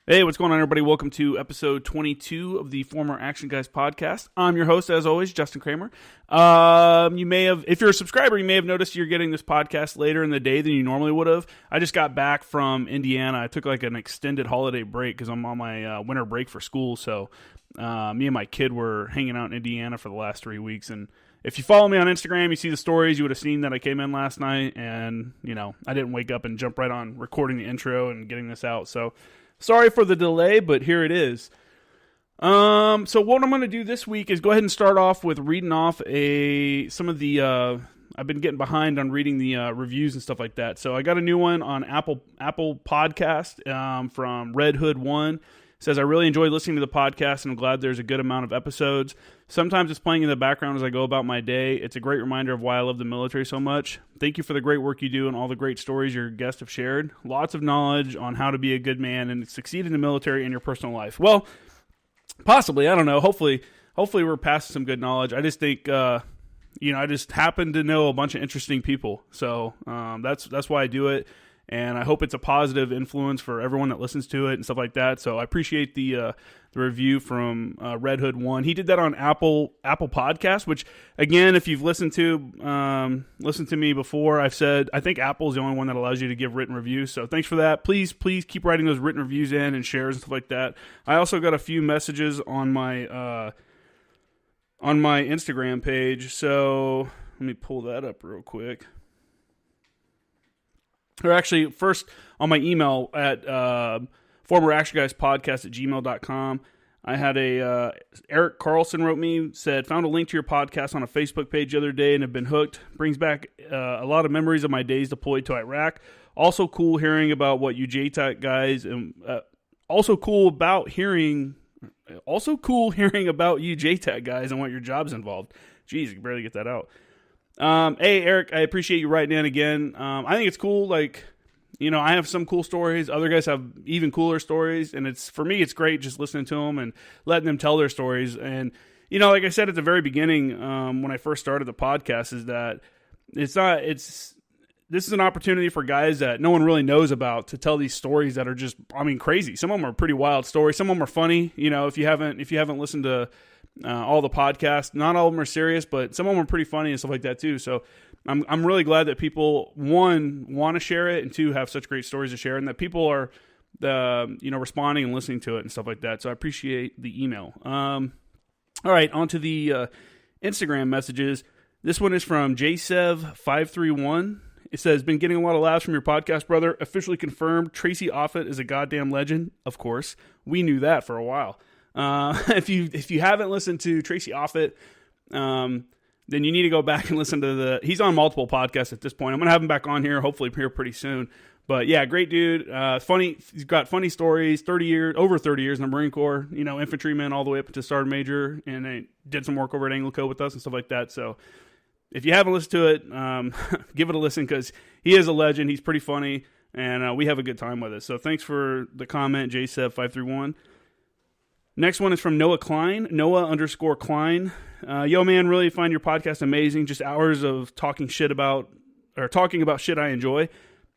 Hey, what's going on, everybody? Welcome to episode 22 of the Former Action Guys podcast. I'm your host, as always, Justin Kramer. You may have, if you're a subscriber, you may have noticed you're getting this podcast later in the day than you normally would have. I just got back from Indiana. I took like an extended holiday break because I'm on my winter break for school. So me and my kid were hanging out in Indiana for the last 3 weeks. And if you follow me on Instagram, you see the stories, you would have seen that I came in last night. And, you know, I didn't wake up and jump right on recording the intro and getting this out. So sorry for the delay, but here it is. So what I'm going to do this week is go ahead and start off with reading off some of the, I've been getting behind on reading the reviews and stuff like that. So I got a new one on Apple Podcast from Red Hood 1. It says, I really enjoy listening to the podcast and I'm glad there's a good amount of episodes. Sometimes it's playing in the background as I go about my day. It's a great reminder of why I love the military so much. Thank you for the great work you do and all the great stories your guests have shared. Lots of knowledge on how to be a good man and succeed in the military and your personal life. Well, possibly. I don't know. Hopefully we're passing some good knowledge. I just think, I just happen to know a bunch of interesting people. So that's why I do it. And I hope it's a positive influence for everyone that listens to it and stuff like that. So I appreciate the review from Red Hood 1. He did that on Apple Podcast, which, again, if you've listened to me before, I've said I think Apple's the only one that allows you to give written reviews. So thanks for that. Please keep writing those written reviews in and shares and stuff like that. I also got a few messages on my Instagram page. So let me pull that up real quick. Or actually, first on my email at formeractionguyspodcast@gmail.com, I had Eric Carlson wrote me, said, found a link to your podcast on a Facebook page the other day and have been hooked. Brings back a lot of memories of my days deployed to Iraq. Also cool hearing about what you JTAC guys, and also cool hearing about you JTAC guys and what your job's involved. Jeez, you can barely get that out. Hey, Eric, I appreciate you writing in again. I think it's cool. Like, I have some cool stories. Other guys have even cooler stories. And for me, it's great just listening to them and letting them tell their stories. And, like I said at the very beginning, when I first started the podcast, is that this is an opportunity for guys that no one really knows about to tell these stories that are just, crazy. Some of them are pretty wild stories. Some of them are funny. If you haven't listened to all the podcasts, not all of them are serious, but some of them are pretty funny and stuff like that too. So I'm really glad that people, one, want to share it, and two, have such great stories to share, and that people are responding and listening to it and stuff like that. So I appreciate the email. All right, on to the Instagram messages. This one is from jsev531. It says, been getting a lot of laughs from your podcast, brother. Officially confirmed, Tracy Offutt is a goddamn legend. Of course, we knew that for a while. If you haven't listened to Tracy Offutt, then you need to go back and listen to he's on multiple podcasts at this point. I'm going to have him back on here, hopefully here pretty soon. But yeah, great dude. Funny. He's got funny stories, over 30 years in the Marine Corps, infantryman all the way up to sergeant major, and they did some work over at Anglico with us and stuff like that. So if you haven't listened to it, give it a listen, because he is a legend. He's pretty funny, and we have a good time with it. So thanks for the comment, JSEV531. Next one is from Noah Klein, Noah_Klein. Yo, man, really find your podcast amazing. Just hours of talking about shit I enjoy.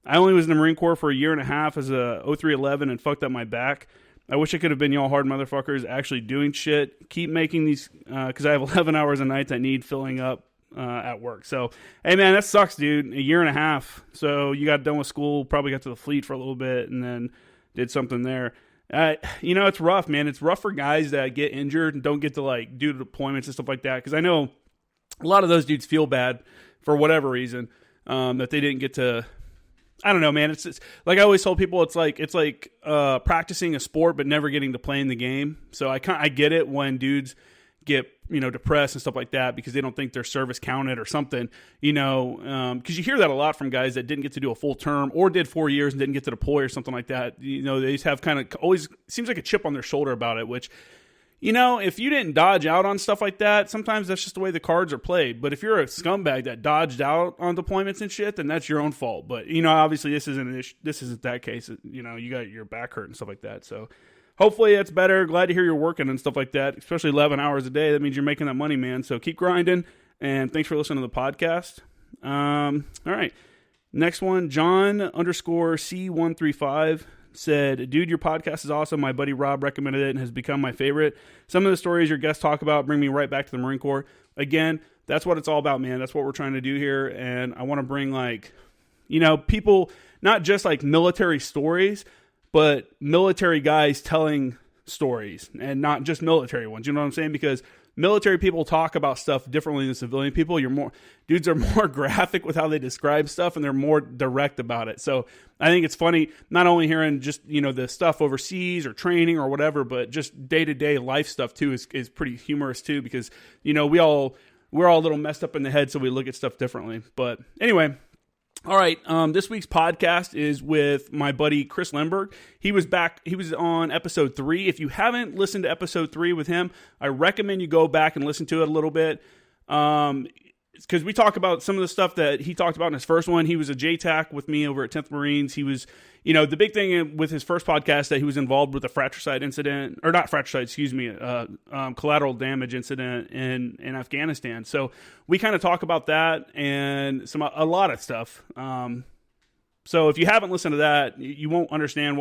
I only was in the Marine Corps for a year and a half as a 0311 and fucked up my back. I wish I could have been y'all hard motherfuckers actually doing shit. Keep making these, because I have 11 hours a night that need filling up at work. So, hey, man, that sucks, dude. A year and a half. So you got done with school, probably got to the fleet for a little bit, and then did something there. It's rough, man. It's rough for guys that get injured and don't get to do deployments and stuff like that. Because I know a lot of those dudes feel bad for whatever reason that they didn't get to. I don't know, man. It's like I always told people, it's like practicing a sport but never getting to play in the game. So I get it when dudes get depressed and stuff like that because they don't think their service counted or something, because you hear that a lot from guys that didn't get to do a full term or did 4 years and didn't get to deploy or something like that. They just have kind of always seems like a chip on their shoulder about it, which, if you didn't dodge out on stuff like that, sometimes that's just the way the cards are played. But if you're a scumbag that dodged out on deployments and shit, then that's your own fault. But, obviously this isn't that case. You got your back hurt and stuff like that. So hopefully it's better. Glad to hear you're working and stuff like that, especially 11 hours a day. That means you're making that money, man. So keep grinding, and thanks for listening to the podcast. All right. Next one, John_C135. said, dude, your podcast is awesome. My buddy Rob recommended it and has become my favorite. Some of the stories your guests talk about bring me right back to the Marine Corps. Again, that's what it's all about, man. That's what we're trying to do here. And I want to bring people, not just like military stories, but military guys telling stories and not just military ones. You know what I'm saying? Because military people talk about stuff differently than civilian people. Dudes are more graphic with how they describe stuff, and they're more direct about it. So I think it's funny, not only hearing just, the stuff overseas or training or whatever, but just day-to-day life stuff too is pretty humorous too, because, we're all a little messed up in the head, so we look at stuff differently. But anyway, all right, this week's podcast is with my buddy Chris Limberg. He was back. He was on episode 3. If you haven't listened to episode 3 with him, I recommend you go back and listen to it a little bit. Because we talk about some of the stuff that he talked about in his first one. He was a JTAC with me over at 10th Marines. He was, the big thing with his first podcast that he was involved with a fratricide incident, or not fratricide, excuse me, collateral damage incident in Afghanistan. So we kind of talk about that and a lot of stuff. So if you haven't listened to that, you won't understand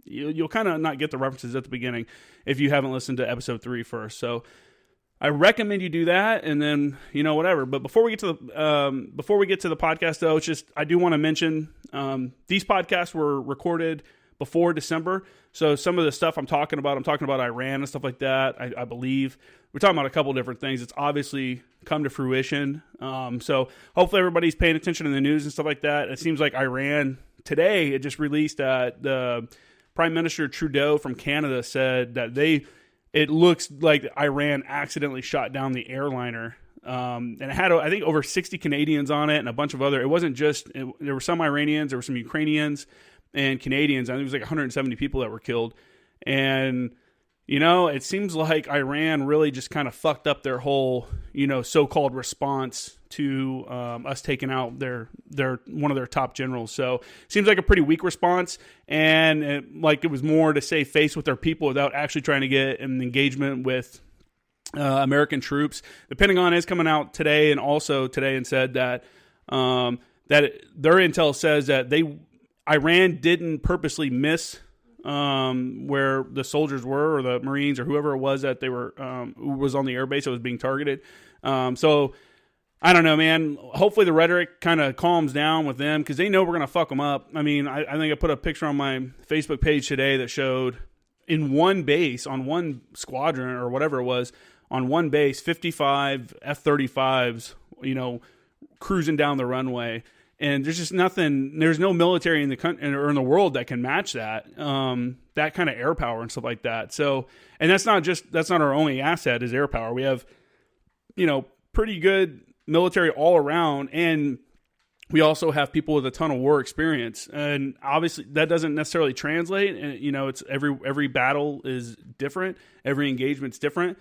you'll kind of not get the references at the beginning if you haven't listened to episode 3 first. So I recommend you do that, and then whatever. But before we get to the podcast, though, it's just I do want to mention these podcasts were recorded before December, so some of the stuff I'm talking about Iran and stuff like that. I believe we're talking about a couple different things. It's obviously come to fruition, so hopefully everybody's paying attention to the news and stuff like that. It seems like Iran today, it just released that the Prime Minister Trudeau from Canada said that it looks like Iran accidentally shot down the airliner. And it had, I think, over 60 Canadians on it and a bunch of other. It wasn't just, there were some Iranians, there were some Ukrainians and Canadians. I think it was like 170 people that were killed. And, it seems like Iran really just kind of fucked up their whole, so-called response to us taking out their one of their top generals. So it seems like a pretty weak response, and it was more to save face with their people without actually trying to get an engagement with American troops. The Pentagon is coming out today and said that that their intel says that Iran didn't purposely miss where the soldiers were, or the Marines, or whoever it was that they were who was on the airbase that was being targeted. So I don't know, man. Hopefully the rhetoric kind of calms down with them, because they know we're going to fuck them up. I mean, I think I put a picture on my Facebook page today that showed in one base, on one squadron or whatever it was, on one base, 55 F-35s, cruising down the runway. And there's just nothing, there's no military in the country or in the world that can match that, that kind of air power and stuff like that. So, and that's not our only asset is air power. We have, pretty good military all around, and we also have people with a ton of war experience. And obviously that doesn't necessarily translate. And, it's every battle is different. Every engagement's different.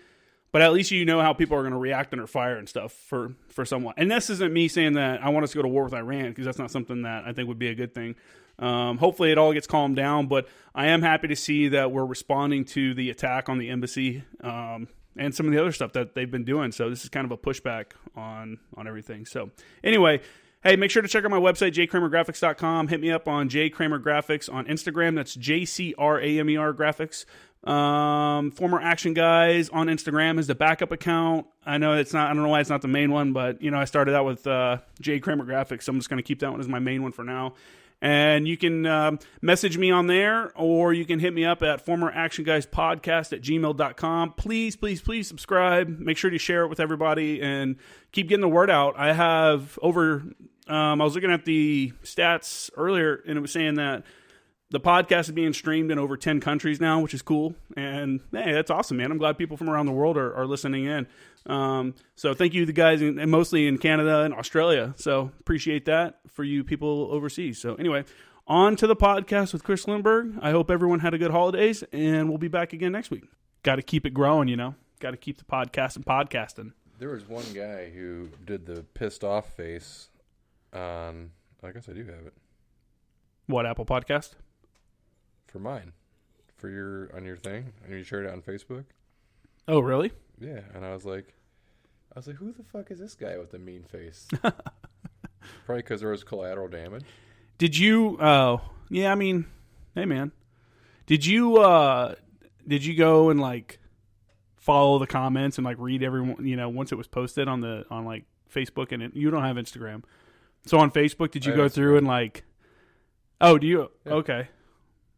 But at least how people are going to react under fire and stuff for someone. And this isn't me saying that I want us to go to war with Iran, because that's not something that I think would be a good thing. Hopefully it all gets calmed down, but I am happy to see that we're responding to the attack on the embassy and some of the other stuff that they've been doing. So this is kind of a pushback on everything. So anyway, hey, make sure to check out my website, jkramergraphics.com. Hit me up on jkramergraphics on Instagram. That's JCRAMER graphics. Former Action Guys on Instagram is the backup account. I know I don't know why it's not the main one, but I started out with J Kramer Graphics, so I'm just going to keep that one as my main one for now. And you can message me on there, or you can hit me up at formeractionguyspodcast@gmail.com. Please, please, please subscribe. Make sure to share it with everybody and keep getting the word out. I have over, I was looking at the stats earlier, and it was saying that the podcast is being streamed in over 10 countries now, which is cool. And hey, that's awesome, man. I'm glad people from around the world are listening in. So thank you, the guys, and mostly in Canada and Australia. So appreciate that for you people overseas. So anyway, on to the podcast with Chris Limberg. I hope everyone had a good holidays, and we'll be back again next week. Got to keep it growing, Got to keep the podcasting. There was one guy who did the pissed off face on, I guess I do have it. What, Apple Podcast? For mine. On your thing. And you shared it on Facebook. Oh, really? Yeah. And I was like, who the fuck is this guy with the mean face? Probably because there was collateral damage. Did you, yeah, I mean, Hey, man. Did you go and like follow the comments and like read everyone, once it was posted on like Facebook you don't have Instagram. So on Facebook, did you go through and like, oh, do you? Yeah. Okay.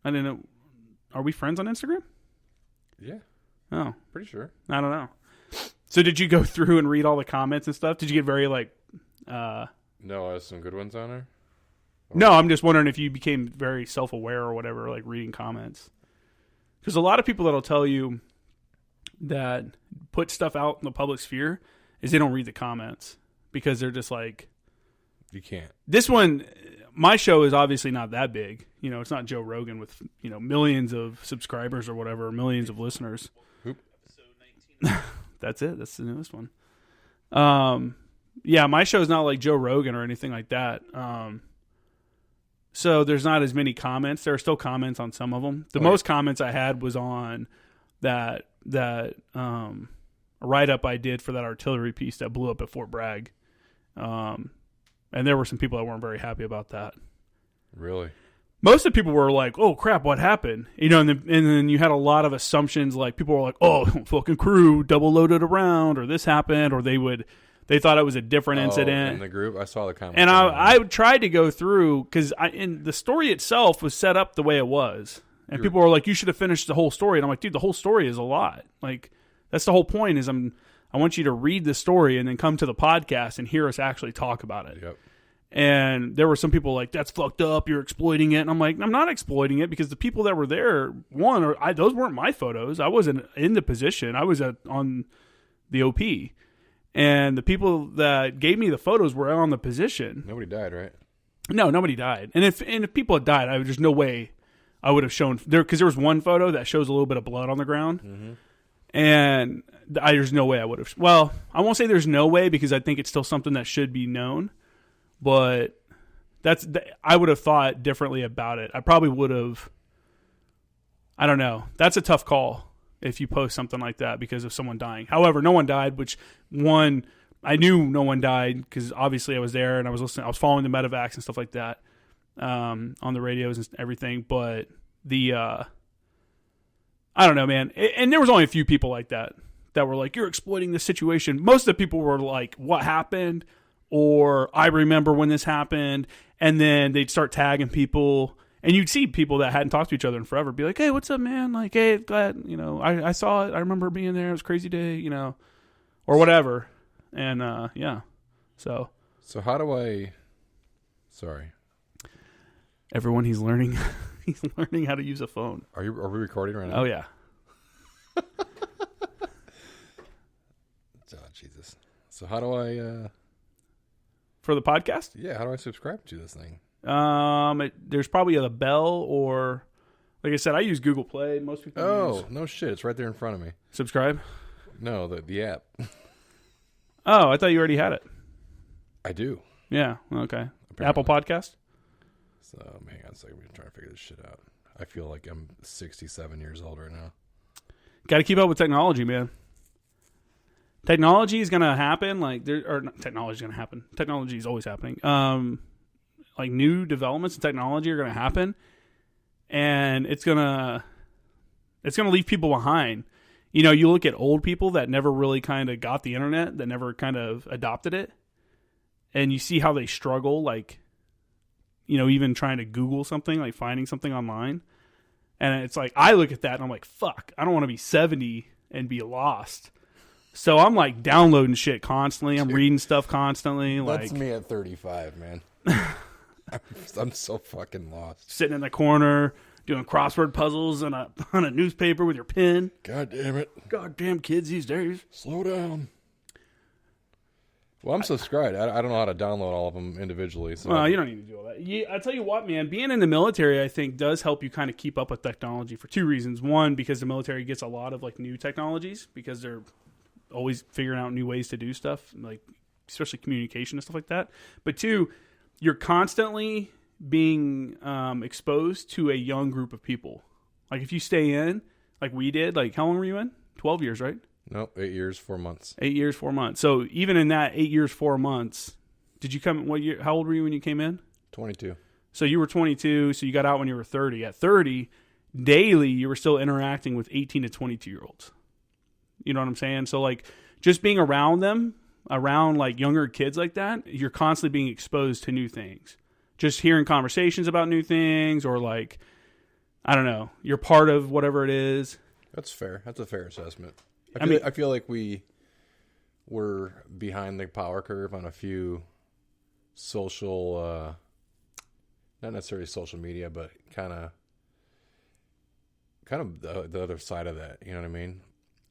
I didn't know. Are we friends on Instagram? Yeah. Oh. Pretty sure. I don't know. So did you go through and read all the comments and stuff? Did you get very like, No, I have some good ones on there. No, I'm just wondering if you became very self-aware or whatever, like reading comments. Because a lot of people that'll tell you that put stuff out in the public sphere is they don't read the comments because they're just like, you can't. This one, my show is obviously not that big. It's not Joe Rogan with, millions of subscribers or whatever, millions of listeners. Oop. That's it. That's the newest one. Yeah, my show is not like Joe Rogan or anything like that. So there's not as many comments. There are still comments on some of them. The most comments I had was on that write-up I did for that artillery piece that blew up at Fort Bragg. And there were some people that weren't very happy about that. Really? Most of the people were like, oh, crap, what happened? And then you had a lot of assumptions. Like, people were like, oh, fucking crew double-loaded around, or this happened, or they thought it was a different incident. In the group? I saw the comments. And I tried to go through, because the story itself was set up the way it was. And people were like, you should have finished the whole story. And I'm like, dude, the whole story is a lot. Like, that's the whole point is I want you to read the story and then come to the podcast and hear us actually talk about it. Yep. And there were some people like, that's fucked up, you're exploiting it. And I'm like, I'm not exploiting it because the people that were there, those weren't my photos. I wasn't in the position. I was on the OP. And the people that gave me the photos were on the position. Nobody died, right? No, nobody died. And if people had died, there's no way I would have shown there, because there was one photo that shows a little bit of blood on the ground. Mm-hmm. And there's no way I would have. Well, I won't say there's no way because I think it's still something that should be known. But I would have thought differently about it. I probably would have. I don't know. That's a tough call if you post something like that because of someone dying. However, no one died, I knew no one died because obviously I was there and I was listening. I was following the medevacs and stuff like that on the radios and everything. But I don't know, man. And there was only a few people like that were like, you're exploiting this situation. Most of the people were like, what happened? Or I remember when this happened. And then they'd start tagging people. And you'd see people that hadn't talked to each other in forever be like, hey, what's up, man? Like, hey, glad, I saw it. I remember being there. It was a crazy day, or whatever. And, yeah. So how do I, sorry. Everyone, he's learning how to use a phone. Are we recording right now? Oh, yeah. Oh, Jesus. So how do I, for the podcast? Yeah, how do I subscribe to this thing? There's probably a bell or, like I said, I use Google Play. Most people use. No shit. It's right there in front of me. Subscribe? No, the app. Oh, I thought you already had it. I do. Yeah, okay. Apparently. Apple Podcast? So, hang on a second. I'm trying to figure this shit out. I feel like I'm 67 years old right now. Got to keep up with technology, man. Technology is going to happen. Technology is going to happen. Technology is always happening. Like new developments in technology are going to happen, and it's going to leave people behind. You look at old people that never really kind of got the internet, that never kind of adopted it, and you see how they struggle, like, even trying to Google something, like finding something online. And it's like, I look at that and I'm like, fuck, I don't want to be 70 and be lost. So I'm like downloading shit constantly. I'm reading stuff constantly. That's me at 35, man. I'm so fucking lost. Sitting in the corner doing crossword puzzles on a newspaper with your pen. God damn it. Goddamn kids these days. Slow down. Well, I'm subscribed. I don't know how to download all of them individually. So well, you don't need to do all that. I tell you what, man, being in the military, I think, does help you kind of keep up with technology for two reasons. One, because the military gets a lot of like new technologies because they're always figuring out new ways to do stuff, like especially communication and stuff like that. But two, you're constantly being exposed to a young group of people. Like if you stay in, like we did, like how long were you in? 12 years, right? Nope, 8 years, 4 months. 8 years, 4 months. So even in that 8 years, 4 months, did you come? What year? How old were you when you came in? 22. So you were 22, so you got out when you were 30. At 30, daily, you were still interacting with 18 to 22-year-olds. You know what I'm saying? So, like, just being around them, around, like, younger kids like that, you're constantly being exposed to new things. Just hearing conversations about new things or, like, I don't know, you're part of whatever it is. That's fair. That's a fair assessment. I I feel like we were behind the power curve on a few social, not necessarily social media, but kind of the other side of that. You know what I mean?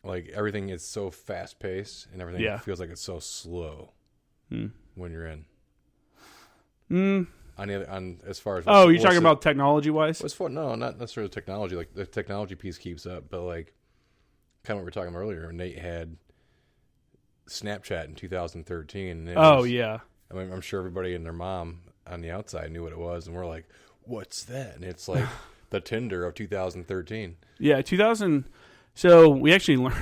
Like everything is so fast paced and everything feels like it's so slow when you're in. On as far as you're talking about technology wise? No, not necessarily technology. Like the technology piece keeps up, but like kind of what we were talking about earlier. Nate had Snapchat in 2013. And yeah. I mean, I'm sure everybody and their mom on the outside knew what it was, and we're like, "What's that?" And it's like the Tinder of 2013. Yeah, 2000. So we actually learned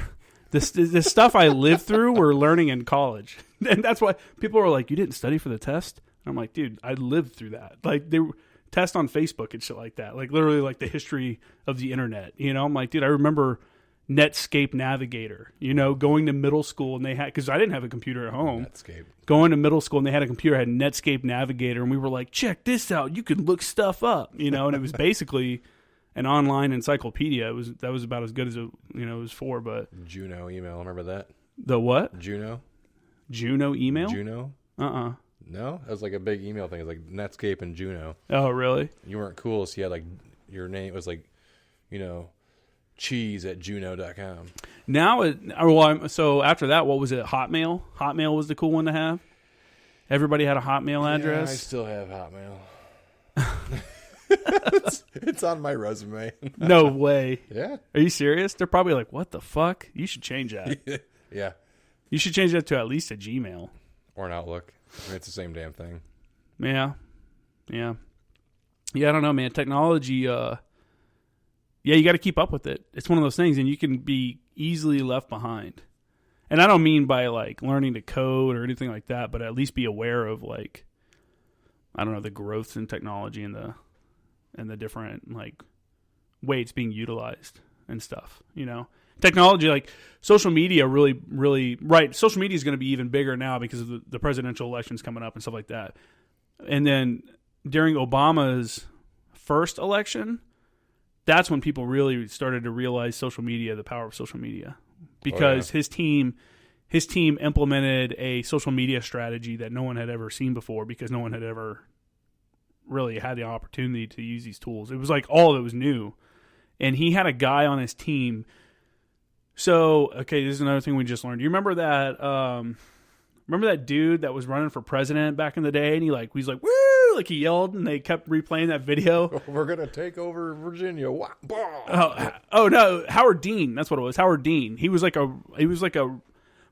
this stuff I lived through. We're learning in college, and that's why people were like, "You didn't study for the test." I'm like, dude, I lived through that. Like they test on Facebook and shit like that. Like literally like the history of the internet. You know, I'm like, dude, I remember Netscape Navigator, you know, going to middle school and they had, because I didn't have a computer at home. Netscape. Going to middle school and they had a computer, had Netscape Navigator, and we were like, check this out. You can look stuff up, you know, and it was basically an online encyclopedia. That was about as good as it was for, but Juno email, remember that? The what? Juno email? Juno? No, that was like a big email thing. It was like Netscape and Juno. Oh, really? You weren't cool, so you had like your name was like, cheese@juno.com. Now, so after that, what was it? Hotmail? Hotmail was the cool one to have? Everybody had a Hotmail address? Yeah, I still have Hotmail. It's on my resume. No way. Yeah. Are you serious? They're probably like, what the fuck? You should change that. Yeah. You should change that to at least a Gmail. Or an Outlook. I mean, it's the same damn thing. Yeah. I don't know, man. Technology, you got to keep up with it. It's one of those things, and you can be easily left behind. And I don't mean by, like, learning to code or anything like that, but at least be aware of, like, I don't know, the growths in technology and the different, like, way it's being utilized and stuff, you know? Technology, like social media, really, right. Social media is going to be even bigger now because of the presidential elections coming up and stuff like that. And then during Obama's first election, that's when people really started to realize social media, the power of social media, because his team implemented a social media strategy that no one had ever seen before because no one had ever really had the opportunity to use these tools. It was like all of it was new. And he had a guy on his team. So, okay, this is another thing we just learned. You remember that dude that was running for president back in the day, and he's like, woo! Like he yelled, and they kept replaying that video. We're gonna take over Virginia. Oh no, Howard Dean. That's what it was. Howard Dean. He was like a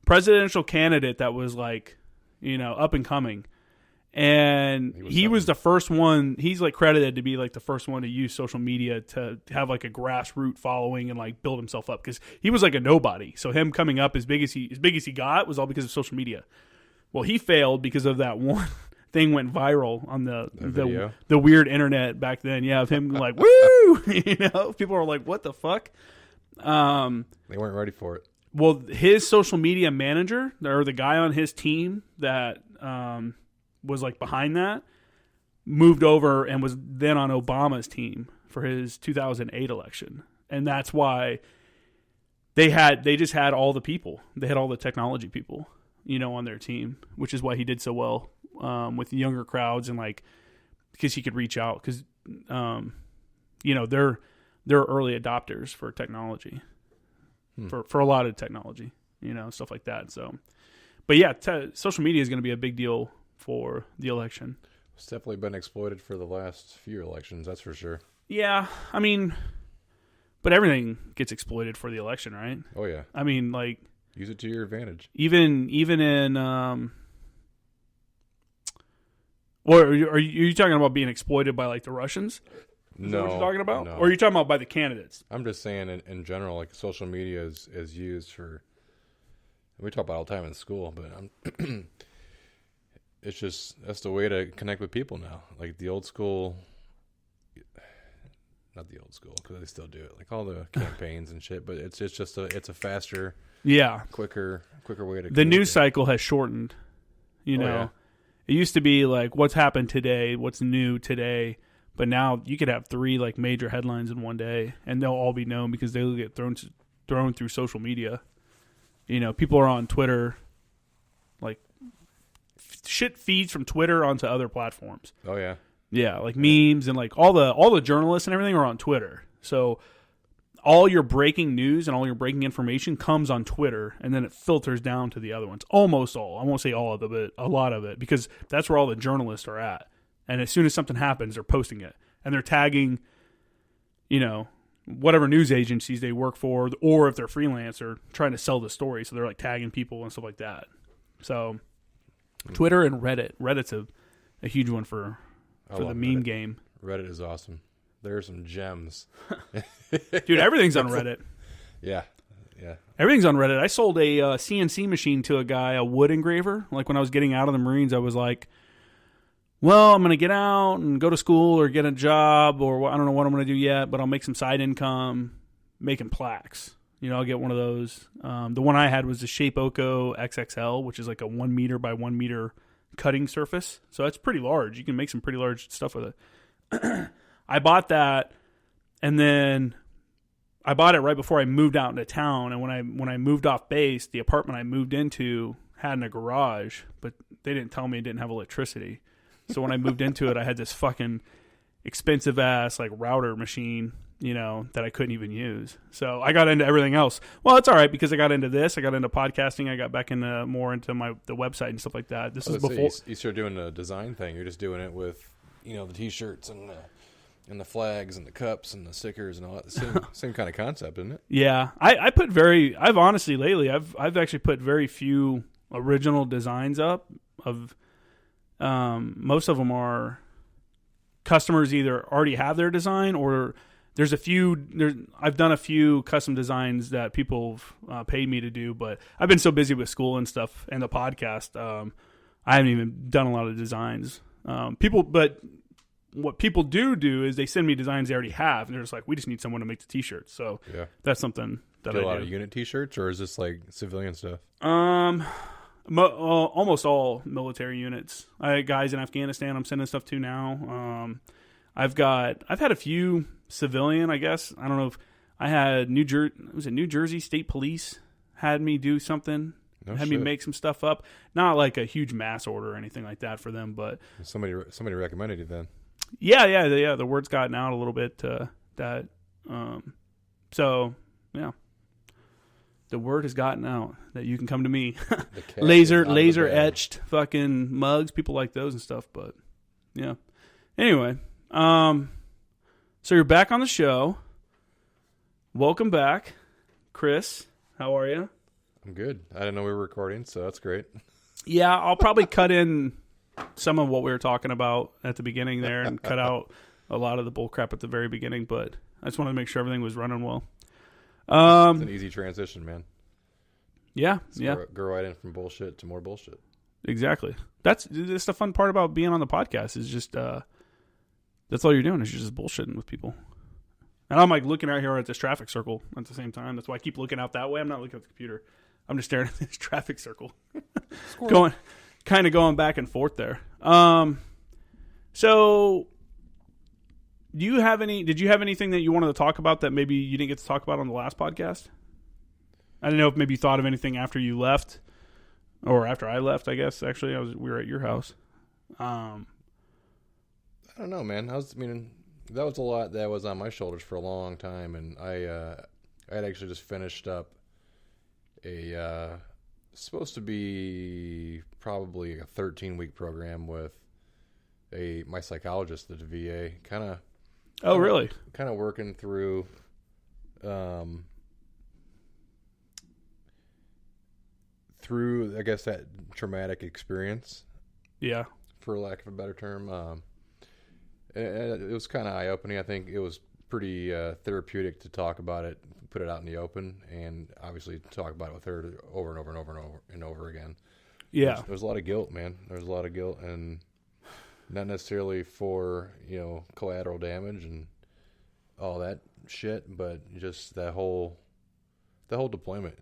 presidential candidate that was like, up and coming. And he was the first one. He's like credited to be like the first one to use social media to have like a grassroots following and like build himself up, because he was like a nobody. So him coming up as big as he got was all because of social media. Well, he failed because of that one thing went viral on the weird internet back then. Yeah, of him like woo, people were like, what the fuck? They weren't ready for it. Well, his social media manager, or the guy on his team that was like behind that, moved over and was then on Obama's team for his 2008 election. And that's why they just had all the people. They had all the technology people, on their team, which is why he did so well with younger crowds, and like because he could reach out, because they're early adopters for technology, for a lot of technology, stuff like that. So, but yeah, social media is going to be a big deal for the election. It's definitely been exploited for the last few elections, that's for sure. Yeah, I mean, but everything gets exploited for the election, right? Oh yeah. I mean, like, use it to your advantage. Even in or are you talking about being exploited by like the Russians? Is that what you're talking about? No. Or are you talking about by the candidates? I'm just saying in general, like social media is used for, we talk about it all the time in school, but it's just, that's the way to connect with people now. Like the old school, not the old school, because they still do it. Like all the campaigns and shit, but it's just it's a faster, quicker way to. The news cycle has shortened. You know, it used to be like what's happened today, what's new today, but now you could have 3 like major headlines in one day, and they'll all be known because they'll get thrown through social media. You know, people are on Twitter, like shit feeds from Twitter onto other platforms. Oh yeah. Yeah, like memes and like all the journalists and everything are on Twitter. So all your breaking news and all your breaking information comes on Twitter, and then it filters down to the other ones. Almost all. I won't say all of it, but a lot of it, because that's where all the journalists are at. And as soon as something happens, they're posting it. And they're tagging, you know, whatever news agencies they work for, or if they're freelance or trying to sell the story. So they're like tagging people and stuff like that. So Twitter and Reddit. Reddit's a huge one for the meme game. Reddit is awesome. There are some gems. Dude, everything's on Reddit. Yeah. Everything's on Reddit. I sold a CNC machine to a guy, a wood engraver. Like when I was getting out of the Marines, I was like, well, I'm going to get out and go to school or get a job, or I don't know what I'm going to do yet, but I'll make some side income making plaques. You know, I'll get one of those. The one I had was the Shape Oko XXL, which is like a 1 meter by 1 meter cutting surface. So that's pretty large. You can make some pretty large stuff with it. I bought that, and then I bought it right before I moved out into town. And when I moved off base, the apartment I moved into had a garage, but they didn't tell me it didn't have electricity. So when I moved into it, I had this fucking expensive ass like router machine, you know, that I couldn't even use. So I got into everything else. Well, it's all right because I got into this. I got into podcasting. I got back into more into the website and stuff like that. This is before you started doing the design thing. You're just doing it with, you know, the t-shirts and the flags and the cups and the stickers and all that. Same kind of concept, isn't it? Yeah, I've honestly lately I've actually put very few original designs up. Of most of them are customers either already have their design, or there's a few. I've done a few custom designs that people have paid me to do, but I've been so busy with school and stuff and the podcast, I haven't even done a lot of designs. But what people do is they send me designs they already have, and they're just like, we just need someone to make the t-shirts. So that's something that I do. A lot of unit t-shirts, or is this like civilian stuff? Almost all military units. I had guys in Afghanistan I'm sending stuff to now. I've had a few civilian, I guess. I don't know if I had New Jersey State Police had me do something. Me make some stuff up. Not like a huge mass order or anything like that for them, but somebody recommended it then. Yeah. The word's gotten out a little bit that. So yeah. The word has gotten out that you can come to me. laser etched fucking mugs, people like those and stuff. But yeah. Anyway, so you're back on the show. Welcome back, Chris. How are you? I'm good. I didn't know we were recording, so that's great. Yeah, I'll probably cut in some of what we were talking about at the beginning there and cut out a lot of the bull crap at the very beginning. But I just wanted to make sure everything was running well. It's an easy transition, man. Yeah. Go right in from bullshit to more bullshit. Exactly. That's the fun part about being on the podcast is just that's all you're doing is you're just bullshitting with people. And I'm like looking out here at this traffic circle at the same time. That's why I keep looking out that way. I'm not looking at the computer. I'm just staring at this traffic circle. going back and forth there. So did you have anything that you wanted to talk about that maybe you didn't get to talk about on the last podcast? I don't know if maybe you thought of anything after you left or after I left, I guess. Actually, we were at your house. I don't know, man. That was a lot that was on my shoulders for a long time, and I had actually just finished up supposed to be probably a 13-week program with my psychologist at the VA. Oh, really? Kind of working through I guess that traumatic experience. Yeah. For lack of a better term. It was kind of eye-opening. I think it was pretty therapeutic to talk about it, put it out in the open, and obviously talk about it with her over and over and over and over and over again. Yeah. There's a lot of guilt, man. There's a lot of guilt, and not necessarily for, collateral damage and all that shit, but just the whole deployment,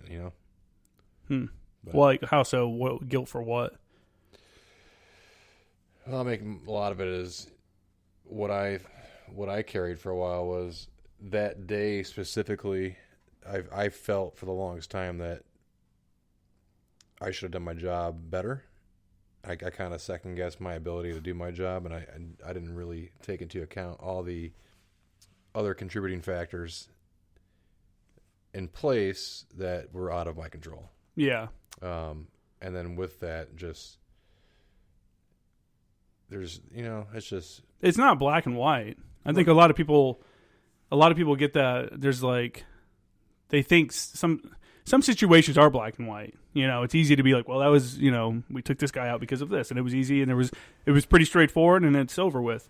Well, like how so? What guilt for what? Well, I make a lot of it is what I carried for a while was that day specifically. I felt for the longest time that I should have done my job better. I kind of second guessed my ability to do my job, and I didn't really take into account all the other contributing factors in place that were out of my control. Yeah. And then with that, just there's, it's not black and white. I think a lot of people get that. There's like, they think some situations are black and white. It's easy to be like, well, that was, we took this guy out because of this, and it was easy, and it was pretty straightforward, and it's over with.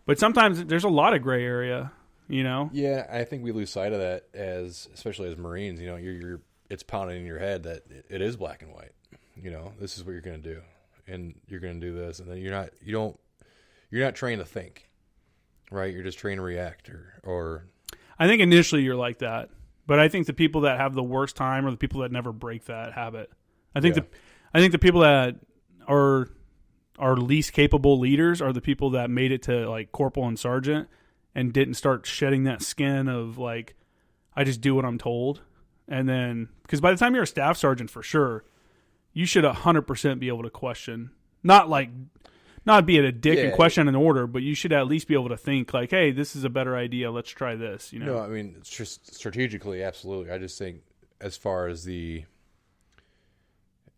But sometimes there's a lot of gray area, Yeah, I think we lose sight of that especially as Marines. It's pounding in your head that it is black and white. This is what you're going to do, and you're going to do this, and then you're not trained to think, right? You're just trained to react, or. I think initially you're like that, but I think the people that have the worst time are the people that never break that habit. I think the people that are least capable leaders are the people that made it to like corporal and sergeant and didn't start shedding that skin of like, I just do what I'm told. And then, because by the time you're a staff sergeant, for sure, you should 100% be able to question, not be a dick and question an order, but you should at least be able to think like, hey, this is a better idea. Let's try this. No, I mean, it's just strategically, absolutely. I just think as far as the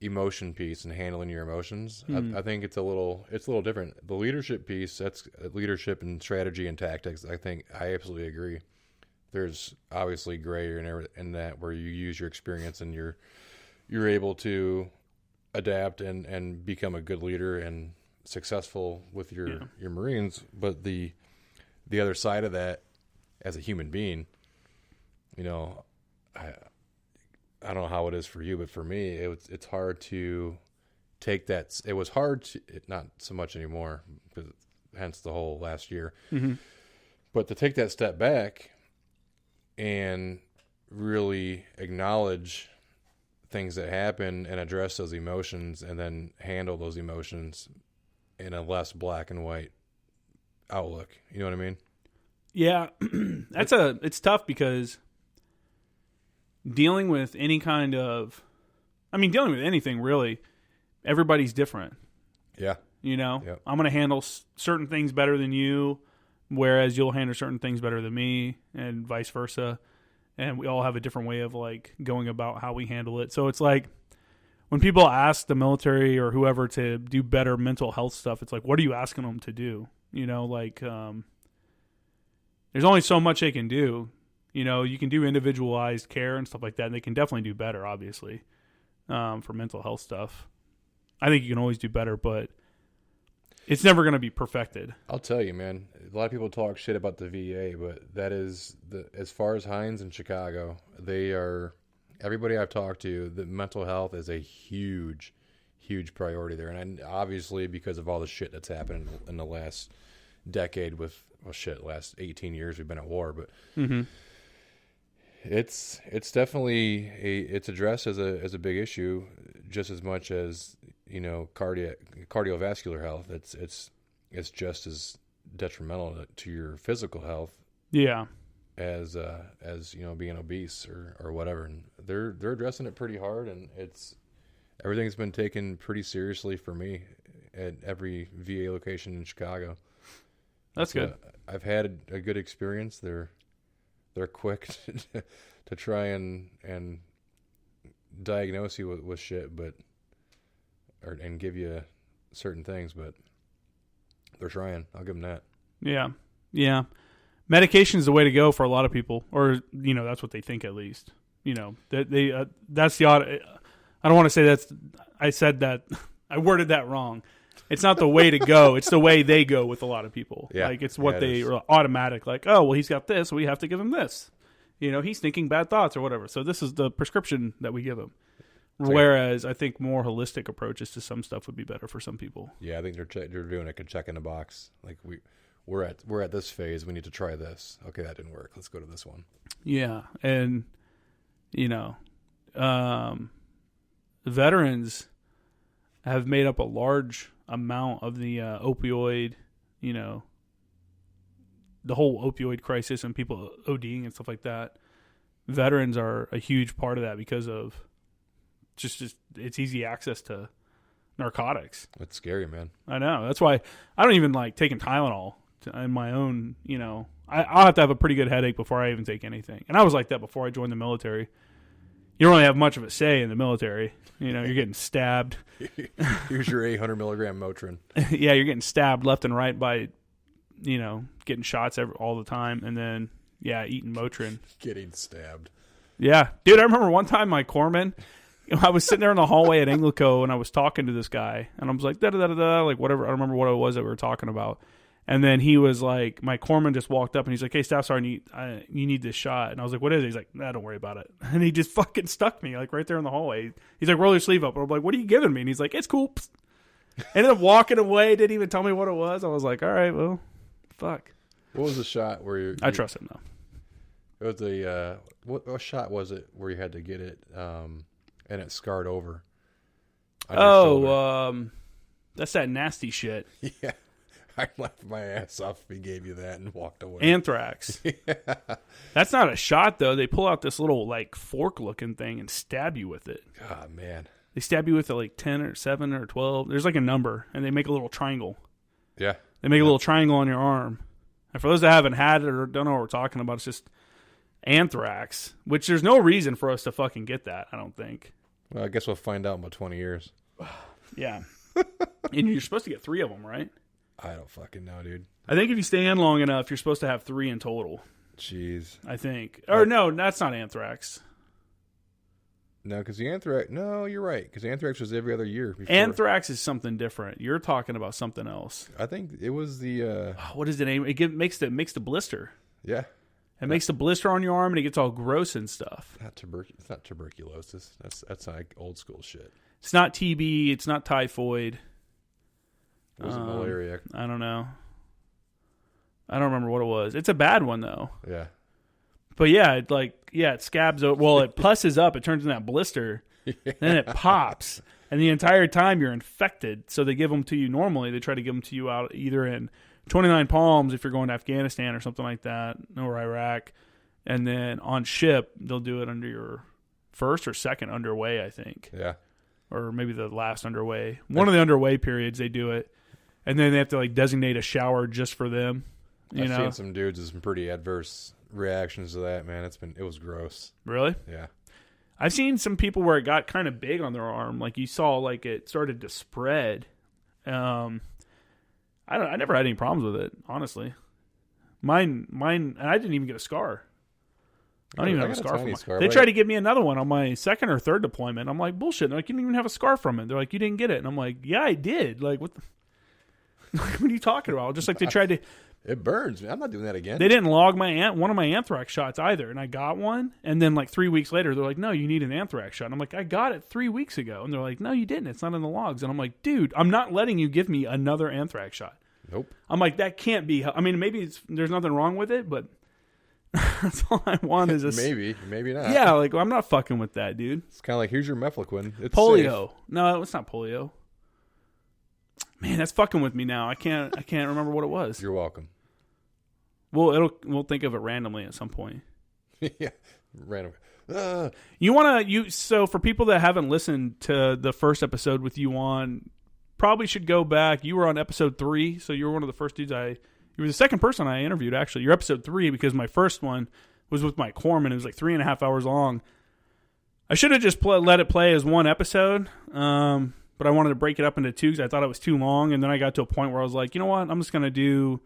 emotion piece and handling your emotions, I think it's a little different. The leadership piece, that's leadership and strategy and tactics. I think I absolutely agree. There's obviously gray in that where you use your experience and you're able to adapt and become a good leader and successful with your Marines. But the other side of that, as a human being, I don't know how it is for you, but for me, it's hard to take that. It was hard to, not so much anymore, hence the whole last year. Mm-hmm. But to take that step back and really acknowledge things that happen and address those emotions, and then handle those emotions in a less black and white outlook. You know what I mean? Yeah, it's tough because dealing with dealing with anything really, everybody's different. Yeah. Yep. I'm going to handle certain things better than you, whereas you'll handle certain things better than me, and vice versa. And we all have a different way of like going about how we handle it. So it's like when people ask the military or whoever to do better mental health stuff, it's like, what are you asking them to do? There's only so much they can do. You can do individualized care and stuff like that, and they can definitely do better, obviously, for mental health stuff. I think you can always do better, but it's never going to be perfected. I'll tell you, man, a lot of people talk shit about the VA, but that is, as far as Hines and Chicago, everybody I've talked to, the mental health is a huge, huge priority there. And obviously because of all the shit that's happened in the last decade last 18 years we've been at war, but mm-hmm. It's definitely it's addressed as a big issue, just as much as cardiovascular health. It's just as detrimental to your physical health. Yeah. As being obese or whatever, and they're addressing it pretty hard, and everything's been taken pretty seriously for me at every VA location in Chicago. That's good. I've had a good experience. They're quick to try and diagnose you with shit, and give you certain things, but they're trying. I'll give them that. Yeah. Yeah. Medication is the way to go for a lot of people, or, that's what they think at least. That's the odd. I don't want to say I said that. I worded that wrong. It's not the way to go. It's the way they go with a lot of people. Yeah. Like, it's what they are automatic. Like, oh, well, he's got this, so we have to give him this. He's thinking bad thoughts or whatever. So this is the prescription that we give him. Whereas I think more holistic approaches to some stuff would be better for some people. Yeah, I think they're doing like a check in the box. Like we're at this phase. We need to try this. Okay, that didn't work. Let's go to this one. Yeah, and veterans have made up a large amount of the opioid, the whole opioid crisis and people ODing and stuff like that. Veterans are a huge part of that because of just it's easy access to narcotics. That's scary, man. I know. That's why I don't even like taking Tylenol in my own, I'll have to have a pretty good headache before I even take anything. And I was like that before I joined the military. You don't really have much of a say in the military. You're getting stabbed. Here's your 800 milligram Motrin. Yeah, you're getting stabbed left and right by, getting shots all the time. And then, eating Motrin. Getting stabbed. Yeah. Dude, I remember one time my corpsman, I was sitting there in the hallway at Anglico and I was talking to this guy. And I was like, da-da-da-da-da, like whatever. I don't remember what it was that we were talking about. And then he was like, my corpsman just walked up and he's like, hey, Staff Sergeant, you need this shot. And I was like, what is it? He's like, nah, don't worry about it. And he just fucking stuck me like right there in the hallway. He's like, roll your sleeve up. And I'm like, what are you giving me? And he's like, it's cool. Ended up walking away. Didn't even tell me what it was. I was like, all right, well, fuck. What was the shot where you... I trust him though. It was the... what shot was it where you had to get it and it scarred over? That's that nasty shit. Yeah. I laughed my ass off if he gave you that and walked away. Anthrax. Yeah. That's not a shot, though. They pull out this little, like, fork-looking thing and stab you with it. God, man. They stab you with it, like, 10 or 7 or 12. There's, like, a number, and they make a little triangle. Yeah. They make a little triangle on your arm. And for those that haven't had it or don't know what we're talking about, it's just anthrax, which there's no reason for us to fucking get that, I don't think. Well, I guess we'll find out in about 20 years. Yeah. And you're supposed to get 3 of them, right? I don't fucking know, dude. I think if you stay in long enough, you're supposed to have 3 in total. Jeez. I think. Or no, that's not anthrax. No, because the anthrax... No, you're right. Because anthrax was every other year. Before. Anthrax is something different. You're talking about something else. I think it was the... What is the name? It makes the blister. Yeah. It makes the blister on your arm and it gets all gross and stuff. It's not tuberculosis. That's like old school shit. It's not TB. It's not typhoid. Was it malaria? I don't know. I don't remember what it was. It's a bad one though. Yeah. But yeah, it scabs. Well, it pusses up. It turns into that blister. Yeah. Then it pops, and the entire time you're infected. So they give them to you normally. They try to give them to you out either in 29 Palms if you're going to Afghanistan or something like that, or Iraq, and then on ship they'll do it under your first or second underway, I think. Yeah. Or maybe the last underway. One of the underway periods they do it. And then they have to like designate a shower just for them. I've seen some dudes with some pretty adverse reactions to that, man. It was gross. Really? Yeah. I've seen some people where it got kind of big on their arm. Like you saw like it started to spread. I never had any problems with it, honestly. Mine, and I didn't even get a scar. I don't even have a scar from it. They tried to give me another one on my second or third deployment. I'm like, bullshit. Like, you didn't even have a scar from it. They're like, you didn't get it. And I'm like, yeah, I did. Like, what the... what are you talking about? Just like they tried to... It burns, man. I'm not doing that again. They didn't log one of my anthrax shots either, and I got one. And then like 3 weeks later, they're like, no, you need an anthrax shot. And I'm like, I got it 3 weeks ago. And they're like, no, you didn't. It's not in the logs. And I'm like, dude, I'm not letting you give me another anthrax shot. Nope. I'm like, that can't be... I mean, maybe there's nothing wrong with it, but... That's all I want is a... Maybe not. Yeah, like, I'm not fucking with that, dude. It's kind of like, here's your mefloquine. It's polio. Safe. No, it's not polio. Man, that's fucking with me now. I can't remember what it was. You're welcome. We'll think of it randomly at some point. Yeah, random. So for people that haven't listened to the first episode with you on, probably should go back. You were on episode 3, so you were one of the first dudes you were the second person I interviewed, actually. You're episode 3 because my first one was with my corpsman. It was like 3.5 hours long. I should have just let it play as one episode, but I wanted to break it up into 2 because I thought it was too long. And then I got to a point where I was like, you know what? I'm just going to do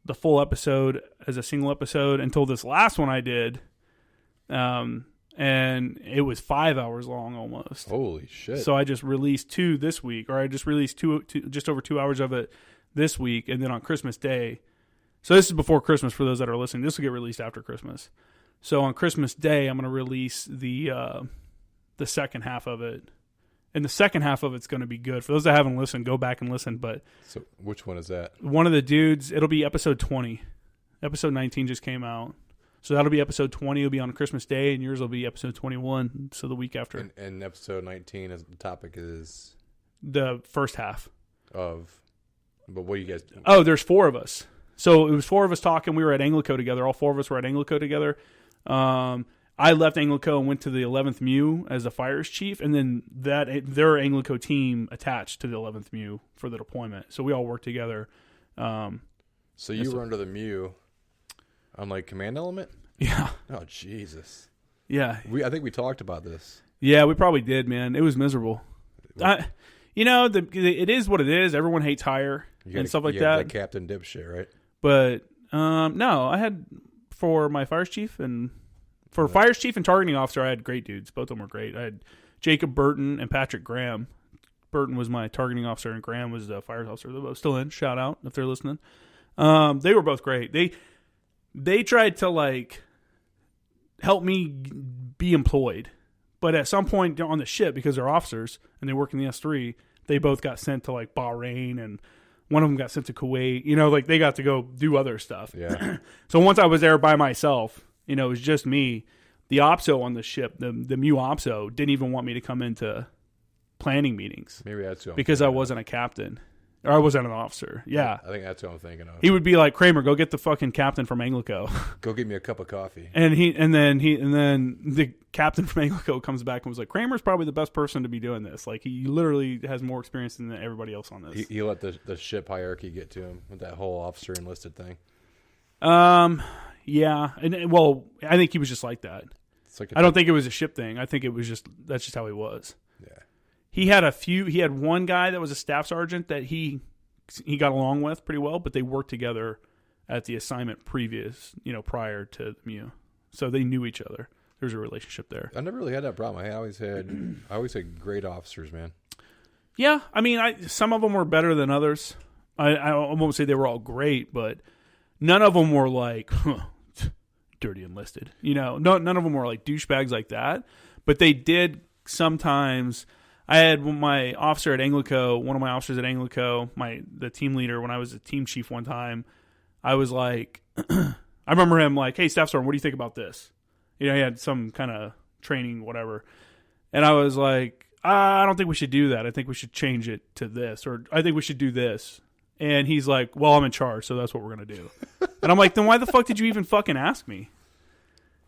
the full episode as a single episode until this last one I did. And it was 5 hours long almost. Holy shit. So I just released 2 this week, or I just released just over 2 hours of it this week, and then on Christmas Day. So this is before Christmas for those that are listening. This will get released after Christmas. So on Christmas Day, I'm going to release the the second half of it. And the second half of it's going to be good. For those that haven't listened, go back and listen. But so which one is that? One of the dudes, it'll be episode 20. Episode 19 just came out. So that'll be episode 20. It'll be on Christmas Day, and yours will be episode 21. So the week after. And episode 19, the topic is? The first half. But what do you guys do? Oh, there's 4 of us. So it was 4 of us talking. We were at Anglico together. All 4 of us were at Anglico together. I left Anglico and went to the 11th MEU as a fires chief, and then their Anglico team attached to the 11th MEU for the deployment. So we all worked together. So you were under the MEU on like command element? Yeah. Oh, Jesus. Yeah. I think we talked about this. Yeah, we probably did, man. It was miserable. It is what it is. Everyone hates hire and stuff like that. That captain dipshit, right? But no, I had for my fires chief and fires chief and targeting officer, I had great dudes. Both of them were great. I had Jacob Burton and Patrick Graham. Burton was my targeting officer, and Graham was the fires officer. They're both still in. Shout out if they're listening. They were both great. They tried to like help me be employed, but at some point on the ship, because they're officers and they work in the S3, they both got sent to like Bahrain, and one of them got sent to Kuwait. Like they got to go do other stuff. Yeah. So once I was there by myself, it was just me. The OPSO on the ship, the MEU OPSO, didn't even want me to come into planning meetings. Maybe that's what because I wasn't a captain. Or I wasn't an officer. Yeah. I think that's what I'm thinking of. He would be like, Kramer, go get the fucking captain from Anglico. Go get me a cup of coffee. And then the captain from Anglico comes back and was like, Kramer's probably the best person to be doing this. Like, he literally has more experience than everybody else on this. He let the ship hierarchy get to him with that whole officer enlisted thing. Yeah. And well, I think he was just like that. I don't think it was a ship thing. I think it was that's just how he was. Yeah. He had one guy that was a staff sergeant that he got along with pretty well, but they worked together at the assignment prior to the MEU. So they knew each other. There's a relationship there. I never really had that problem. I always had great officers, man. Yeah. I mean, some of them were better than others. I won't say they were all great, but none of them were like, dirty enlisted. None of them were like douchebags like that, but they did sometimes. I had my officer at Anglico, one of my officers at Anglico, the team leader, when I was a team chief one time, I was like, I remember him like, hey, Staff Sergeant, what do you think about this? He had some kind of training, whatever. And I was like, I don't think we should do that. I think we should change it to this, or I think we should do this. And he's like, well, I'm in charge, so that's what we're going to do. And I'm like, then why the fuck did you even fucking ask me?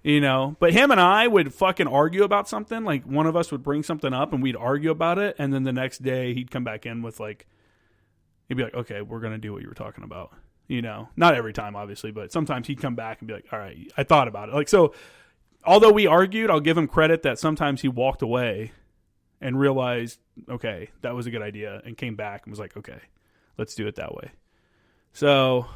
But him and I would fucking argue about something. Like, one of us would bring something up and we'd argue about it. And then the next day he'd come back in with like, he'd be like, okay, we're going to do what you were talking about. Not every time, obviously, but sometimes he'd come back and be like, all right, I thought about it. Like, so although we argued, I'll give him credit that sometimes he walked away and realized, okay, that was a good idea, and came back and was like, okay, let's do it that way. So,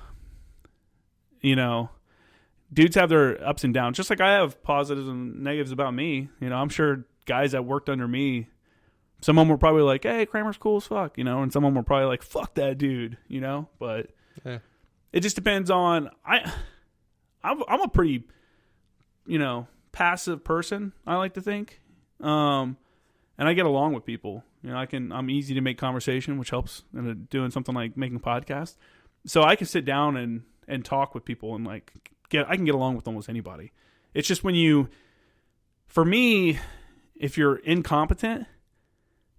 dudes have their ups and downs, just like I have positives and negatives about me. I'm sure guys that worked under me, some of them were probably like, hey, Kramer's cool as fuck, and some of them were probably like, fuck that dude, but yeah. It just depends on, I'm a pretty, passive person, I like to think. And I get along with people. I'm easy to make conversation, which helps in doing something like making a podcast. So I can sit down and talk with people and like, I can get along with almost anybody. It's just for me, if you're incompetent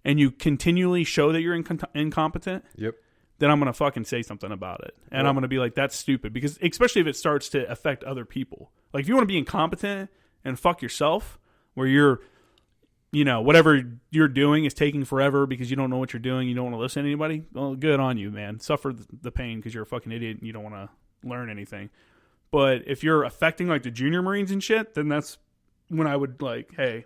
and you continually show that you're incompetent, yep, then I'm going to fucking say something about it. And I'm going to be like, that's stupid. Because especially if it starts to affect other people. Like, if you want to be incompetent and fuck yourself, where you're, whatever you're doing is taking forever because you don't know what you're doing, you don't want to listen to anybody, well, good on you, man. Suffer the pain because you're a fucking idiot and you don't want to learn anything. But if you're affecting like the junior Marines and shit, then that's when I would like, hey.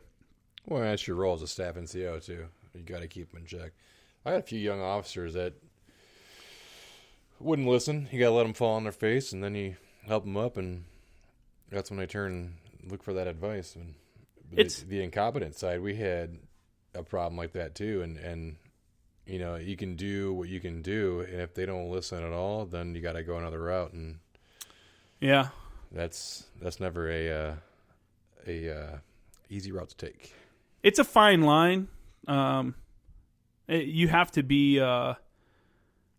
Well, that's your role as a staff NCO too. You got to keep them in check. I had a few young officers that wouldn't listen. You got to let them fall on their face, and then you help them up, and that's when they turn and look for that advice. And the incompetent side, we had a problem like that too. And you can do what you can do, and if they don't listen at all, then you got to go another route. And yeah, that's never a easy route to take. it's a fine line. You have to be, I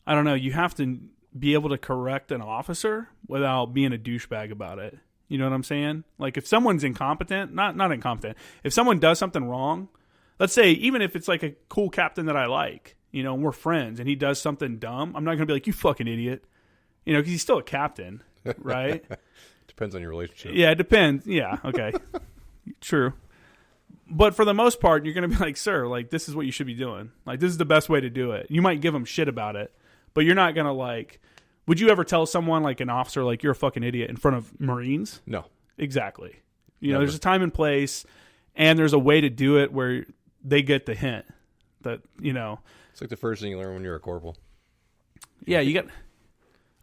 don't know, you have to be able to correct an officer without being a douchebag about it. You know what I'm saying? Like if someone's incompetent, not incompetent, if someone does something wrong, let's say even if it's like a cool captain that I like, you know, and we're friends and he does something dumb, I'm not going to be like, you fucking idiot. You know, because he's still a captain, right? Depends on your relationship. Yeah, it depends. Yeah, okay. True. But for the most part, you're going to be like, sir, like, this is what you should be doing. Like, this is the best way to do it. You might give them shit about it, but you're not going to, like, would you ever tell someone, like, an officer, like, you're a fucking idiot in front of Marines? No. Exactly. You know, there's a time and place, and there's a way to do it where they get the hint that, you know. It's like the first thing you learn when you're a corporal. Yeah, you got,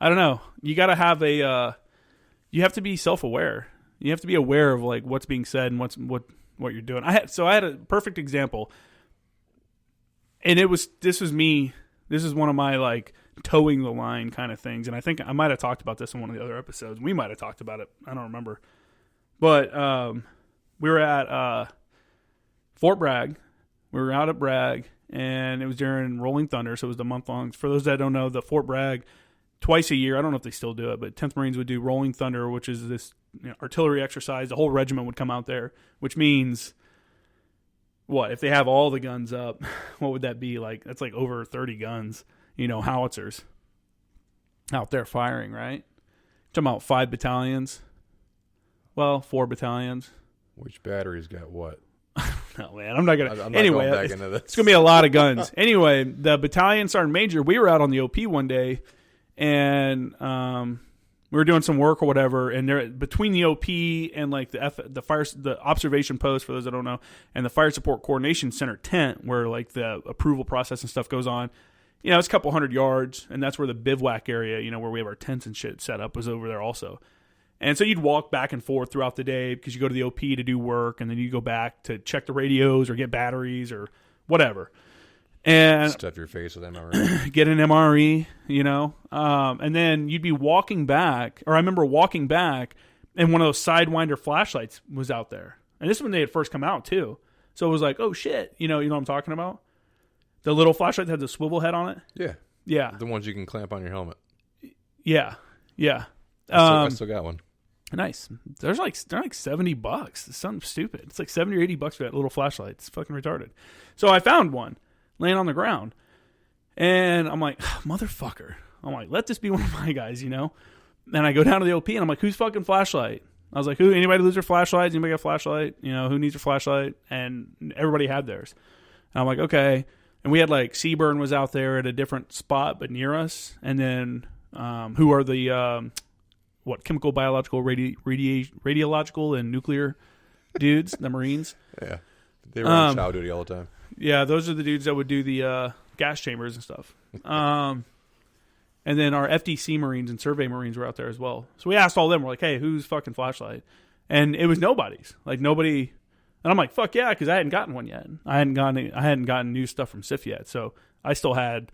I don't know. You got to have you have to be self-aware. You have to be aware of, like, what's being said and what you're doing. I had a perfect example, and this was one of my, like, towing the line kind of things, and I think I might have talked about this in one of the other episodes. We might have talked about it. I don't remember. But we were at Fort Bragg. We were out at Bragg, and it was during Rolling Thunder, so it was the month-long. For those that don't know, the Fort Bragg, twice a year, I don't know if they still do it, but 10th Marines would do Rolling Thunder, which is this artillery exercise. The whole regiment would come out there, which means, what, if they have all the guns up, what would that be? Like, that's like over 30 guns, you know, howitzers out there firing, right? Talking about 5 battalions. Well, 4 battalions. Which batteries got what? No, man, I'm not going to. Anyway, going back into this. It's going to be a lot of guns. Anyway, the battalion sergeant major, we were out on the OP one day, and we were doing some work or whatever, and there between the OP and like the observation post, for those that don't know, and the fire support coordination center tent where like the approval process and stuff goes on, you know, it's a couple 100 yards, and that's where the bivouac area, you know, where we have our tents and shit set up, was over there also. And so you'd walk back and forth throughout the day because you go to the OP to do work, and then you go back to check the radios or get batteries or whatever. And stuff your face with MRE. Get an MRE, you know. And then you'd be walking back, or I remember walking back, and one of those Sidewinder flashlights was out there. And this is when they had first come out, too. So it was like, oh, shit. You know what I'm talking about? The little flashlight that had the swivel head on it? Yeah. Yeah. The ones you can clamp on your helmet. Yeah. Yeah. I still got one. Nice. They're like $70. It's something stupid. It's like $70 or $80 for that little flashlight. It's fucking retarded. So I found one laying on the ground, and I'm like, motherfucker. I'm like, let this be one of my guys, you know? And I go down to the OP, and I'm like, whose fucking flashlight? I was like, who? Anybody lose their flashlight? Anybody got a flashlight? You know, who needs a flashlight? And everybody had theirs. And I'm like, okay. And we had like Seaburn was out there at a different spot, but near us. And then who are the chemical, biological, radiological, and nuclear dudes, the Marines. Yeah. They were on chow duty all the time. Yeah, those are the dudes that would do the gas chambers and stuff. And then our FDC Marines and Survey Marines were out there as well. So we asked all of them, we're like, hey, who's fucking flashlight? And it was nobody's. Like, nobody. And I'm like, fuck yeah, because I hadn't gotten one yet. I hadn't gotten new stuff from SIF yet. So I still had,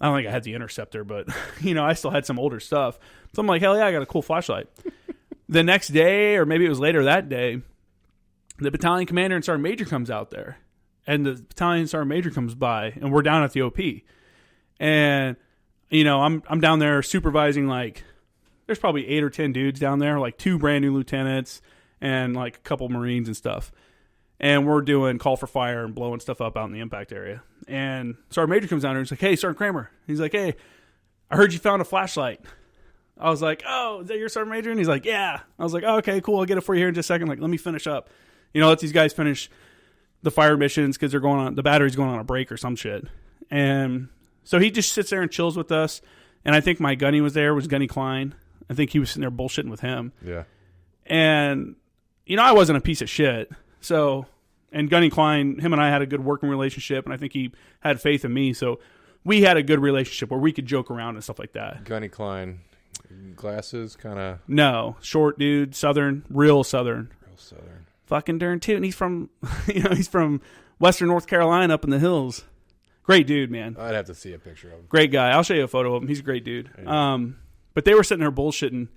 I don't think I had the Interceptor, but, you know, I still had some older stuff. So I'm like, hell yeah, I got a cool flashlight. The next day, or maybe it was later that day, the battalion commander and sergeant major comes out there. And the battalion sergeant major comes by, and we're down at the OP. And, you know, I'm down there supervising, like, there's probably 8 or 10 dudes down there, like 2 brand new lieutenants and, like, a couple Marines and stuff. And we're doing call for fire and blowing stuff up out in the impact area. And sergeant major comes down there and he's like, hey, Sergeant Kramer. He's like, hey, I heard you found a flashlight. I was like, oh, is that your sergeant major? And he's like, yeah. I was like, oh, okay, cool. I'll get it for you here in just a second. Like, let me finish up. You know, let these guys finish the fire missions because the battery's going on a break or some shit. And so he just sits there and chills with us. And I think my gunny was Gunny Klein. I think he was sitting there bullshitting with him. Yeah. And, you know, I wasn't a piece of shit. So, and Gunny Klein, him and I had a good working relationship, and I think he had faith in me. So we had a good relationship where we could joke around and stuff like that. Gunny Klein, glasses, kind of. No, short dude, Southern, real Southern. Real Southern. Fucking darn tootin'. He's from, you know, he's from Western North Carolina up in the hills. Great dude, man. I'd have to see a picture of him. Great guy. I'll show you a photo of him. He's a great dude. But they were sitting there bullshitting,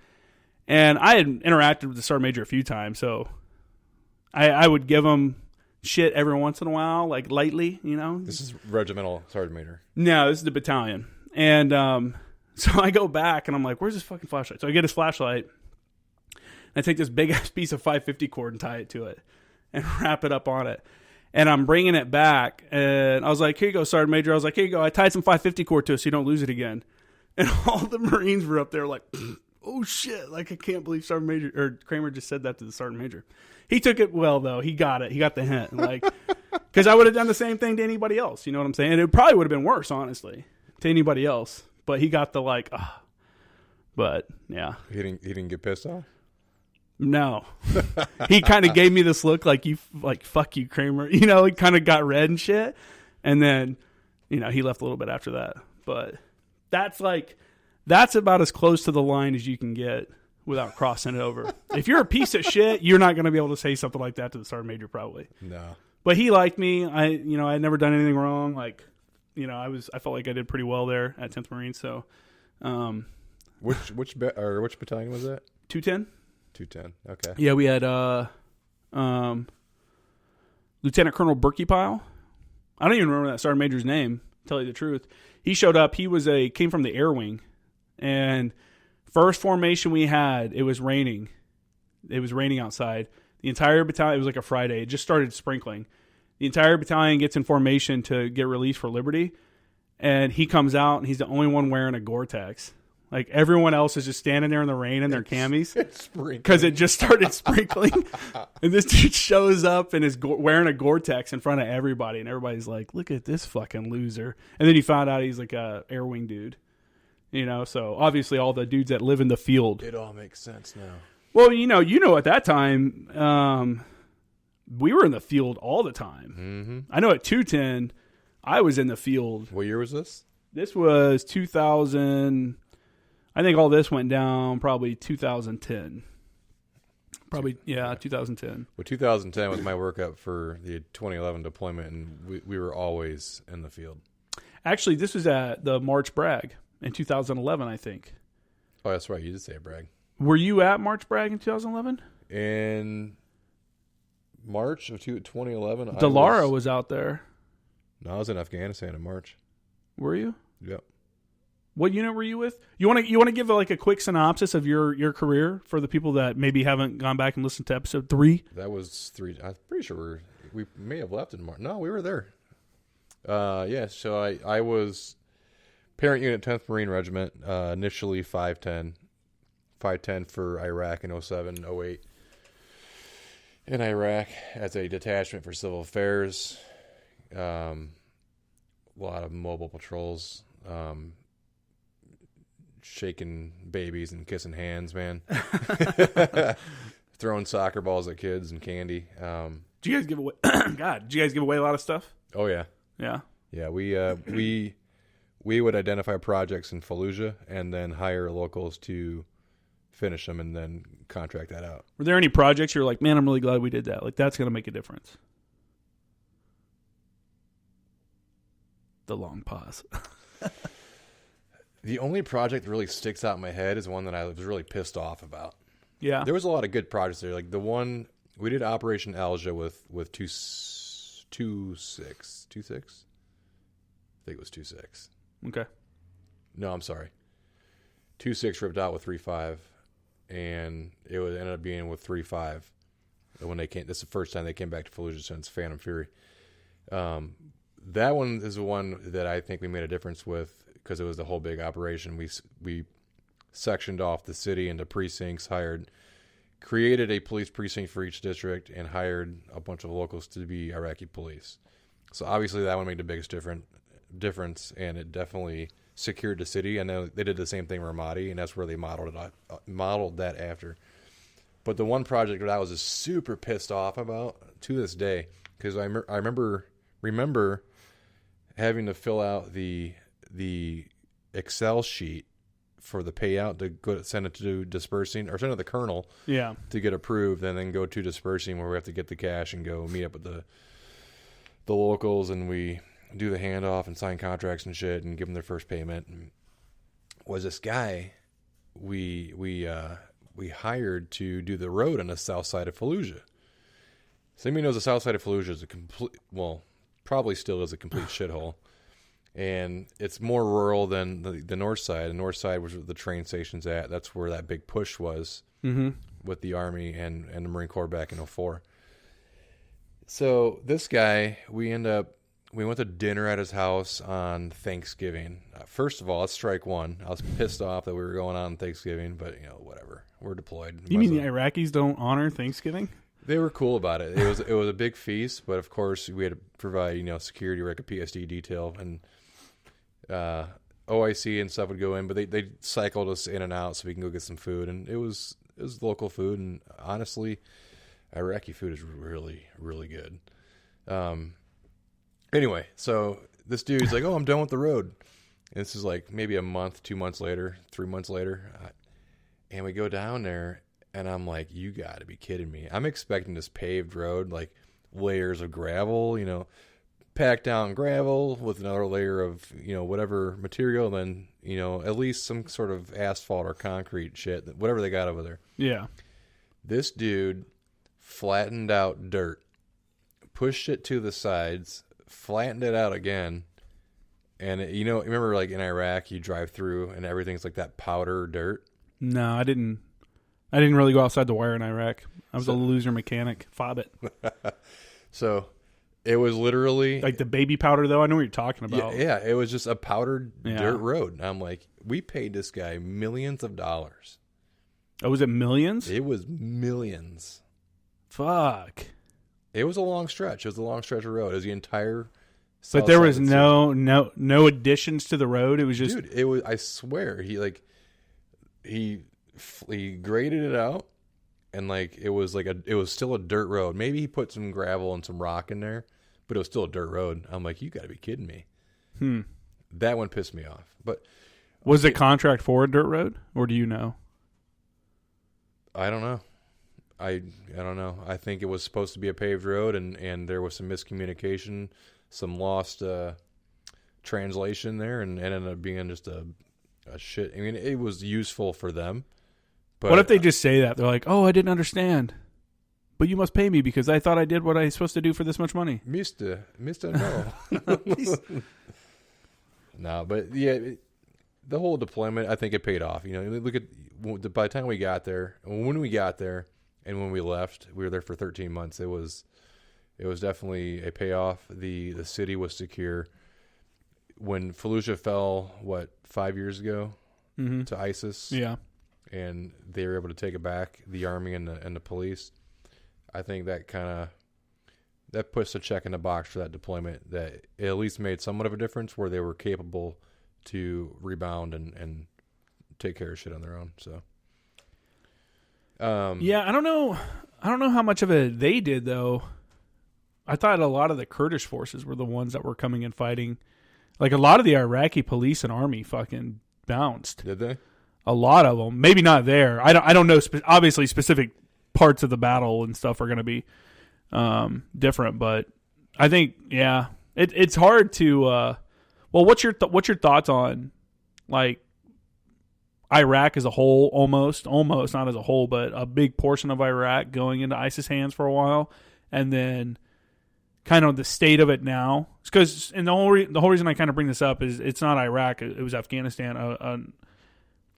and I had interacted with the sergeant major a few times, so I would give him shit every once in a while, like lightly, This is regimental sergeant major. No, this is the battalion. And so I go back and I'm like, where's this fucking flashlight? So I get his flashlight and I take this big ass piece of 550 cord and tie it to it and wrap it up on it. And I'm bringing it back and I was like, here you go, Sergeant Major. I was like, here you go. I tied some 550 cord to it so you don't lose it again. And all the Marines were up there like, oh shit. Like, I can't believe Sergeant Major or Kramer just said that to the Sergeant Major. He took it well though. He got it. He got the hint. Like, cause I would have done the same thing to anybody else. You know what I'm saying? And it probably would have been worse, honestly, to anybody else. But he got the like, but yeah. He didn't get pissed off? No. He kind of gave me this look like fuck you, Kramer. He kind of got red and shit. And then, he left a little bit after that. But that's about as close to the line as you can get without crossing it over. If you're a piece of shit, you're not going to be able to say something like that to the Sergeant Major probably. No. But he liked me. I had never done anything wrong. Like, I felt like I did pretty well there at 10th Marine. So, which battalion was that? 210. 210. Okay. Yeah, we had Lieutenant Colonel Berkey-Pyle. I don't even remember that Sergeant Major's name, to tell you the truth. He showed up. He came from the air wing. And first formation we had, it was raining. It was raining outside. The entire battalion, it was like a Friday. It just started sprinkling. The entire battalion gets in formation to get released for Liberty. And he comes out, and he's the only one wearing a Gore-Tex. Like, everyone else is just standing there in the rain in their camis. Because it just started sprinkling. And this dude shows up and is wearing a Gore-Tex in front of everybody. And everybody's like, look at this fucking loser. And then he found out he's like a air wing dude. So obviously all the dudes that live in the field. It all makes sense now. Well, at that time, we were in the field all the time. Mm-hmm. I know at 210, I was in the field. What year was this? This was 2000. I think all this went down probably 2010. Probably, yeah, 2010. Well, 2010 was my workup for the 2011 deployment, and we were always in the field. Actually, this was at the March Bragg in 2011, I think. Oh, that's right. You did say a brag. Were you at March Bragg in 2011? In March of 2011, Delara was out there. No, I was in Afghanistan in March. Were you? Yep. What unit were you with? You want to give like a quick synopsis of your career for the people that maybe haven't gone back and listened to episode 3? That was 3. I'm pretty sure we may have left in March. No, we were there. Yeah. So I was parent unit 10th Marine Regiment. Initially 510 for Iraq in 07, 08. In Iraq as a detachment for civil affairs. A lot of mobile patrols. Shaking babies and kissing hands, man. Throwing soccer balls at kids and candy. Did you guys give away? God, did you guys give away a lot of stuff? Oh yeah, yeah. We would identify projects in Fallujah and then hire locals to finish them and then contract that out. Were there any projects you're like, man, I'm really glad we did that? Like, that's going to make a difference. The long pause. The only project that really sticks out in my head is one that I was really pissed off about. Yeah. There was a lot of good projects there. Like the one, we did Operation Alja with 2.6. 2.6? I think it was 2.6. Okay. No, I'm sorry. 2.6 ripped out with 3.5, and it would ended up being with 3.5 when they came. This is the first time they came back to Fallujah since Phantom Fury. That one is the one that I think we made a difference with because it was the whole big operation. We sectioned off the city into precincts, created a police precinct for each district, and hired a bunch of locals to be Iraqi police. So obviously that one made the biggest difference, and it definitely secured the city. And then they did the same thing in Ramadi, and that's where they modeled that after. But the one project that I was just super pissed off about to this day, because I remember having to fill out the Excel sheet for the payout to send it to dispersing, or send it to the colonel, to get approved, and then go to dispersing where we have to get the cash and go meet up with the locals, and we do the handoff and sign contracts and shit and give them their first payment. And was this guy we hired to do the road on the south side of Fallujah. So anybody knows the south side of Fallujah is a complete, well, probably still is a complete shithole. And it's more rural than the north side. The north side was where the train station's at. That's where that big push was with the Army and the Marine Corps back in 2004. So this guy, we went to dinner at his house on Thanksgiving. First of all, let's strike one. I was pissed off that we were going on Thanksgiving, but whatever. We're deployed. You mean the Iraqis don't honor Thanksgiving? They were cool about it. It was a big feast, but of course we had to provide security, like a PSD detail, and OIC and stuff would go in, but they cycled us in and out so we can go get some food, and it was local food, and honestly, Iraqi food is really, really good. Anyway, so this dude's like, "Oh, I'm done with the road." And this is like maybe a month, 2 months later, 3 months later, and we go down there, and I'm like, "You got to be kidding me!" I'm expecting this paved road, like layers of gravel, packed down gravel with another layer of whatever material, and then at least some sort of asphalt or concrete shit, whatever they got over there. Yeah. This dude flattened out dirt, pushed it to the sides, flattened it out again, and remember like in Iraq you drive through and everything's like that powder dirt. No, I didn't really go outside the wire in Iraq. I was a loser mechanic. Fob it. So it was literally like the baby powder, though. I know what you're talking about. Yeah, it was just a powdered dirt road. And I'm like, we paid this guy millions of dollars. Oh, was it millions? It was millions. Fuck. It was a long stretch. It was a long stretch of road. It was the entire. But there was no additions to the road. It was just, dude. It was. I swear, he graded it out, and like it was still a dirt road. Maybe he put some gravel and some rock in there, but it was still a dirt road. I'm like, you got to be kidding me. That one pissed me off. But was the contract for a dirt road, or do you know? I don't know. I don't know. I think it was supposed to be a paved road, and there was some miscommunication, some lost translation there, and ended up being just a shit. I mean, it was useful for them. But what if they just say that? They're like, "Oh, I didn't understand, but you must pay me because I thought I did what I was supposed to do for this much money." Mister, no. No, but yeah, the whole deployment, I think it paid off. Look at by the time we got there, when we got there, and when we left, we were there for 13 months. It was definitely a payoff. The city was secure. When Fallujah fell, 5 years ago, to ISIS? Yeah. And they were able to take it back, the army and the police. I think that puts a check in the box for that deployment, that it at least made somewhat of a difference where they were capable to rebound and take care of shit on their own. So, yeah, I don't know how much of it they did though. I thought a lot of the Kurdish forces were the ones that were coming and fighting. Like a lot of the Iraqi police and army fucking bounced. Did they? A lot of them, maybe not there. I don't know. Obviously, specific parts of the battle and stuff are going to be different, but I think it's hard to. Well, what's your thoughts on like Iraq as a whole? Almost not as a whole, but a big portion of Iraq going into ISIS hands for a while, and then kind of the state of it now. Because the whole reason I kind of bring this up is it's not Iraq; it was Afghanistan.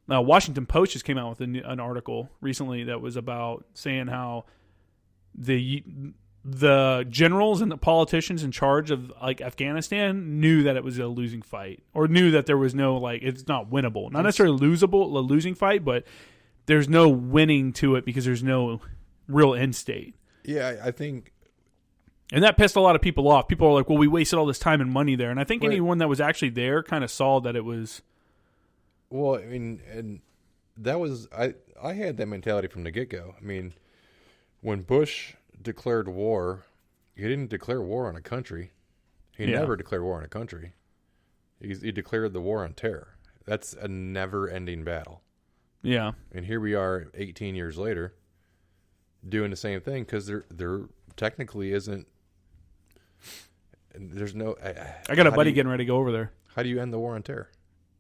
Washington Post just came out with an article recently that was about saying how the generals and the politicians in charge of like Afghanistan knew that it was a losing fight, or knew that there was no it's not winnable, not necessarily a losing fight, but there's no winning to it because there's no real end state. Yeah, I think. And that pissed a lot of people off. People are like, well, we wasted all this time and money there. And I think anyone that was actually there kind of saw that it was. Well, I mean, and that was, I had that mentality from the get-go. I mean, when Bush declared war, he didn't declare war on a country. He never declared war on a country. He declared the war on terror. That's a never-ending battle. Yeah. And here we are 18 years later doing the same thing because there technically isn't. There's no. I got a buddy getting ready to go over there. How do you end the war on terror?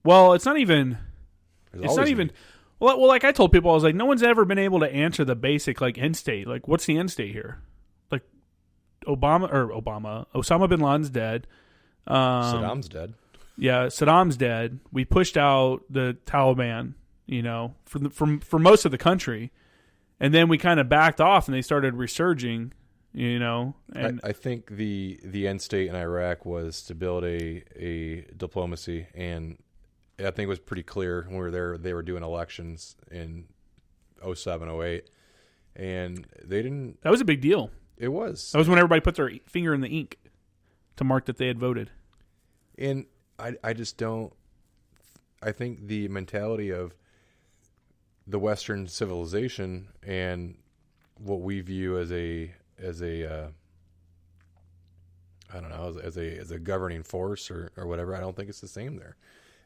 Well, it's not even. Well, like I told people, I was like, no one's ever been able to answer the basic end state. Like, what's the end state here? Like, Osama bin Laden's dead. Saddam's dead. Yeah, Saddam's dead. We pushed out the Taliban, for most of the country, and then we kind of backed off, and they started resurging, And I think the end state in Iraq was to build a diplomacy, and I think it was pretty clear when we were there. They were doing elections in 07, 08, and they didn't. That was a big deal. It was. That was when everybody put their finger in the ink to mark that they had voted. And I just don't. I think the mentality of the Western civilization and what we view as a I don't know, as a governing force or whatever, I don't think it's the same there.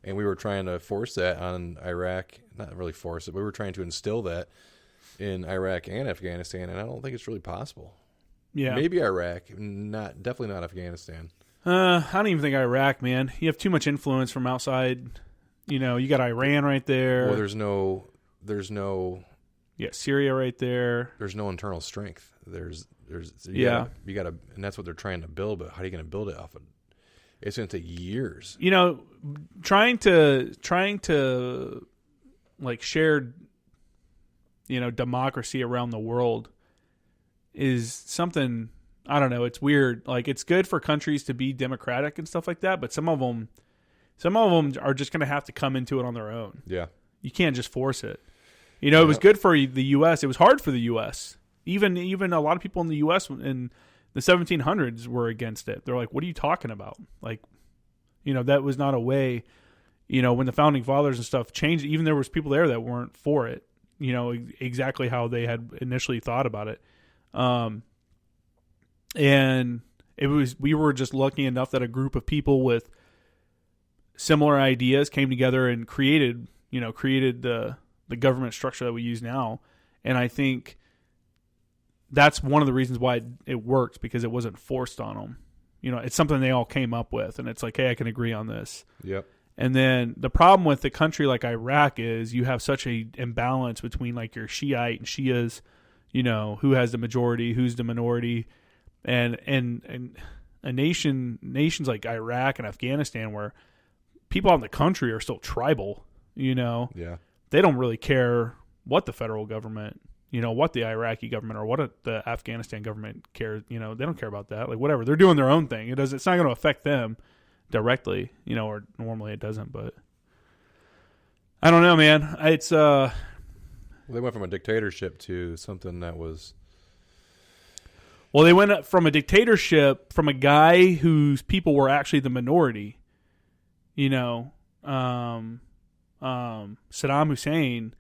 And we were trying to force that on Iraq, not really force it, but we were trying to instill that in Iraq and Afghanistan, and I don't think it's really possible. Yeah. Maybe Iraq, definitely not Afghanistan. I don't even think Iraq, man. You have too much influence from outside. You got Iran right there. Well, there's no Yeah, Syria right there. There's no internal strength. You gotta, and that's what they're trying to build. But how are you going to build it off of? It's going to take years. Trying to like share, democracy around the world is something. I don't know. It's weird. Like, it's good for countries to be democratic and stuff like that, but some of them are just going to have to come into it on their own. Yeah, you can't just force it. It was good for the U.S. It was hard for the U.S. Even a lot of people in the U.S. in the 1700s were against it. They're like, "What are you talking about?" Like, that was not a way. When the founding fathers and stuff changed, even there was people there that weren't for it. Exactly how they had initially thought about it. And we were just lucky enough that a group of people with similar ideas came together and created the government structure that we use now. And I think that's one of the reasons why it worked, because it wasn't forced on them. It's something they all came up with, and it's like, hey, I can agree on this. Yep. And then the problem with a country like Iraq is you have such a imbalance between like your Shiite and Shias, who has the majority, who's the minority. And nations like Iraq and Afghanistan, where people out in the country are still tribal, Yeah. They don't really care what the federal government, what the Iraqi government or what the Afghanistan government cares. They don't care about that. Like, whatever, they're doing their own thing. It's not going to affect them directly, or normally it doesn't. But I don't know, man. It's They went from a dictatorship to something that was. Well, they went from a dictatorship from a guy whose people were actually the minority. Saddam Hussein,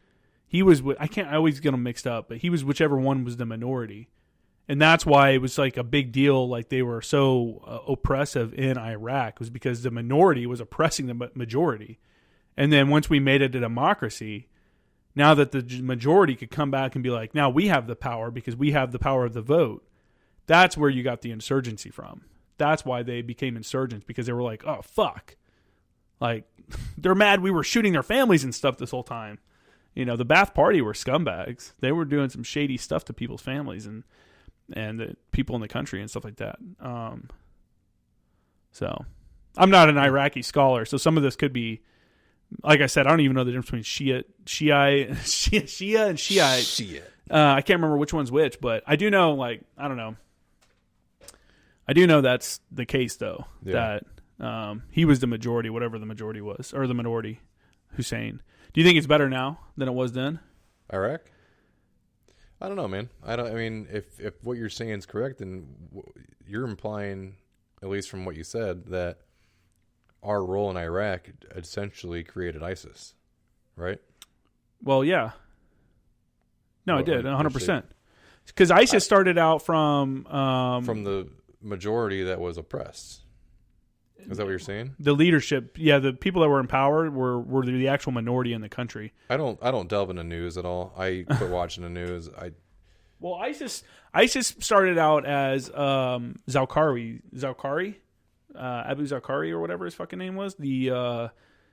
he was. I always get them mixed up, but he was whichever one was the minority, and that's why it was like a big deal. Like, they were so oppressive in Iraq, was because the minority was oppressing the majority, and then once we made it a democracy, now that the majority could come back and be like, now we have the power because we have the power of the vote. That's where you got the insurgency from. That's why they became insurgents, because they were like, oh, fuck. Like, they're mad we were shooting their families and stuff this whole time. The Ba'ath Party were scumbags. They were doing some shady stuff to people's families and the people in the country and stuff like that. So, I'm not an Iraqi scholar, so some of this could be, like I said, I don't even know the difference between Shia and Shiite. Shit. I can't remember which one's which, but I do know, I don't know. I do know that's the case, though, that he was the majority, whatever the majority was, or the minority, Hussein. Do you think it's better now than it was then? Iraq? I don't know, man. I mean, if what you're saying is correct, then you're implying, at least from what you said, that our role in Iraq essentially created ISIS, right? Well, yeah. No, it did, 100%. Because ISIS started out from the majority that was oppressed. Is that what you're saying? The leadership, yeah, the people that were in power were the actual minority in the country. I don't delve into news at all. I quit watching the news. Well, ISIS started out as Zawqari, Abu Zawqari or whatever his fucking name was, the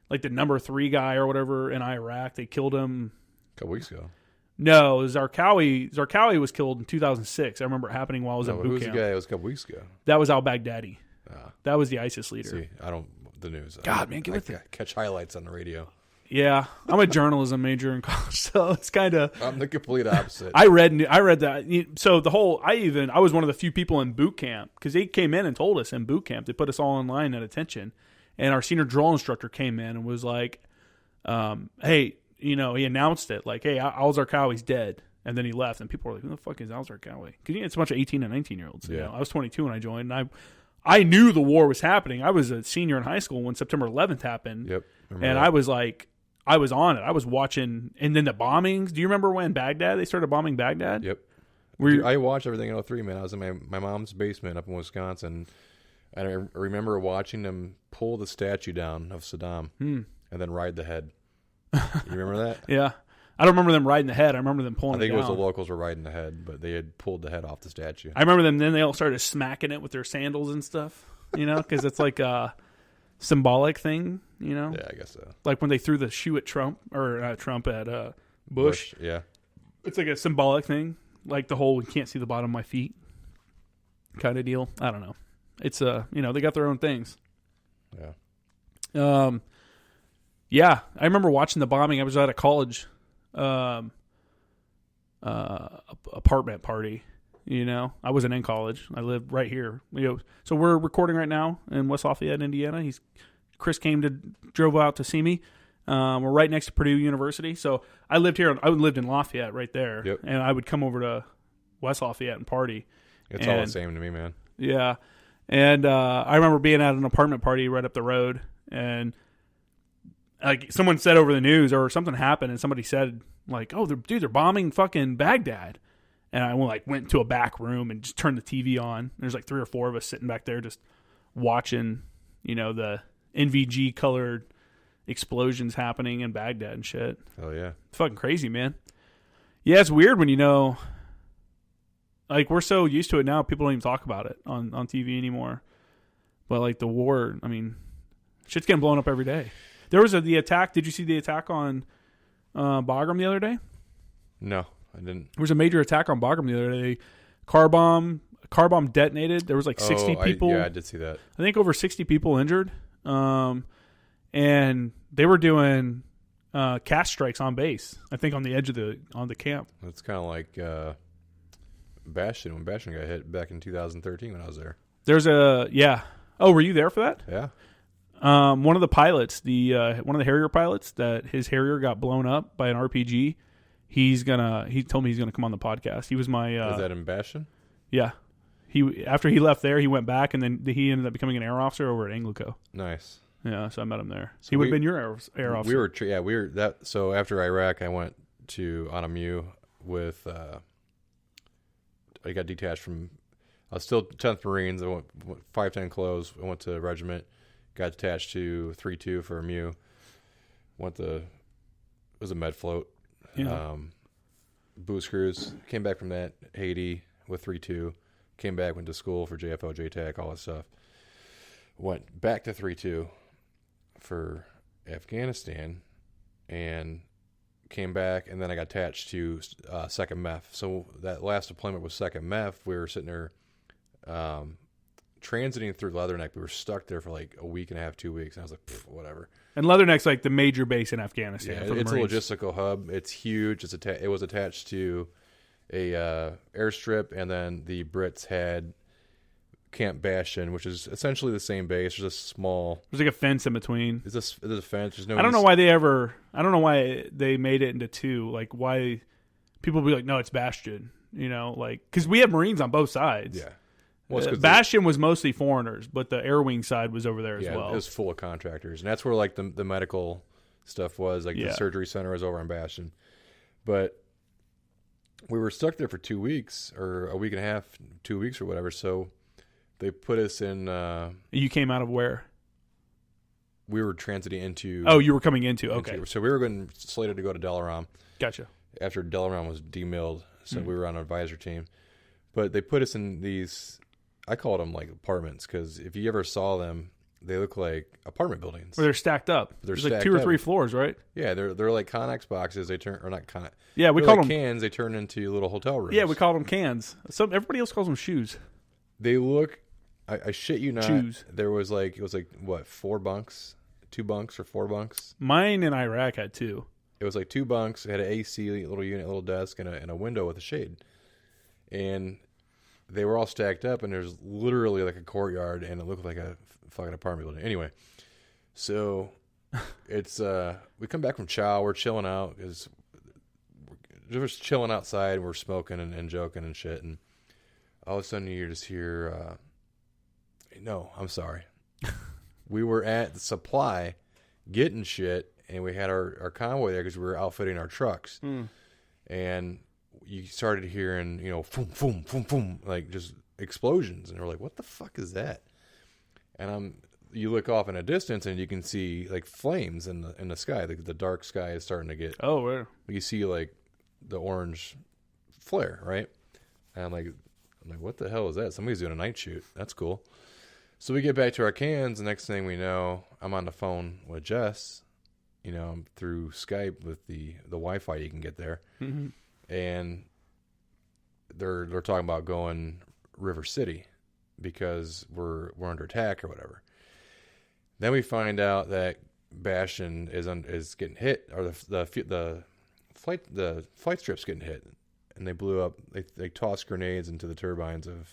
number 3 guy or whatever in Iraq. They killed him a couple weeks ago. No, Zarqawi. Zarqawi was killed in 2006. I remember it happening while I was at boot who's camp. the guy that was a couple weeks ago? That was al-Baghdadi. That was the ISIS leader. See, I don't the news. God, man, get with it. Catch highlights on the radio. Yeah, I'm a journalism major in college, so it's kind of. I'm the complete opposite. I read that. So I was one of the few people in boot camp because they came in and told us in boot camp, they put us all in line at attention, and our senior drill instructor came in and was like, "Hey, he announced it like, hey, al-Zarqawi's dead," and then he left, and people were like, "Who the fuck is al-Zarqawi?" Because it's a bunch of 18 and 19-year-olds. Yeah. I was 22 when I joined, and I knew the war was happening. I was a senior in high school when September 11th happened. Yep. And I was like, I was on it. I was watching, and then the bombings. Do you remember when they started bombing Baghdad? Yep. I watched everything in 03, man. I was in my mom's basement up in Wisconsin, and I remember watching them pull the statue down of Saddam and then ride the head. You remember that? Yeah. I don't remember them riding the head. I remember them pulling it down. I think it was the locals were riding the head, but they had pulled the head off the statue. I remember them. Then they all started smacking it with their sandals and stuff, because it's like a symbolic thing, Yeah, I guess so. Like when they threw the shoe at Trump, or Trump at Bush. Yeah. It's like a symbolic thing, like the whole "you can't see the bottom of my feet" kind of deal. I don't know. It's they got their own things. Yeah. Yeah, I remember watching the bombing. I was at a college apartment party. I wasn't in college. I lived right here. So we're recording right now in West Lafayette, Indiana. Chris drove out to see me. We're right next to Purdue University. So I lived here. I lived in Lafayette right there. Yep. And I would come over to West Lafayette and party. It's all the same to me, man. Yeah. And I remember being at an apartment party right up the road, and like someone said over the news or something happened, and somebody said like, "Oh, they're bombing fucking Baghdad." And I went to a back room and just turned the TV on. There's like 3 or 4 of us sitting back there just watching, the NVG colored explosions happening in Baghdad and shit. Oh yeah. It's fucking crazy, man. Yeah, it's weird when like we're so used to it now, people don't even talk about it on TV anymore. But like the war, shit's getting blown up every day. There was the attack. Did you see the attack on Bagram the other day? No, I didn't. There was a major attack on Bagram the other day. Car bomb detonated. There was like 60 people. Yeah, I did see that. I think over 60 people injured. And they were doing cast strikes on base. I think on the edge of the camp. It's kind of like Bastion when Bastion got hit back in 2013 when I was there. There's Oh, were you there for that? Yeah. One of the pilots, one of the Harrier pilots, that his Harrier got blown up by an RPG. He told me he's gonna come on the podcast. He was my. Is that in Bastion? Yeah. After he left there, he went back, and then he ended up becoming an air officer over at Anglico. Nice. Yeah, so I met him there. So he would have been your air officer. So after Iraq, I went on a MEU with. I got detached from. I was still 10th Marines. I went 510 close. I went to regiment. Got detached to 3-2 for a MEU. It was a med float. Yeah. Boost cruise. Came back from that, Haiti with 3-2. Came back, went to school for JFO, JTAC, all that stuff. Went back to 3-2 for Afghanistan and came back, and then I got attached to 2nd MEF. So that last deployment was 2nd MEF. We were sitting there transiting through Leatherneck. We were stuck there for like a week and a half, 2 weeks. And I was like, whatever. And Leatherneck's like the major base in Afghanistan. Yeah, for the it's Marines. a logistical hub. It's huge. It was attached to a airstrip, and then the Brits had Camp Bastion, which is essentially the same base. There's a small. There's like a fence in between. There's a fence. There's no. I don't know why they made it into 2. Like why people be like, no, it's Bastion. Because we have Marines on both sides. Yeah. Well, Bastion was mostly foreigners, but the air wing side was over there as well. It was full of contractors, and that's where like the medical stuff was. Like the surgery center was over on Bastion, but we were stuck there for 2 weeks or a week and a half, 2 weeks or whatever. So they put us in. You came out of where? We were transiting into. Oh, you were coming into. Okay. So we were slated to go to Delaram. Gotcha. After Delaram was demilled, so we were on an advisor team, but they put us in these. I called them like apartments because if you ever saw them, they look like apartment buildings. Where they're stacked up. There's like 2 or 3 floors, right? Yeah, they're like Connex boxes. They turn, or not Connex. Yeah, we call them cans. They turn into little hotel rooms. Yeah, we call them cans. Everybody else calls them shoes. They look. I shit you not. Shoes. There was like, it was like what, 4 bunks, 2 bunks or 4 bunks. Mine in Iraq had 2. It was like 2 bunks. It had an AC, little unit, little desk, and a window with a shade. And they were all stacked up, and there's literally like a courtyard, and it looked like a fucking apartment building. Anyway, so it's we come back from chow. We're chilling out because we're just chilling outside. We're smoking and joking and shit, and all of a sudden you just hear, no, I'm sorry. We were at the supply getting shit, and we had our convoy there because we were outfitting our trucks. And you started hearing, boom, boom, boom, boom, like just explosions. And we're like, what the fuck is that? And you look off in a distance and you can see like flames in the sky. The dark sky is starting to get. Oh, where? You see like the orange flare, right? And I'm like, what the hell is that? Somebody's doing a night shoot. That's cool. So we get back to our cans. The next thing we know, I'm on the phone with Jess. I'm through Skype with the Wi-Fi you can get there. Mm-hmm. And they're talking about going River City because we're under attack or whatever. Then we find out that Bastion is getting hit, or the flight strip's getting hit, and they blew up. They tossed grenades into the turbines of,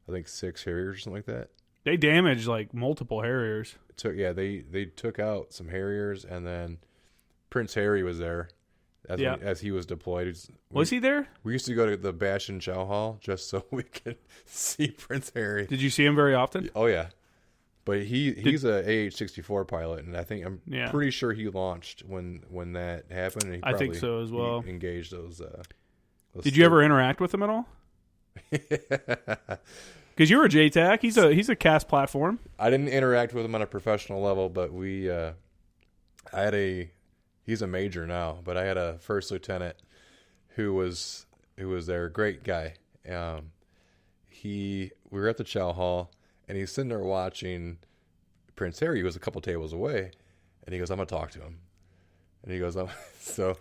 I think, 6 Harriers or something like that. They damaged like multiple Harriers. They took out some Harriers, and then Prince Harry was there. As he was deployed. Was he there? We used to go to the Bastion Chow Hall just so we could see Prince Harry. Did you see him very often? Oh, yeah. But he's a AH-64 pilot, and I'm pretty sure he launched when that happened. And I think so as well. He engaged those Did you ever interact with him at all? Because you were a JTAC. He's a cast platform. I didn't interact with him on a professional level, but he's a major now, but I had a first lieutenant who was there, great guy. We were at the chow hall, and he's sitting there watching Prince Harry, who was a couple tables away, and he goes, "I'm gonna talk to him." And he goes, so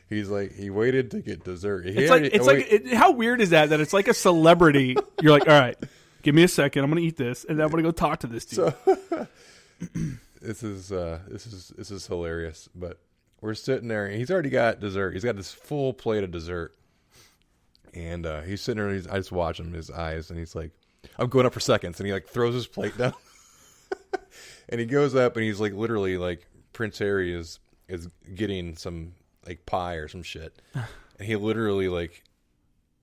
he's like, he waited to get dessert. How weird is that it's like a celebrity. You're like, all right, give me a second, I'm gonna eat this, and then I'm gonna go talk to this dude. So this is hilarious, but. We're sitting there, and he's already got dessert. He's got this full plate of dessert. And he's sitting there, and I just watch him, his eyes, and he's like, I'm going up for seconds. And he, like, throws his plate down. And he goes up, and he's, like, literally, like, Prince Harry is getting some, like, pie or some shit. And he literally, like,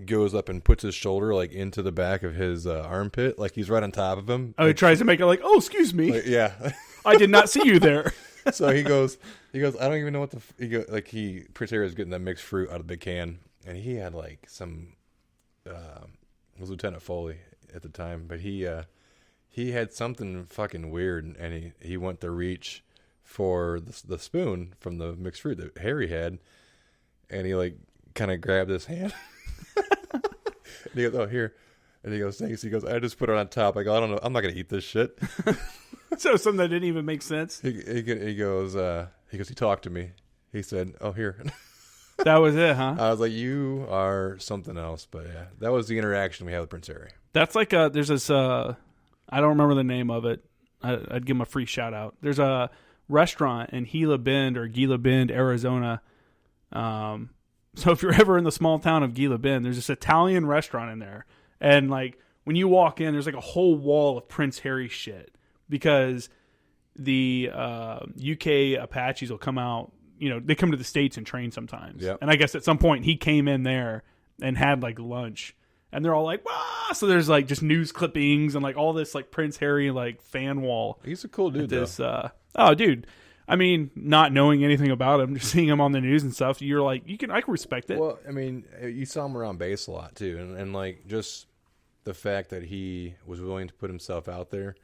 goes up and puts his shoulder, like, into the back of his armpit. Like, he's right on top of him. Oh, he tries to make it like, oh, excuse me. Like, yeah. I did not see you there. So he goes, I don't even know what Prince Harry was getting that mixed fruit out of the big can, and he had like some, it was Lieutenant Foley at the time, but he had something fucking weird, and he went to reach for the spoon from the mixed fruit that Harry had, and he like kind of grabbed his hand, and he goes, oh, here, and he goes, thanks. He goes, I just put it on top. I go, I don't know, I'm not gonna eat this shit. So something that didn't even make sense. He goes, he talked to me. He said, oh, here. That was it, huh? I was like, you are something else. But yeah, that was the interaction we had with Prince Harry. That's like there's this, I don't remember the name of it. I'd give him a free shout out. There's a restaurant in Gila Bend, Arizona. So if you're ever in the small town of Gila Bend, there's this Italian restaurant in there. And like when you walk in, there's like a whole wall of Prince Harry shit. Because the UK Apaches will come out, they come to the States and train sometimes. Yep. And I guess at some point he came in there and had like lunch. And they're all like, wah! So there's like just news clippings and like all this like Prince Harry like fan wall. He's a cool dude, though. Oh, dude. I mean, not knowing anything about him, just seeing him on the news and stuff, you're like, I can respect it. Well, I mean, you saw him around base a lot too. And like just the fact that he was willing to put himself out there.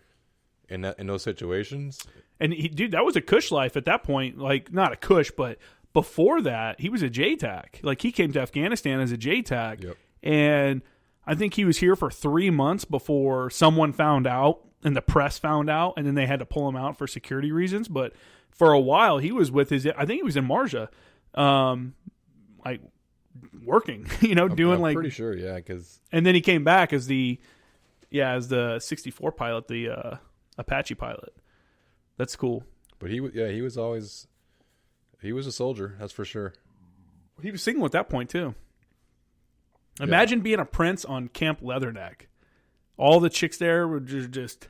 In those situations, and that was a cush life at that point. Like not a cush, but before that, he was a JTAC. Like he came to Afghanistan as a JTAC, yep. And I think he was here for 3 months before someone found out and the press found out, and then they had to pull him out for security reasons. But for a while, he was with I think he was in Marja, like working, doing I'm like. pretty sure, yeah, because. And then he came back as the 64 pilot, the Apache pilot. That's cool. But he was always, he was a soldier, that's for sure. He was single at that point too. Imagine being a prince on Camp Leatherneck. All the chicks there were just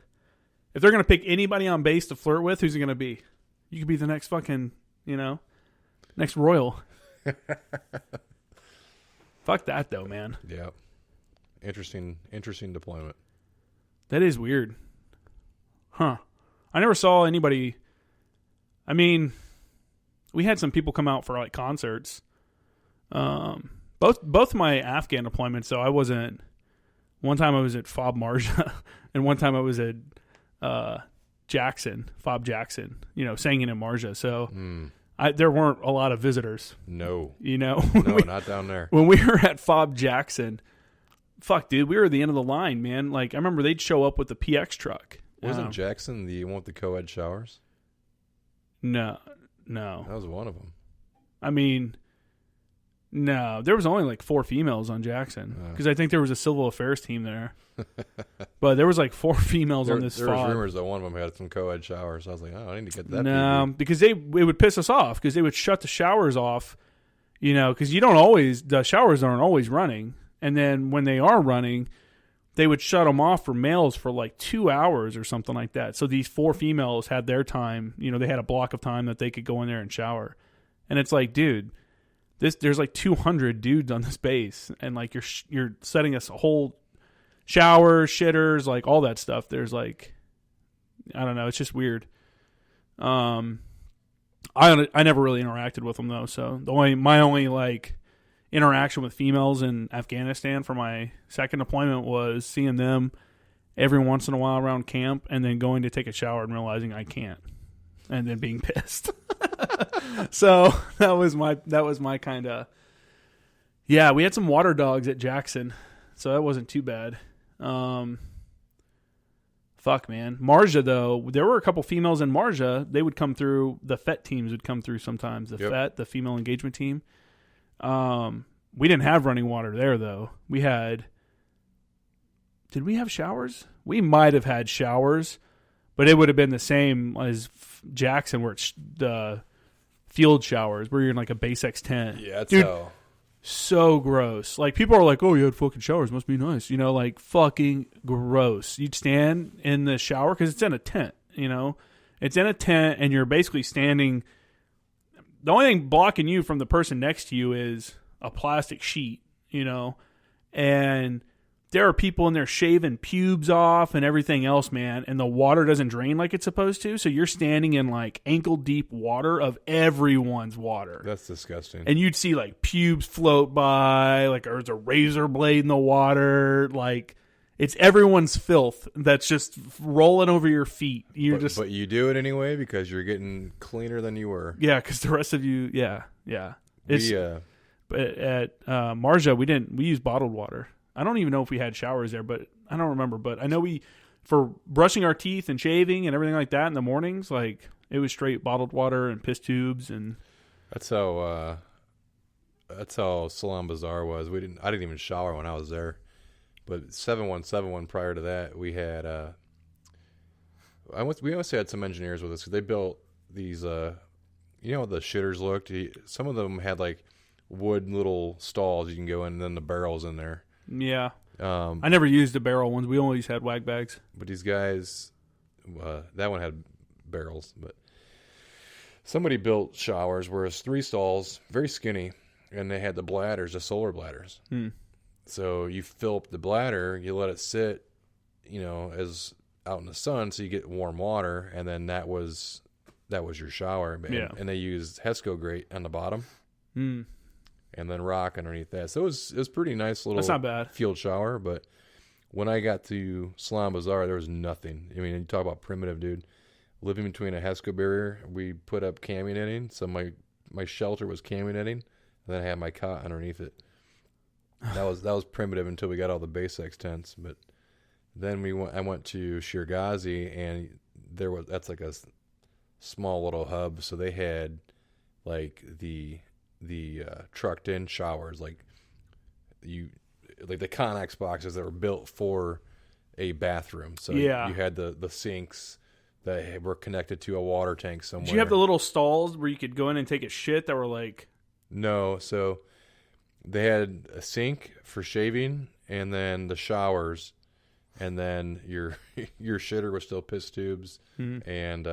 if they're going to pick anybody on base to flirt with, who's it going to be? You could be the next fucking, next royal. Fuck that though, man. Yeah. Interesting deployment. That is weird. Huh. I never saw anybody. I mean, we had some people come out for like concerts. Both my Afghan deployments, so I wasn't. One time I was at FOB Marja, and one time I was at Jackson, FOB Jackson, singing in Marja. So there weren't a lot of visitors. No. No, not down there. When we were at FOB Jackson, fuck, dude, we were at the end of the line, man. Like, I remember they'd show up with the PX truck. Wasn't Jackson the one with the co-ed showers? No. That was one of them. I mean, no, there was only like 4 females on Jackson because I think there was a civil affairs team there. But there was like 4 females on this. There was rumors that one of them had some co-ed showers. I was like, I need to get that. No, because it would piss us off because they would shut the showers off. Because the showers aren't always running, and then when they are running, they would shut them off for males for like 2 hours or something like that. So these 4 females had their time. They had a block of time that they could go in there and shower, and it's like, dude. There's like 200 dudes on this base, and like you're setting us a whole shower, shitters, like all that stuff. There's like, I don't know, it's just weird. I never really interacted with them though, so my only like interaction with females in Afghanistan for my second deployment was seeing them every once in a while around camp, and then going to take a shower and realizing I can't, and then being pissed. So that was my kind of, we had some water dogs at Jackson, so that wasn't too bad. Fuck, man. Marja, though, there were a couple females in Marja. They would come through, the FET teams would come through sometimes, FET, the female engagement team. We didn't have running water there, though. Did we have showers? We might have had showers, but it would have been the same as Jackson, where it's the field showers, where you're in like a base X tent. Yeah, that's dude, how. So gross. Like, people are like, oh, you had fucking showers, must be nice. Like, fucking gross. You'd stand in the shower, because it's in a tent, It's in a tent, and you're basically standing. The only thing blocking you from the person next to you is a plastic sheet, And there are people in there shaving pubes off and everything else, man, and the water doesn't drain like it's supposed to. So you're standing in like ankle deep water of everyone's water. That's disgusting. And you'd see like pubes float by, like there's a razor blade in the water, like it's everyone's filth that's just rolling over your feet. But you do it anyway because you're getting cleaner than you were. Yeah, because the rest of you, yeah. But at Marja, we used bottled water. I don't even know if we had showers there, but I don't remember. But I know for brushing our teeth and shaving and everything like that in the mornings, like it was straight bottled water and piss tubes, and that's how Salam Bazaar was. I didn't even shower when I was there. But 7171 prior to that, we had we also had some engineers with us. They built these how the shitters looked. Some of them had like wood little stalls you can go in, and then the barrels in there. Yeah. I never used the barrel ones. We always had wag bags. But these guys, that one had barrels. But somebody built showers where it's 3 stalls, very skinny, and they had the bladders, the solar bladders. So you fill up the bladder, you let it sit, as out in the sun, so you get warm water, and then that was your shower. And they used Hesco grate on the bottom. And then rock underneath that. So it was pretty nice little. That's not bad. Field shower. But when I got to Salam Bazaar, there was nothing. I mean, you talk about primitive, dude. Living between a Hesco barrier, we put up cami netting. So my shelter was cami netting, and then I had my cot underneath it. That was primitive until we got all the base X tents. But Then I went to Shirgazi, and that's like a small little hub. So they had like the trucked in showers, like the Connex boxes that were built for a bathroom. So you had the sinks that were connected to a water tank somewhere. Did you have the little stalls where you could go in and take a shit that were like... No, so they had a sink for shaving, and then the showers, and then your shitter was still piss tubes and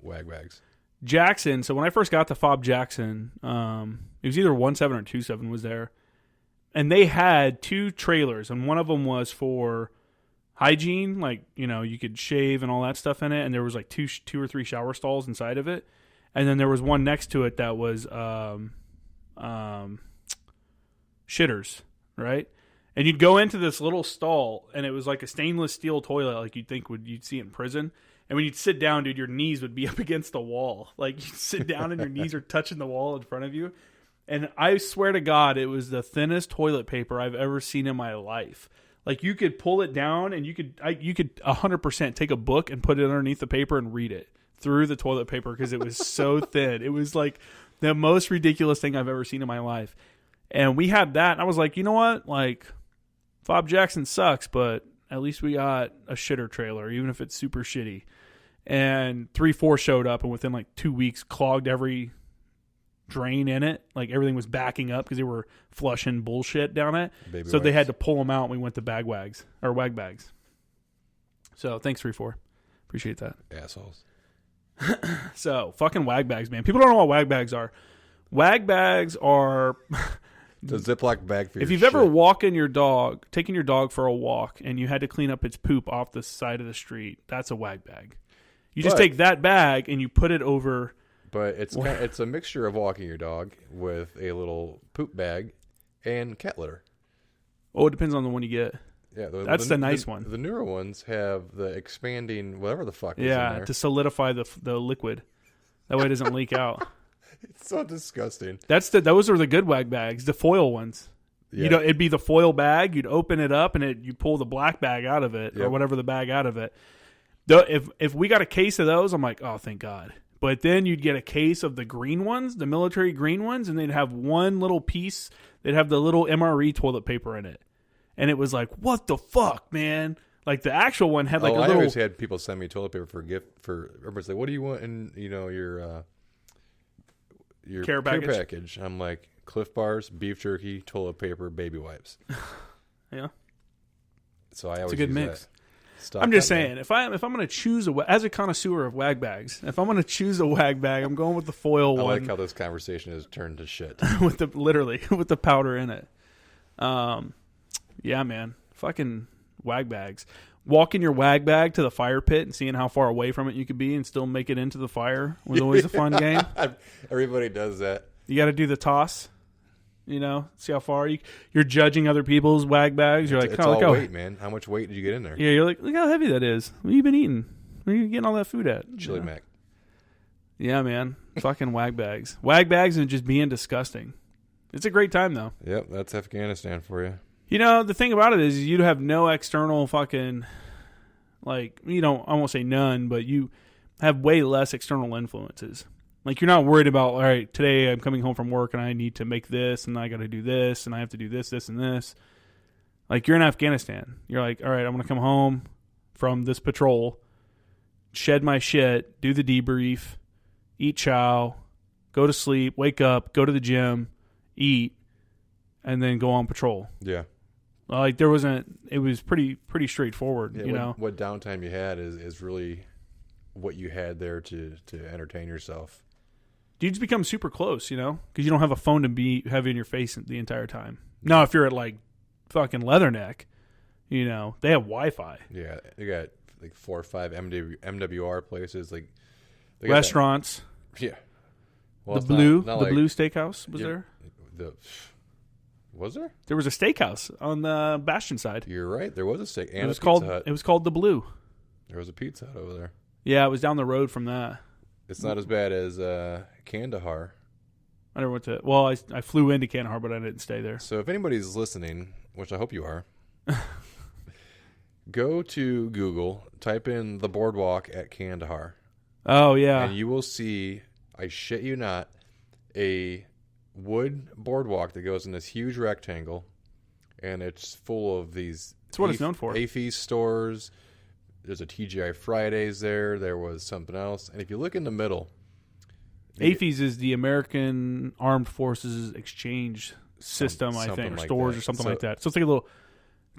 wag bags. Jackson, so when I first got to Fob Jackson, it was either 17 or 27 was there, and they had 2 trailers, and one of them was for hygiene, like, you know, you could shave and all that stuff in it, and there was like two or three shower stalls inside of it, and then there was one next to it that was shitters, right? And you'd go into this little stall, and it was like a stainless steel toilet, like you'd see in prison. And when you'd sit down, dude, your knees would be up against the wall. Like, you'd sit down and your knees are touching the wall in front of you. And I swear to God, it was the thinnest toilet paper I've ever seen in my life. Like, you could pull it down, and you could 100% take a book and put it underneath the paper and read it through the toilet paper because it was so thin. It was like the most ridiculous thing I've ever seen in my life. And we had that, and I was like, you know what? Like, Fob Jackson sucks, but at least we got a shitter trailer, even if it's super shitty. And 3-4 showed up, and within like 2 weeks, clogged every drain in it. Like, everything was backing up because they were flushing bullshit down it. Baby so wipes. they had to pull them out, and we went to wag bags. So thanks 3-4. Appreciate that. Assholes. So fucking wag bags, man. People don't know what wag bags are. Wag bags are the Ziploc bag for your if you've shit. ever taken your dog for a walk, and you had to clean up its poop off the side of the street, that's a wag bag. You just take that bag and you put it over. But it's a mixture of walking your dog with a little poop bag and cat litter. Oh, it depends on the one you get. Yeah, that's the nice one. The newer ones have the expanding whatever the fuck is in there. To solidify the liquid. That way it doesn't leak out. It's so disgusting. Those are the good wag bags, the foil ones. Yeah. It'd be the foil bag. You'd open it up and you pull the black bag out of it or whatever the bag out of it. If we got a case of those, I'm like, oh, thank God. But then you'd get a case of the green ones, the military green ones, and they'd have one little piece. They'd have the little MRE toilet paper in it. And it was like, what the fuck, man? Like, the actual one had like a little... I always had people send me toilet paper for a gift. Everybody's like, what do you want in, your care package? I'm like, Cliff Bars, beef jerky, toilet paper, baby wipes. Yeah. So I always it's a good use mix. That. I'm just saying, if I'm going to choose as a connoisseur of wag bags, if I'm going to choose a wag bag, I'm going with the foil one. I like how this conversation has turned to shit. with the powder in it. Yeah, man, fucking wag bags. Walking your wag bag to the fire pit and seeing how far away from it you could be and still make it into the fire was always a fun game. Everybody does that. You got to do the toss. See how far you're judging other people's wag bags. You're like, it's all weight, man. How much weight did you get in there? Yeah, you're like, look how heavy that is. What have you been eating? Where are you getting all that food at? Chili Mac. Yeah, man. Fucking wag bags. Wag bags and just being disgusting. It's a great time, though. Yep, that's Afghanistan for you. The thing about it is you'd have no external fucking, I won't say none, but you have way less external influences. Like, you're not worried about, all right, today I'm coming home from work and I need to make this and I got to do this and I have to do this, this, and this. Like, you're in Afghanistan. You're like, all right, I'm going to come home from this patrol, shed my shit, do the debrief, eat chow, go to sleep, wake up, go to the gym, eat, and then go on patrol. Yeah. Like, it was pretty straightforward, What downtime you had is really what you had there to entertain yourself. You just become super close, because you don't have a phone to have in your face the entire time. Now, if you're at like fucking Leatherneck, they have Wi-Fi. Yeah, they got like 4 or 5 MWR places, like restaurants. Yeah, well, the Blue Steakhouse was there. Was there? There was a steakhouse on the Bastion side. You're right. There was a steak. And it was called the Blue. There was a Pizza Hut over there. Yeah, it was down the road from that. It's not as bad as Kandahar. I never went to. Well, I flew into Kandahar, but I didn't stay there. So if anybody's listening, which I hope you are, Go to Google, type in the boardwalk at Kandahar. Oh, yeah. And you will see, I shit you not, a wood boardwalk that goes in this huge rectangle, and it's full of these. That's what it's known for. AFES stores. There's a TGI Fridays there. There was something else. And if you look in the middle. AFES is the American Armed Forces Exchange System, I think, or like stores that. or something like that. So it's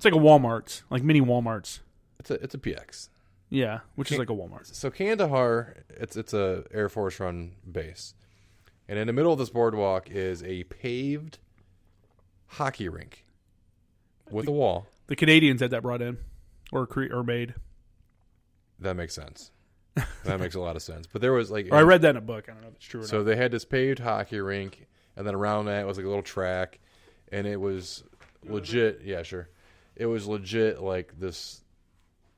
like a Walmart's, like mini Walmart's. It's a PX. Yeah, which is like a Walmart. So Kandahar, it's a Air Force run base. And in the middle of this boardwalk is a paved hockey rink with a wall. The Canadians had that brought in or made. That makes sense. That makes a lot of sense. But there was like... Or I read that in a book. I don't know if it's true or not. So they had this paved hockey rink, and then around that was like a little track, and it was legit... Yeah, sure. It was legit like this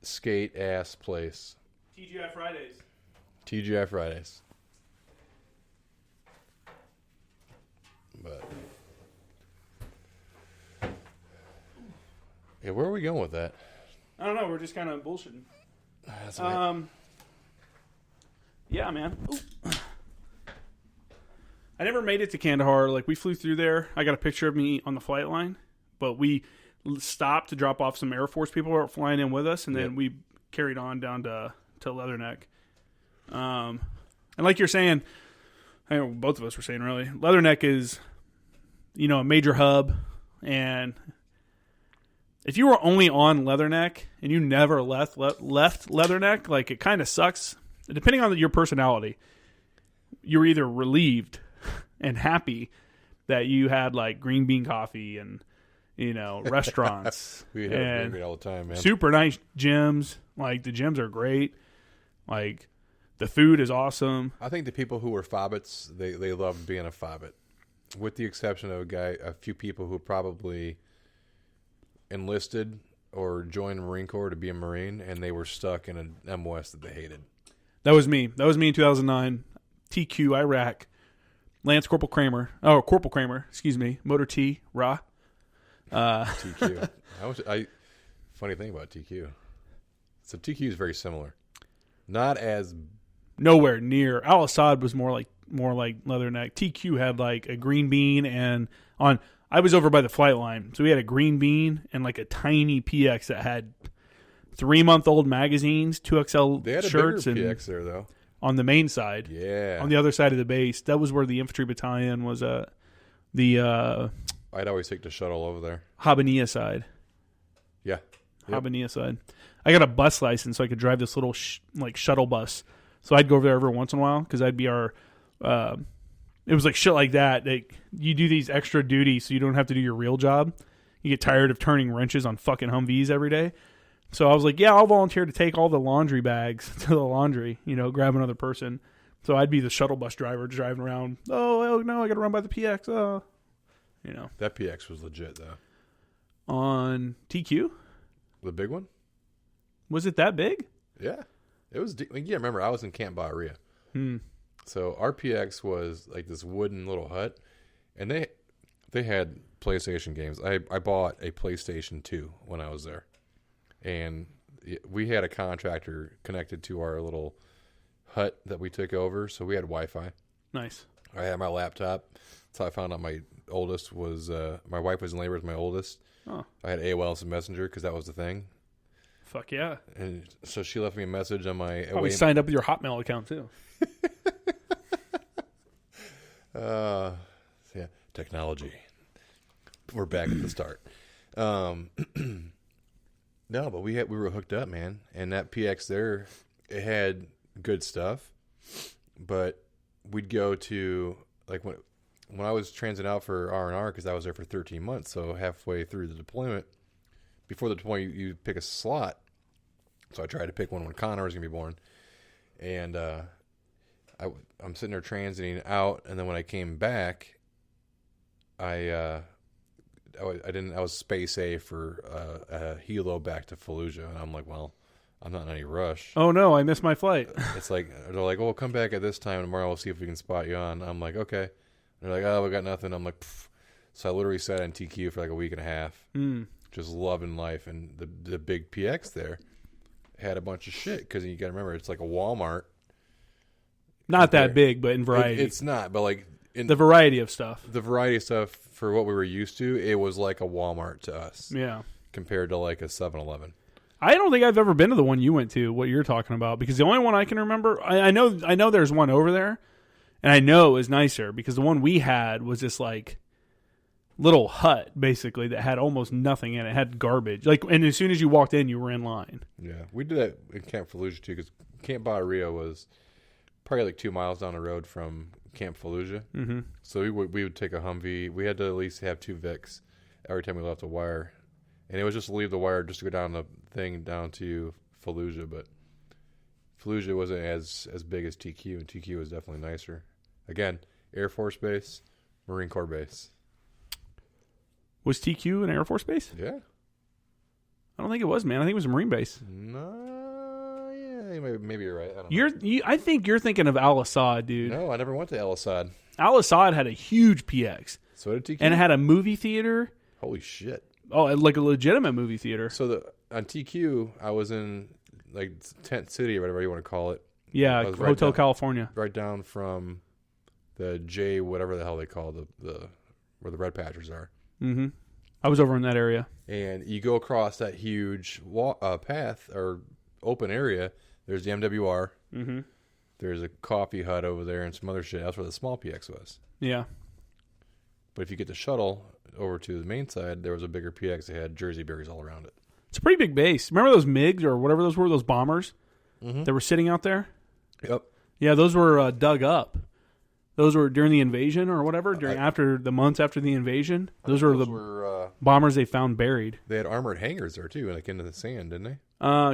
skate-ass place. TGI Fridays. TGI Fridays. But... Yeah, where are we going with that? I don't know. We're just kind of bullshitting. That's right. Yeah, man. Ooh. I never made it to Kandahar. Like, we flew through there. I got a picture of me on the flight line, but we stopped to drop off some Air Force people who were flying in with us, and then we carried on down to Leatherneck. And like you're saying, I know both of us were saying, really, Leatherneck is, a major hub, and if you were only on Leatherneck and you never left Leatherneck, like, it kind of sucks. Depending on your personality, you're either relieved and happy that you had like green bean coffee and restaurants. We have it all the time, man. Super nice gyms. Like, the gyms are great. Like, the food is awesome. I think the people who were fobbits, they loved being a fobbit, with the exception of a few people who probably enlisted or joined Marine Corps to be a Marine, and they were stuck in an MOS that they hated. That was me. That was me in 2009. TQ, Iraq. Lance Corporal Kramer. Oh, Corporal Kramer. Excuse me. Motor T. Ra. TQ. Funny thing about TQ. So TQ is very similar. Not as... Nowhere near. Al-Assad was more like Leatherneck. TQ had like a green bean and on... I was over by the flight line. So we had a green bean and like a tiny PX that had 3-month-old magazines, 2XL they had shirts, a bigger and PX there though. On the main side, yeah, on the other side of the base, that was where the infantry battalion was. I'd always take the shuttle over there. Habania side, yeah, Habania side. I got a bus license, so I could drive this little shuttle bus. So I'd go over there every once in a while because I'd be our. It was like shit like that. You do these extra duties so you don't have to do your real job. You get tired of turning wrenches on fucking Humvees every day. So I was like, yeah, I'll volunteer to take all the laundry bags to the laundry, grab another person. So I'd be the shuttle bus driver driving around. Oh, no, I got to run by the PX. Oh, That PX was legit, though. On TQ? The big one? Was it that big? Yeah. It was. Remember, I was in Camp Bahria. So our PX was like this wooden little hut, and they had PlayStation games. I bought a PlayStation 2 when I was there. And we had a contractor connected to our little hut that we took over, so we had Wi-Fi. Nice. I had my laptop. That's how I found out my oldest was... my wife was in labor with my oldest. Oh. I had AOL as a messenger because that was the thing. Fuck yeah. And so she left me a message on my... Probably signed up with your Hotmail account, too. Yeah, technology. We're back at the start. No, but we were hooked up, man. And that PX there, it had good stuff. But we'd go to, like, when I was transiting out for R&R, because I was there for 13 months, so halfway through the deployment, before the deployment, you pick a slot. So I tried to pick one when Connor was going to be born. And I'm sitting there transiting out, and then when I came back, I was space A for a helo back to Fallujah, and I'm like, well, I'm not in any rush. Oh no, I missed my flight. It's like they're like, "Oh, come back at this time tomorrow. We'll see if we can spot you on." I'm like, "Okay." And they're like, "Oh, we got nothing." I'm like, pfft. So I literally sat on TQ for like a week and a half. just loving life, and the big PX there had a bunch of shit because you got to remember it's like a Walmart. Not that big, but in variety. It's not, but like the variety of stuff. The variety of stuff for what we were used to, it was like a Walmart to us. Yeah. Compared to like a 7-Eleven. I don't think I've ever been to the one you went to, what you're talking about, because the only one I can remember, I know there's one over there, and I know it was nicer because the one we had was this like little hut basically that had almost nothing in it. It had garbage. Like, and as soon as you walked in, you were in line. Yeah, we did that in Camp Fallujah too, because Camp Bahia was probably like 2 miles down the road from Camp Fallujah. Mm-hmm. So we would take a Humvee. We had to at least have 2 Vics every time we left a wire. And it was just to leave the wire just to go down the thing down to Fallujah. But Fallujah wasn't as big as TQ, and TQ was definitely nicer. Again, Air Force Base, Marine Corps Base. Was TQ an Air Force base? Yeah. I don't think it was, man. I think it was a Marine base. No, yeah, maybe you're right. I don't know. I think you're thinking of Al Assad, dude. No, I never went to Al Assad. Al Assad had a huge PX. So did TQ? And it had a movie theater. Holy shit. Oh, like a legitimate movie theater. So on TQ, I was in like Tent City or whatever you want to call it. Yeah, Hotel California. Right down from the J, whatever the hell they call the where the red patches are. Mm-hmm. I was over in that area. And you go across that huge path or open area. There's the MWR. Mm-hmm. There's a coffee hut over there and some other shit. That's where the small PX was. Yeah. But if you get the shuttle over to the main side, there was a bigger PX that had Jersey berries all around it. It's a pretty big base. Remember those MiGs or whatever those were, those bombers that were sitting out there? Yep. Yeah, those were dug up. Those were during the invasion or whatever, after the months after the invasion. Those were bombers they found buried. They had armored hangars there too, like into the sand, didn't they?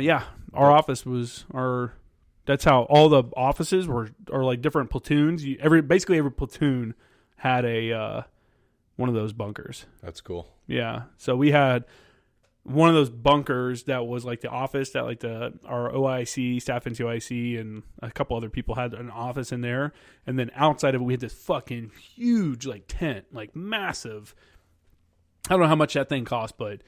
Yeah. Our office was that's how all the offices are like different platoons. Basically every platoon had a one of those bunkers. That's cool. Yeah. So we had one of those bunkers that was like the office that like our OIC, staff NCOIC, and a couple other people had an office in there. And then outside of it, we had this fucking huge like tent, like massive. I don't know how much that thing cost, but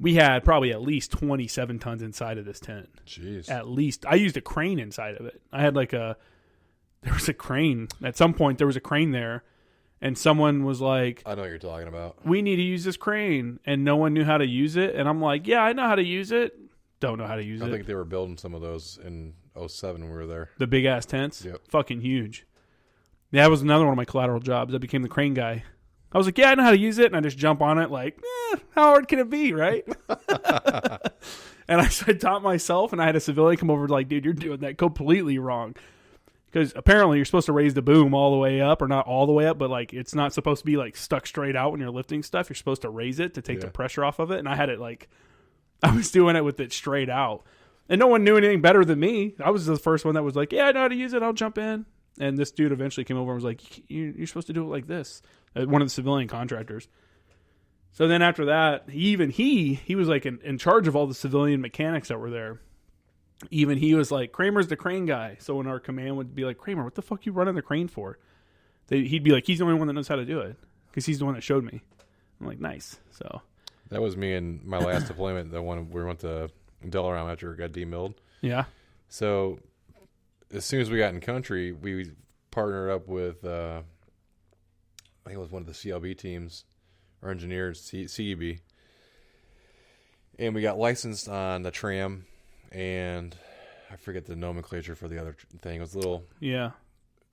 we had probably at least 27 tons inside of this tent. Jeez. At least. I used a crane inside of it. I had there was a crane. At some point, there was a crane there. And someone was like, I know what you're talking about. We need to use this crane. And no one knew how to use it. And I'm like, yeah, I know how to use it. Don't know how to use it. I think they were building some of those in 2007 when we were there. The big ass tents? Yep. Fucking huge. Yeah, that was another one of my collateral jobs. I became the crane guy. I was like, yeah, I know how to use it. And I just jump on it like, how hard can it be, right? And I taught myself, and I had a civilian come over like, dude, you're doing that completely wrong. Because apparently you're supposed to raise the boom all the way up, or not all the way up, but like it's not supposed to be like stuck straight out when you're lifting stuff. You're supposed to raise it to take the pressure off of it. And I had it like, I was doing it with it straight out. And no one knew anything better than me. I was the first one that was like, yeah, I know how to use it. I'll jump in. And this dude eventually came over and was like, you're supposed to do it like this. One of the civilian contractors. So then after that, he was like in charge of all the civilian mechanics that were there. Even he was like, Kramer's the crane guy. So when our command would be like, Kramer, what the fuck you running the crane for? He'd be like, he's the only one that knows how to do it. Because he's the one that showed me. I'm like, nice. So that was me in my last deployment, the one we went to Delaware after it got demilled. Yeah. So as soon as we got in country, we partnered up with, I think it was one of the CLB teams, or engineers, CEB. And we got licensed on the tram. And I forget the nomenclature for the other thing. It was a little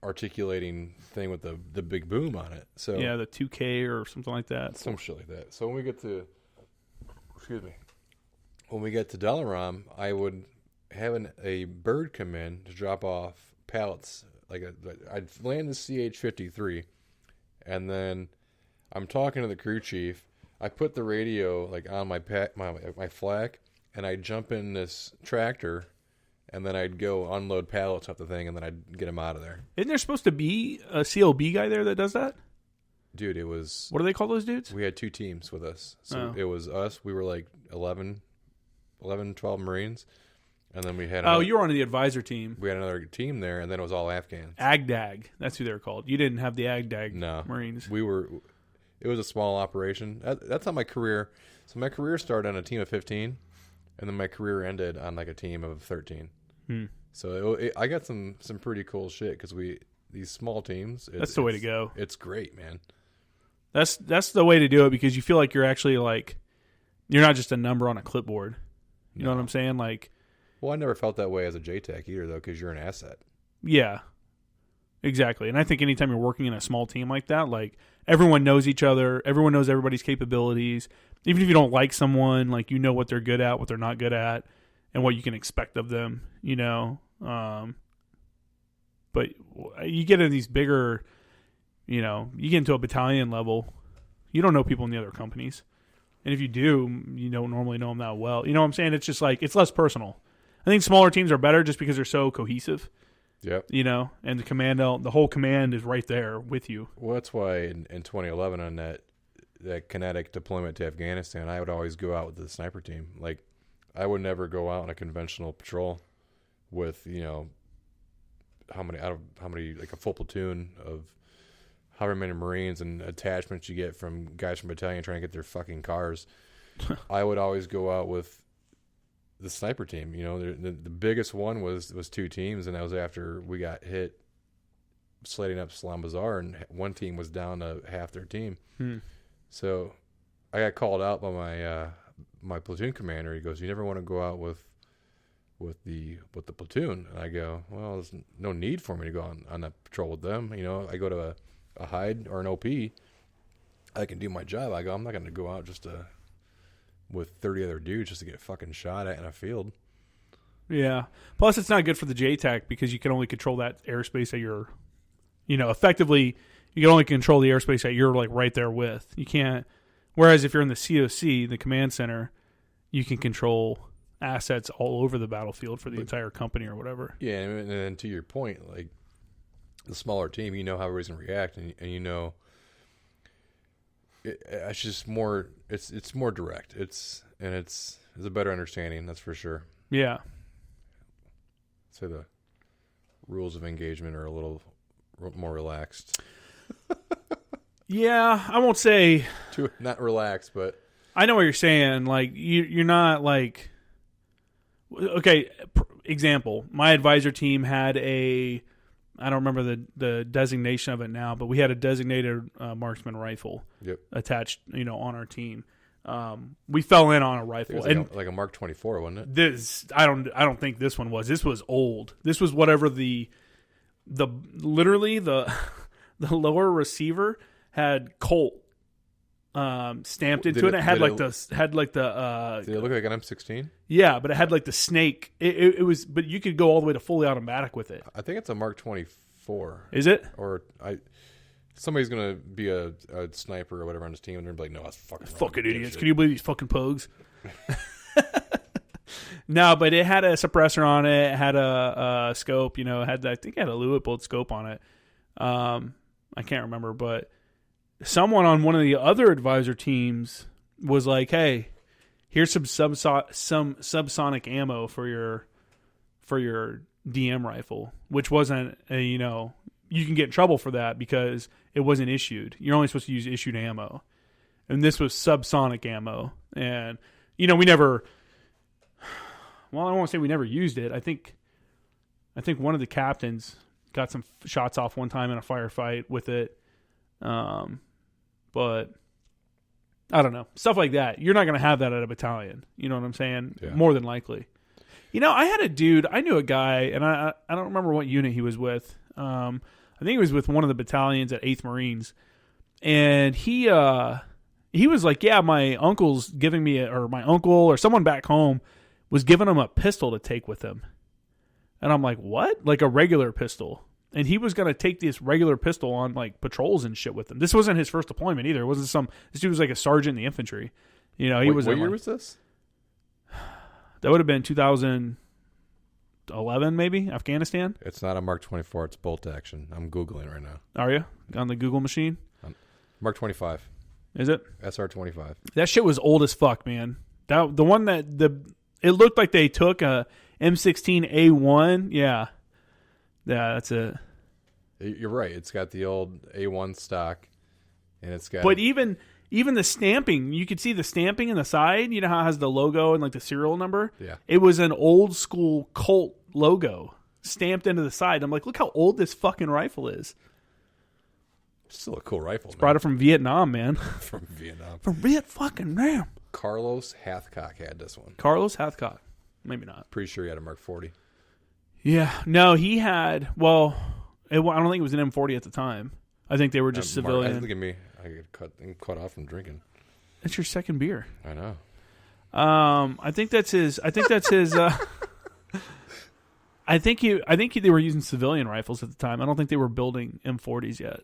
articulating thing with the big boom on it. So yeah, the 2K or something like that. Some shit like that. So when we get to, Delaram, I would have a bird come in to drop off pallets. I'd land the CH-53, and then I'm talking to the crew chief. I put the radio like on my flak. And I'd jump in this tractor, and then I'd go unload pallets off the thing, and then I'd get them out of there. Isn't there supposed to be a CLB guy there that does that? Dude, it was... What do they call those dudes? We had 2 teams with us. So It was us. We were like 11, 12 Marines. And then we had... you were on the advisor team. We had another team there, and then it was all Afghans. AgDag. That's who they were called. You didn't have the AgDag No. Marines. It was a small operation. That's how my career... So my career started on a team of 15, and then my career ended on like a team of 13. So I got some pretty cool shit because these small teams. That's the way to go. It's great, man. That's the way to do it because you feel like you're actually like you're not just a number on a clipboard. You know what I'm saying? Like, well, I never felt that way as a JTAC either, though, because you're an asset. Yeah, exactly. And I think anytime you're working in a small team like that, like everyone knows each other, everyone knows everybody's capabilities. Even if you don't like someone, like you know what they're good at, what they're not good at, and what you can expect of them. You know, but you get in these bigger, you know, you get into a battalion level, you don't know people in the other companies. And if you do, you don't normally know them that well. You know what I'm saying? It's just like, it's less personal. I think smaller teams are better just because they're so cohesive. Yep. You know, and the whole command is right there with you. Well, that's why in 2011 on that kinetic deployment to Afghanistan, I would always go out with the sniper team. Like, I would never go out on a conventional patrol with, you know, how many like a full platoon of however many Marines and attachments you get from guys from battalion trying to get their fucking cars. I would always go out with the sniper team. You know, the biggest one was 2 teams, and that was after we got hit slating up Salam Bazaar, and one team was down to half their team. So I got called out by my platoon commander. He goes, "You never want to go out with the platoon." And I go, "Well, there's no need for me to go on that patrol with them. You know, I go to a hide or an OP, I can do my job." I go, "I'm not going to go out just with 30 other dudes just to get fucking shot at in a field." Yeah. Plus, it's not good for the JTAC because you can only control that airspace that you're, you know, effectively, you can only control the airspace that you're like right there with. You can't. Whereas if you're in the COC, the command center, you can control assets all over the battlefield for the entire company or whatever. Yeah, and then to your point, like the smaller team, you know how everybody's going to react, and you know it's just more. It's more direct. It's a better understanding. That's for sure. Yeah. So the rules of engagement are a little more relaxed. Yeah, I won't say not relaxed, but I know what you're saying. Like you're not like, okay. Example: my advisor team had I don't remember the designation of it now, but we had a designated marksman rifle attached, you know, on our team. We fell in on a rifle, like a Mark 24, wasn't it? This I don't think this one was. This was old. This was whatever the literally the lower receiver had Colt stamped into it. It had like the. Did it look like an M16? Yeah, but it had like the snake. It was, but you could go all the way to fully automatic with it. I think it's a Mark 24. Is it? Or somebody's gonna be a sniper or whatever on his team, and they're like, "No, that's fucking idiots." Can you believe these fucking pogues? No, but it had a suppressor on it. It had a scope. You know, I think it had a Lewitt bullet scope on it. I can't remember, but someone on one of the other advisor teams was like, "Hey, here's some subsonic ammo for your DM rifle," which wasn't you know, you can get in trouble for that because it wasn't issued. You're only supposed to use issued ammo, and this was subsonic ammo. And you know, we never. Well, I won't say we never used it. I think one of the captains got some shots off one time in a firefight with it. But I don't know. Stuff like that. You're not going to have that at a battalion. You know what I'm saying? Yeah. More than likely. You know, I knew a guy, and I don't remember what unit he was with. I think he was with one of the battalions at 8th Marines. And he was like, yeah, my uncle's giving me, or my uncle or someone back home was giving him a pistol to take with him. And I'm like, what? Like a regular pistol. And he was going to take this regular pistol on like patrols and shit with him. This wasn't his first deployment either. It wasn't this dude was like a sergeant in the infantry. You know, he was. What year was this? That would have been 2011, maybe, Afghanistan. It's not a Mark 24. It's bolt action. I'm Googling right now. Are you? On the Google machine? Mark 25. Is it? SR 25. That shit was old as fuck, man. The one it looked like they took a M16A1. Yeah. Yeah, that's it. You're right. It's got the old A1 stock, and it's got. But even Even the stamping, you could see the stamping in the side. You know how it has the logo and like the serial number? Yeah. It was an old school Colt logo stamped into the side. I'm like, look how old this fucking rifle is. Still a cool rifle, Brought it from Vietnam, man. From Vietnam. From Vietnam. Carlos Hathcock had this one. Carlos Hathcock. Maybe not. Pretty sure he had a Mark 40. Yeah. No, he had, well, I don't think it was an M40 at the time. I think they were just civilian. Look at me. I get cut off from drinking. That's your second beer. I know. I think that's his. I think they were using civilian rifles at the time. I don't think they were building M40s yet.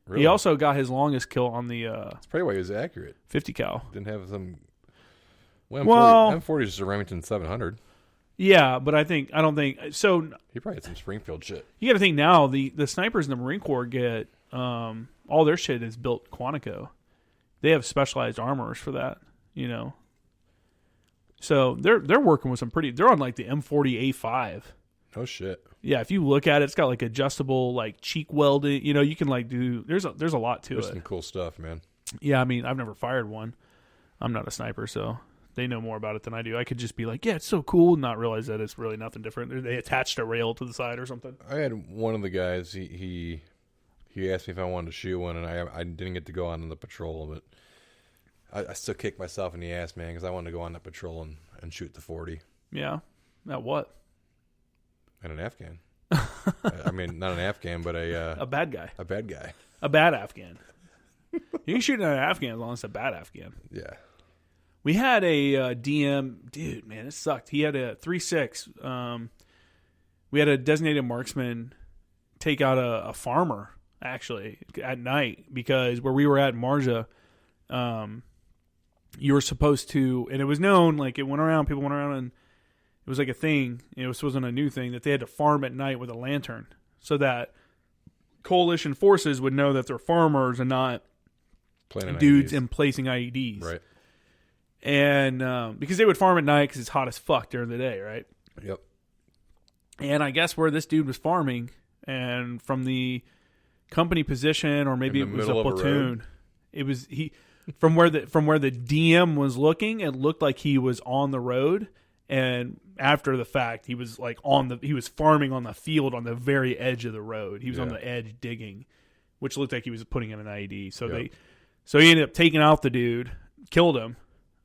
Really? He also got his longest kill on the That's probably why he was accurate. 50 cal. Didn't have some. Well, M40 is just a Remington 700. Yeah, but I don't think so. He probably had some Springfield shit. You got to think now. The snipers in the Marine Corps get all their shit is built Quantico. They have specialized armors for that. You know. So they're working with some pretty. They're on like the M40A5. No shit. Yeah, if you look at it, it's got like adjustable like cheek welding. You know, you can like do. There's a lot to it. There's some cool stuff, man. Yeah, I mean, I've never fired one. I'm not a sniper, so they know more about it than I do. I could just be like, yeah, it's so cool, and not realize that it's really nothing different. They attached a rail to the side or something. I had one of the guys. He asked me if I wanted to shoot one, and I didn't get to go on the patrol, but I still kicked myself in the ass, man, because I wanted to go on that patrol and shoot the 40. Yeah, at what? And an Afghan. I mean, not an Afghan, but a bad guy. A bad guy. A bad Afghan. You can shoot at an Afghan as long as it's a bad Afghan. Yeah. We had a DM. Dude, man, it sucked. He had a 3.6. We had a designated marksman take out a farmer, actually, at night. Because where we were at in Marja, you were supposed to, and it was known, like it went around, people went around, and it was like a thing. This wasn't a new thing that they had to farm at night with a lantern so that coalition forces would know that they're farmers and not dudes placing IEDs. Right. And because they would farm at night because it's hot as fuck during the day, right? Yep. And I guess where this dude was farming, and from the company position, or maybe it was a platoon, it was from where the DM was looking, it looked like he was on the road. And after the fact, he was like he was farming on the field on the very edge of the road. He was on the edge digging, which looked like he was putting in an IED. So he ended up taking out the dude, killed him.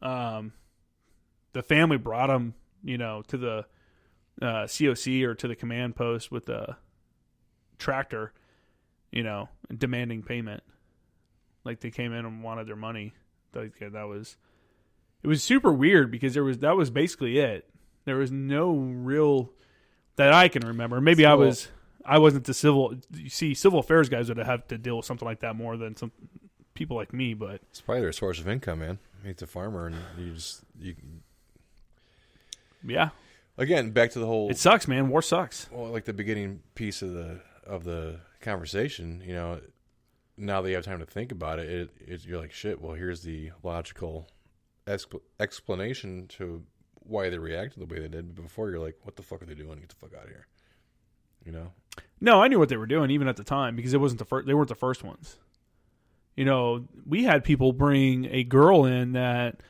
The family brought him, to the COC or to the command post with the tractor, demanding payment. Like they came in and wanted their money. It was super weird because that was basically it. There was no real that I can remember. Maybe I wasn't the civil. You see, civil affairs guys would have to deal with something like that more than some people like me. But it's probably their source of income, man. He's a farmer, and you. Yeah. Again, back to the whole. It sucks, man. War sucks. Well, like the beginning piece of the conversation, now that you have time to think about it, you're like, shit. Well, here's the logical explanation to why they reacted the way they did. But before, you're like, what the fuck are they doing? Get the fuck out of here. No, I knew what they were doing even at the time because it wasn't the first. They weren't the first ones. We had people bring a girl in that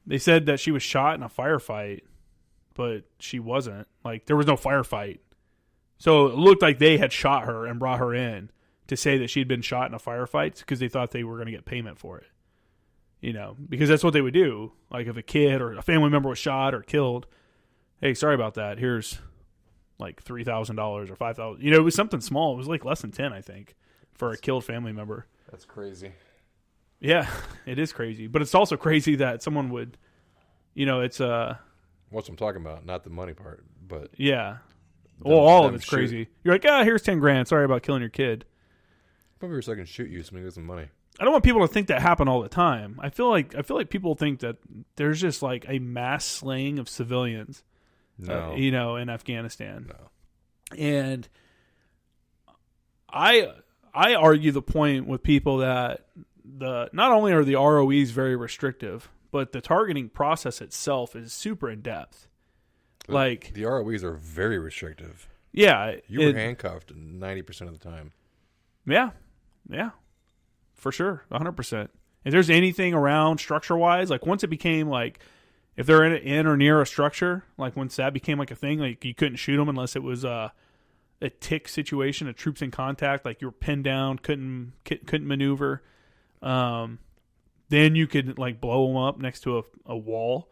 they said that she was shot in a firefight, but she wasn't. Like there was no firefight, so it looked like they had shot her and brought her in to say that she'd been shot in a firefight because they thought they were going to get payment for it. Because that's what they would do. Like if a kid or a family member was shot or killed, hey, sorry about that. Here's like $3,000 or $5,000. It was something small. It was like less than 10, I think, for a killed family member. That's crazy. Yeah, it is crazy. But it's also crazy that someone would, it's What's I'm talking about, not the money part, but yeah. Well, all of it's crazy. You're like, here's $10,000. Sorry about killing your kid. Probably so I can shoot you so we get some money. I don't want people to think that happen all the time. I feel like people think that there's just like a mass slaying of civilians, in Afghanistan. No. And I argue the point with people that not only are the ROEs very restrictive, but the targeting process itself is super in depth. Like the ROEs are very restrictive. Yeah, you were handcuffed 90% of the time. Yeah, yeah. for sure, 100%. If there's anything around structure-wise, like once it became like, if they're in or near a structure, like once that became like a thing, like you couldn't shoot them unless it was a tick situation, a troops in contact, like you were pinned down, couldn't maneuver. Then you could like blow them up next to a wall.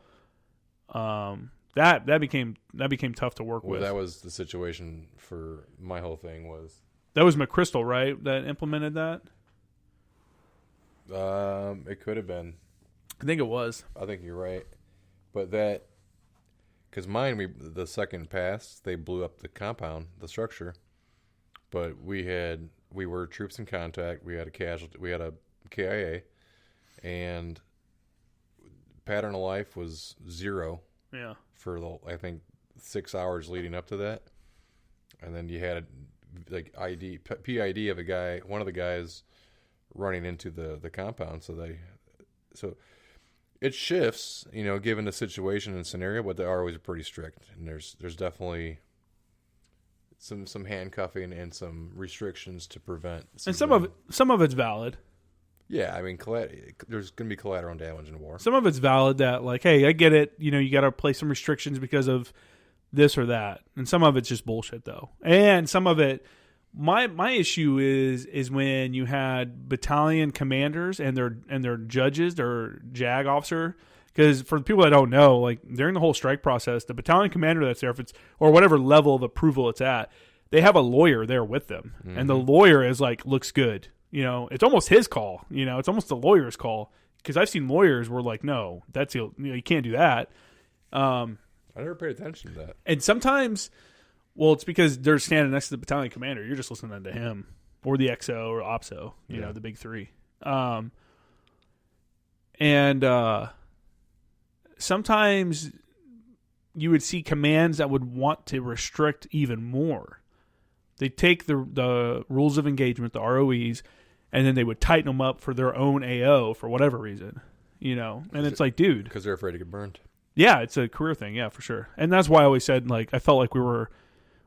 That became tough to work with. That was the situation for my whole thing was. That was McChrystal, right? That implemented that. It could have been. I think it was. I think you're right, but because mine, the second pass, they blew up the compound, the structure, but we were troops in contact. We had a casualty. We had a KIA, and pattern of life was 0. Yeah. For I think 6 hours leading up to that, and then you had like PID of one of the guys running into the compound. So it shifts, given the situation and scenario, but they are always pretty strict, and there's definitely some handcuffing and some restrictions to prevent. And some of it's valid. Yeah, I mean, there's going to be collateral damage in war. Some of it's valid that, like, hey, I get it. You got to place some restrictions because of this or that. And some of it's just bullshit, though. And some of it, my issue is when you had battalion commanders and their judges, their JAG officer. Because for the people that don't know, like, during the whole strike process, the battalion commander that's there, if it's or whatever level of approval it's at, they have a lawyer there with them. Mm-hmm. And the lawyer is like, looks good. It's almost his call. It's almost the lawyer's call. Because I've seen lawyers were like, no, that's you can't do that. I never paid attention to that. And sometimes, well, it's because they're standing next to the battalion commander. You're just listening to him or the XO or OPSO. The big three. And sometimes you would see commands that would want to restrict even more. They take the rules of engagement, the ROEs, and then they would tighten them up for their own AO for whatever reason, And it's like, dude. Because they're afraid to get burned. Yeah, it's a career thing, yeah, for sure. And that's why I always said, like, I felt like we were,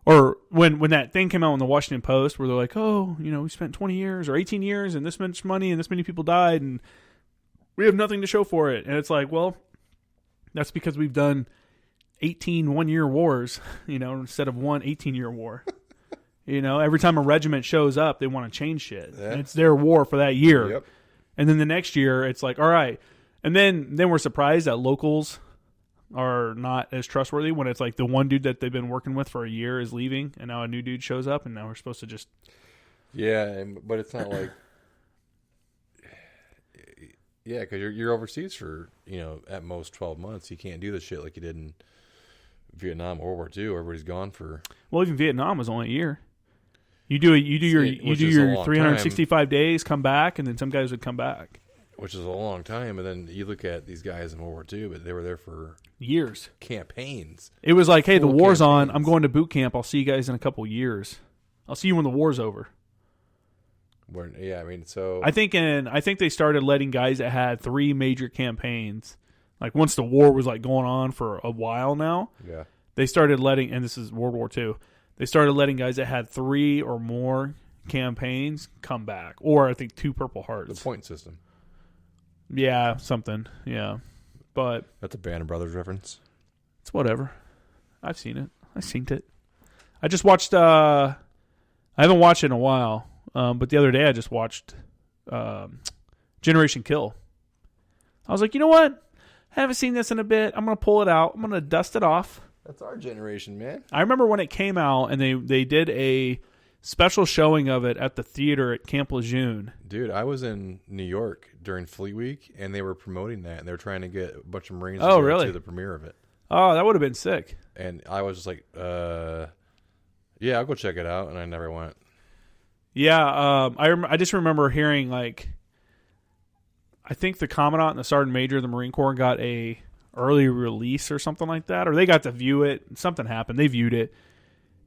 or when that thing came out in the Washington Post where they're like, oh, we spent 20 years or 18 years and this much money and this many people died and we have nothing to show for it. And it's like, well, that's because we've done 18 one-year wars, instead of one 18-year war. Every time a regiment shows up, they want to change shit. Yeah. And it's their war for that year. Yep. And then the next year, it's like, all right. And then we're surprised that locals are not as trustworthy when it's like the one dude that they've been working with for a year is leaving, and now a new dude shows up, and now we're supposed to just... Yeah, but it's not like... Yeah, because you're overseas for, at most 12 months. You can't do the shit like you did in Vietnam or World War II. Everybody's gone for... Well, even Vietnam was only a year. You do your 365 days, come back, and then some guys would come back. Which is a long time, and then you look at these guys in World War II, but they were there for years, campaigns. It was like, hey, the war's on. I'm going to boot camp. I'll see you guys in a couple years. I'll see you when the war's over. Yeah, I mean, so I think they started letting guys that had 3 major campaigns, like once the war was like going on for a while now. Yeah, they started letting, and this is World War II. They started letting guys that had 3 or more campaigns come back, or I think 2 Purple Hearts. The point system. Yeah, something. Yeah, but that's a Band of Brothers reference. It's whatever. I've seen it. I just watched. I haven't watched it in a while, but the other day I just watched Generation Kill. I was like, you know what? I haven't seen this in a bit. I'm gonna pull it out. I'm gonna dust it off. That's our generation, man. I remember when it came out, and they did a special showing of it at the theater at Camp Lejeune. Dude, I was in New York during Fleet Week, and they were promoting that, and they were trying to get a bunch of Marines really? to the premiere of it. Oh, that would have been sick. And I was just like, yeah, I'll go check it out, and I never went. Yeah, I just remember hearing, like, I think the Commandant and the Sergeant Major of the Marine Corps got a early release or something like that, or they got to view it. Something happened. They viewed it.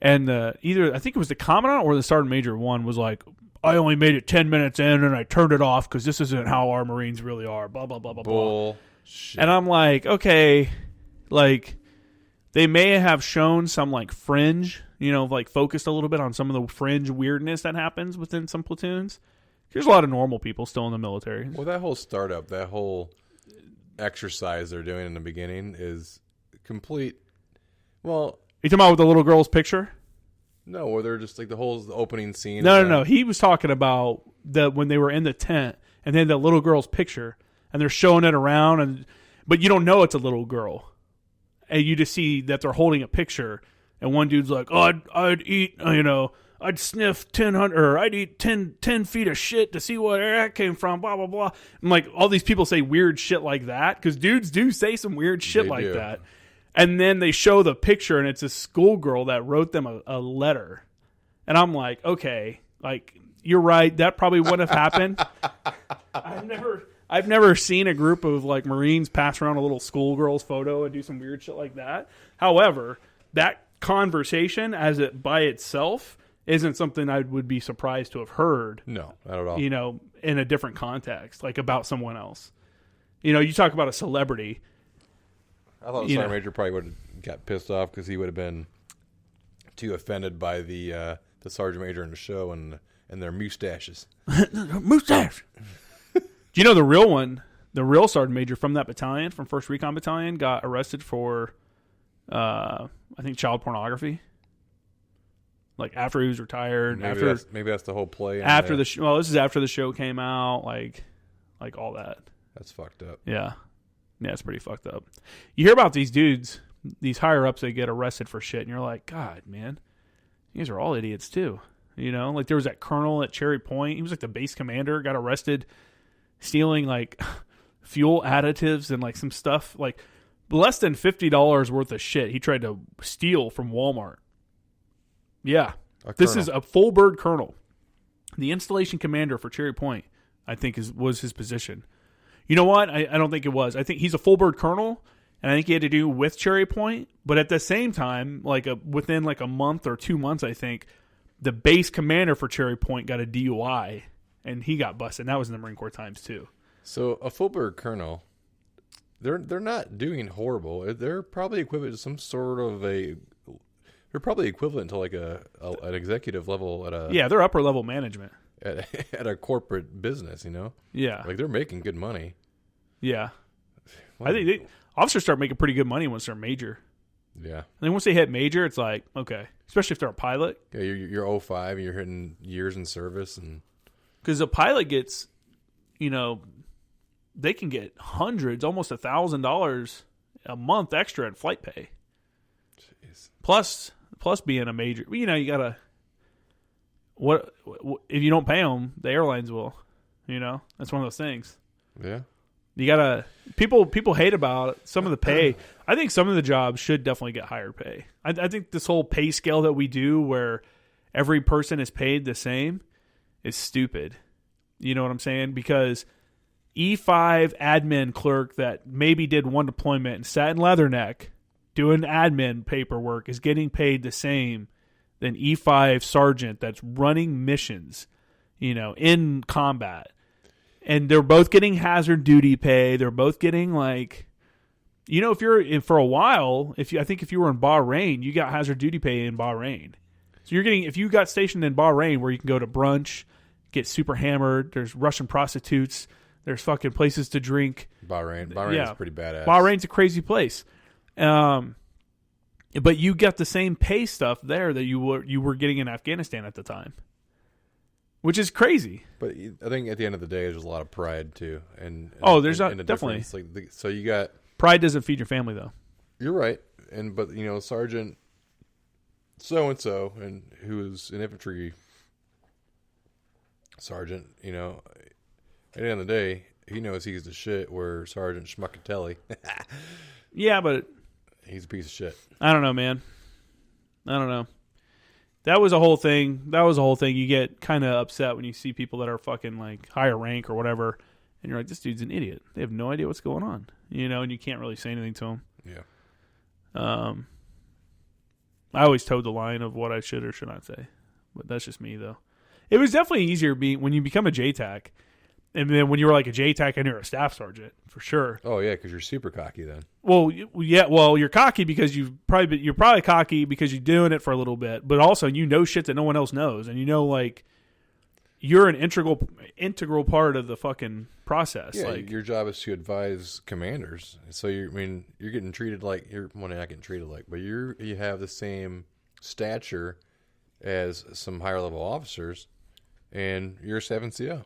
And either I think it was the Commandant or the Sergeant Major one was like, I only made it 10 minutes in and I turned it off because this isn't how our Marines really are, blah, blah, blah, blah, blah. Bullshit. And I'm like, okay, like, they may have shown some, like, fringe, like, focused a little bit on some of the fringe weirdness that happens within some platoons. There's a lot of normal people still in the military. Well, that whole startup, that whole exercise they're doing in the beginning is complete. Well, you talking about with the little girl's picture? No, where they're just like the opening scene. No. He was talking about when they were in the tent and then the little girl's picture and they're showing it around, but you don't know it's a little girl, and you just see that they're holding a picture. And one dude's like, "Oh, I'd eat, I'd sniff 1,000 or I'd eat 10 feet of shit to see where that came from." Blah blah blah. And like all these people say weird shit like that because dudes do say some weird shit like that. And then they show the picture, and it's a schoolgirl that wrote them a letter. And I'm like, okay, like you're right. That probably wouldn't have happened. I've never seen a group of like Marines pass around a little schoolgirl's photo and do some weird shit like that. However, that conversation as it by itself isn't something I would be surprised to have heard. No, not at all. In a different context, like about someone else. You talk about a celebrity. I thought the Sergeant Major probably would have got pissed off because he would have been too offended by the Sergeant Major in the show and their mustaches. Mustache. Do you know the real one? The real Sergeant Major from that battalion, from 1st Recon Battalion, got arrested for, I think, child pornography. Like after he was retired. Maybe that's the whole play. After the show. Well, this is after the show came out. Like all that. That's fucked up. Yeah. Yeah, it's pretty fucked up. You hear about these dudes, these higher-ups, they get arrested for shit, and you're like, God, man, you guys are all idiots, too. Like there was that colonel at Cherry Point. He was like the base commander, got arrested stealing, like, fuel additives and, like, some stuff, like, less than $50 worth of shit he tried to steal from Walmart. Yeah. This is a full bird colonel. The installation commander for Cherry Point, I think, was his position. You know what? I don't think it was. I think he's a full bird colonel, and I think he had to do with Cherry Point. But at the same time, within a month or 2 months, I think the base commander for Cherry Point got a DUI, and he got busted. And that was in the Marine Corps times too. So a full bird colonel, they're not doing horrible. They're probably equivalent to some sort of They're probably equivalent to like an executive level at a. Yeah, they're upper level management. At a corporate business, Yeah. Like they're making good money. Yeah. I think officers start making pretty good money once they're major. Yeah. And then once they hit major, it's like, okay. Especially if they're a pilot. Yeah, you're 05 and you're hitting years in service. And because a pilot gets, they can get hundreds, almost $1,000 a month extra in flight pay. Jeez. Plus being a major. You got to. What if you don't pay them? The airlines will. That's one of those things. Yeah. You gotta. People hate about some of the pay. I think some of the jobs should definitely get higher pay. I think this whole pay scale that we do, where every person is paid the same, is stupid. You know what I'm saying? Because E5 admin clerk that maybe did one deployment and sat in Leatherneck doing admin paperwork is getting paid the same than E5 sergeant that's running missions, in combat. And they're both getting hazard duty pay. They're both getting if you're for a while, I think if you were in Bahrain, you got hazard duty pay in Bahrain. So you're getting, if you got stationed in Bahrain where you can go to brunch, get super hammered, there's Russian prostitutes, there's fucking places to drink. Bahrain is pretty badass. Bahrain's a crazy place. But you got the same pay stuff there that you were getting in Afghanistan at the time, which is crazy. But I think at the end of the day, there's a lot of pride too, and there's definitely. So you got pride doesn't feed your family though. You're right, but Sergeant so and so, and who is an infantry sergeant, at the end of the day, he knows he's the shit. Where Sergeant Schmuckatelli, yeah, but. He's a piece of shit. I don't know, man. I don't know. That was a whole thing. You get kind of upset when you see people that are fucking higher rank or whatever, and you're like, this dude's an idiot. They have no idea what's going on, and you can't really say anything to him. Yeah. I always towed the line of what I should or should not say, but that's just me though. It was definitely easier when you become a JTAC. And then when you were like a JTAC and you're a staff sergeant, for sure. Oh yeah, because you're super cocky then. Well, yeah. Well, you're cocky because you're probably cocky because you're doing it for a little bit, but also shit that no one else knows, and you're an integral part of the fucking process. Yeah, like your job is to advise commanders. So you're getting treated like not getting treated like, but you have the same stature as some higher level officers, and you're a 7CO